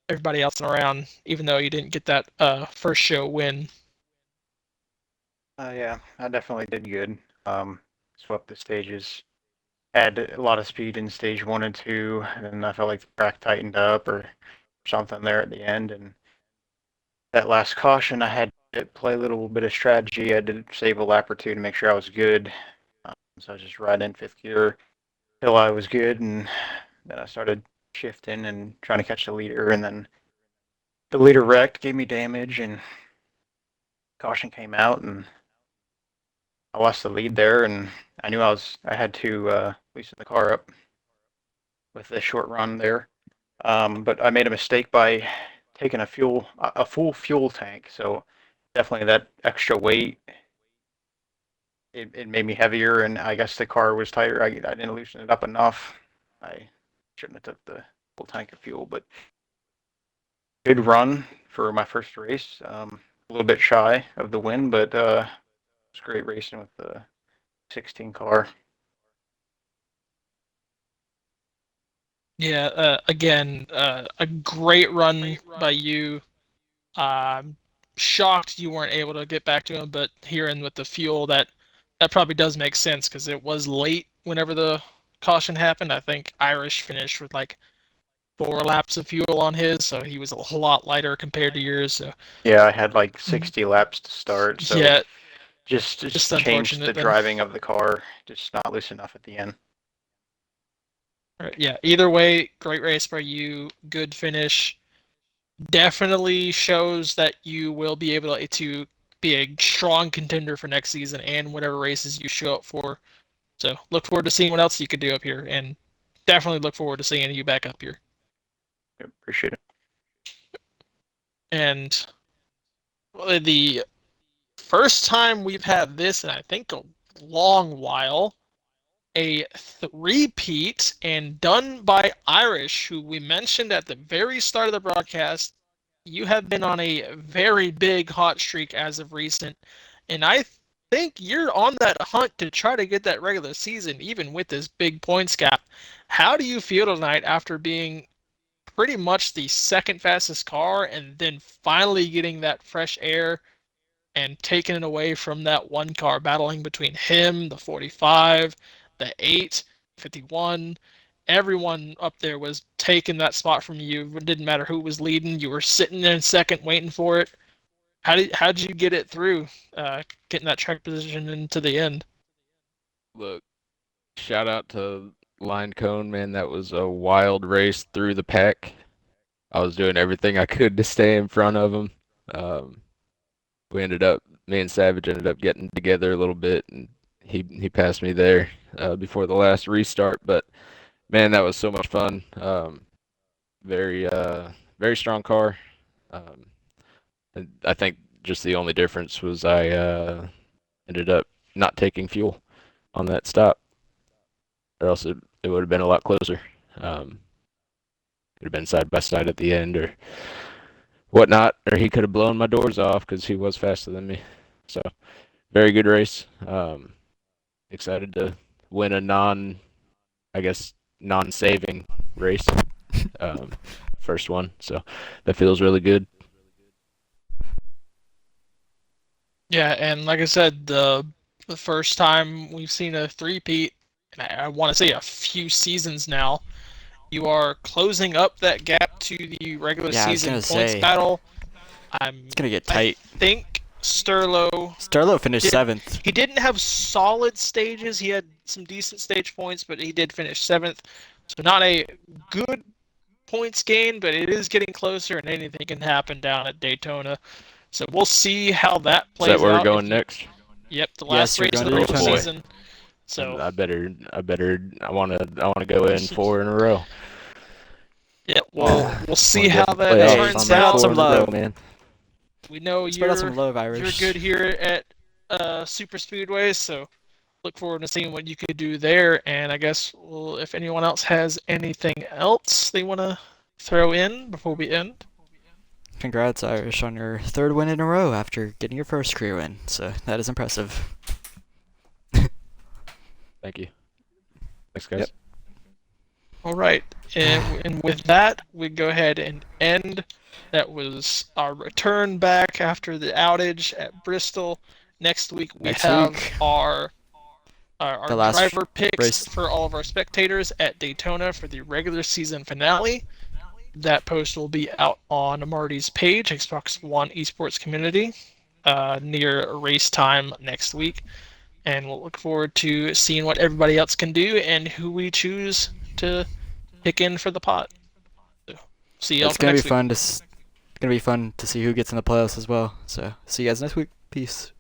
[SPEAKER 2] everybody else around, even though you didn't get that first show win?
[SPEAKER 5] Yeah, I definitely did good. Swept the stages. Had a lot of speed in stage 1 and 2, and I felt like the track tightened up or something there at the end. And that last caution, I had to play a little bit of strategy. I had to save a lap or two to make sure I was good. So I was just riding in fifth gear till I was good, and then I started shifting and trying to catch the leader, and then the leader wrecked, gave me damage, and caution came out, and I lost the lead there, and I knew I had to loosen the car up with the short run there. But I made a mistake by taking a full fuel tank. So definitely that extra weight, it made me heavier, and I guess the car was tighter. I didn't loosen it up enough. I shouldn't have took the full tank of fuel, but good run for my first race. A little bit shy of the win, but it was great racing with the 16 car.
[SPEAKER 2] Yeah, again, a great run by you. I'm shocked you weren't able to get back to him, but hearing with the fuel, that probably does make sense because it was late whenever the caution happened. I think Irish finished with like 4 laps of fuel on his, so he was a lot lighter compared to yours. So
[SPEAKER 5] Yeah, I had like 60 laps to start, so
[SPEAKER 2] yeah,
[SPEAKER 5] just
[SPEAKER 2] just
[SPEAKER 5] changed
[SPEAKER 2] unfortunate
[SPEAKER 5] the
[SPEAKER 2] then.
[SPEAKER 5] driving of the car, just not loose enough at the end.
[SPEAKER 2] All right, yeah. Either way, great race by you. Good finish. Definitely shows that you will be able to be a strong contender for next season and whatever races you show up for. So look forward to seeing what else you could do up here, and definitely look forward to seeing you back up here.
[SPEAKER 5] Yep, appreciate it.
[SPEAKER 2] And the first time we've had this in I think a long while, a three-peat and done by Irish, who we mentioned at the very start of the broadcast. You have been on a very big hot streak as of recent, and I think you're on that hunt to try to get that regular season, even with this big points gap. How do you feel tonight after being pretty much the second fastest car and then finally getting that fresh air and taking it away from that one car, battling between him, the 45, the 8, 51? Everyone up there was taking that spot from you. It didn't matter who was leading. You were sitting there in second waiting for it. How did you get it through, getting that track position into the end?
[SPEAKER 6] Look, shout out to Line Cone, man. That was a wild race through the pack. I was doing everything I could to stay in front of him. Um, me and Savage ended up getting together a little bit, and he passed me there before the last restart. But man, that was so much fun. Very very strong car. Um, and I think just the only difference was I ended up not taking fuel on that stop, or else it would have been a lot closer. Could have been side by side at the end or whatnot, or he could have blown my doors off because he was faster than me. So very good race. Excited to win a I guess, non-saving race. Um, First one, so that feels really good.
[SPEAKER 2] Yeah, and like I said, the first time we've seen a three-peat, and I want to say a few seasons now, you are closing up that gap to the regular
[SPEAKER 1] Yeah, I was
[SPEAKER 2] season
[SPEAKER 1] gonna
[SPEAKER 2] points
[SPEAKER 1] say
[SPEAKER 2] battle.
[SPEAKER 1] it's gonna get
[SPEAKER 2] I
[SPEAKER 1] tight.
[SPEAKER 2] think Sterlo
[SPEAKER 1] Sterlo finished
[SPEAKER 2] did.
[SPEAKER 1] 7th.
[SPEAKER 2] He didn't have solid stages. He had some decent stage points, but he did finish 7th. So not a good points gain, but it is getting closer, and anything can happen down at Daytona. So we'll see how that
[SPEAKER 6] Is that
[SPEAKER 2] plays
[SPEAKER 6] where we're
[SPEAKER 2] out.
[SPEAKER 6] going next?
[SPEAKER 2] Yep, the
[SPEAKER 1] Yes,
[SPEAKER 2] last
[SPEAKER 1] you're
[SPEAKER 2] race of
[SPEAKER 1] going
[SPEAKER 2] the
[SPEAKER 1] to
[SPEAKER 6] Oh
[SPEAKER 2] regular
[SPEAKER 1] Daytona.
[SPEAKER 6] boy.
[SPEAKER 2] season. So
[SPEAKER 6] I wanna go in 4 in a row.
[SPEAKER 2] yeah,
[SPEAKER 6] Wanna
[SPEAKER 2] we'll see
[SPEAKER 6] get
[SPEAKER 2] how
[SPEAKER 6] in the
[SPEAKER 2] that
[SPEAKER 6] playoffs
[SPEAKER 1] Hey,
[SPEAKER 6] on
[SPEAKER 2] turns
[SPEAKER 1] spread
[SPEAKER 6] my
[SPEAKER 1] out
[SPEAKER 2] out.
[SPEAKER 6] four
[SPEAKER 1] some
[SPEAKER 6] in a row,
[SPEAKER 1] love.
[SPEAKER 6] man.
[SPEAKER 2] We know
[SPEAKER 1] Spread out some love,
[SPEAKER 2] you're
[SPEAKER 1] Irish.
[SPEAKER 2] good here at Super Speedway, so look forward to seeing what you could do there. And I guess if anyone else has anything else they want to throw in before we end.
[SPEAKER 1] Congrats, Irish, on your 3rd win in a row after getting your first career win. So that is impressive.
[SPEAKER 6] Thank you. Thanks, guys.
[SPEAKER 1] Yep.
[SPEAKER 2] All right, and with that, we go ahead and end. That was our return back after the outage at Bristol. Next week we
[SPEAKER 1] Next
[SPEAKER 2] have
[SPEAKER 1] week,
[SPEAKER 2] our
[SPEAKER 1] the last
[SPEAKER 2] driver picks
[SPEAKER 1] race.
[SPEAKER 2] for all of our spectators at Daytona for the regular season finale. That post will be out on Marty's page, Xbox One Esports Community, near race time next week. And we'll look forward to seeing what everybody else can do and who we choose to pick in for the pot. So, see y'all
[SPEAKER 1] It's
[SPEAKER 2] for
[SPEAKER 1] gonna be
[SPEAKER 2] next week.
[SPEAKER 1] fun to see who gets in the playoffs as well. So see you guys next week. Peace.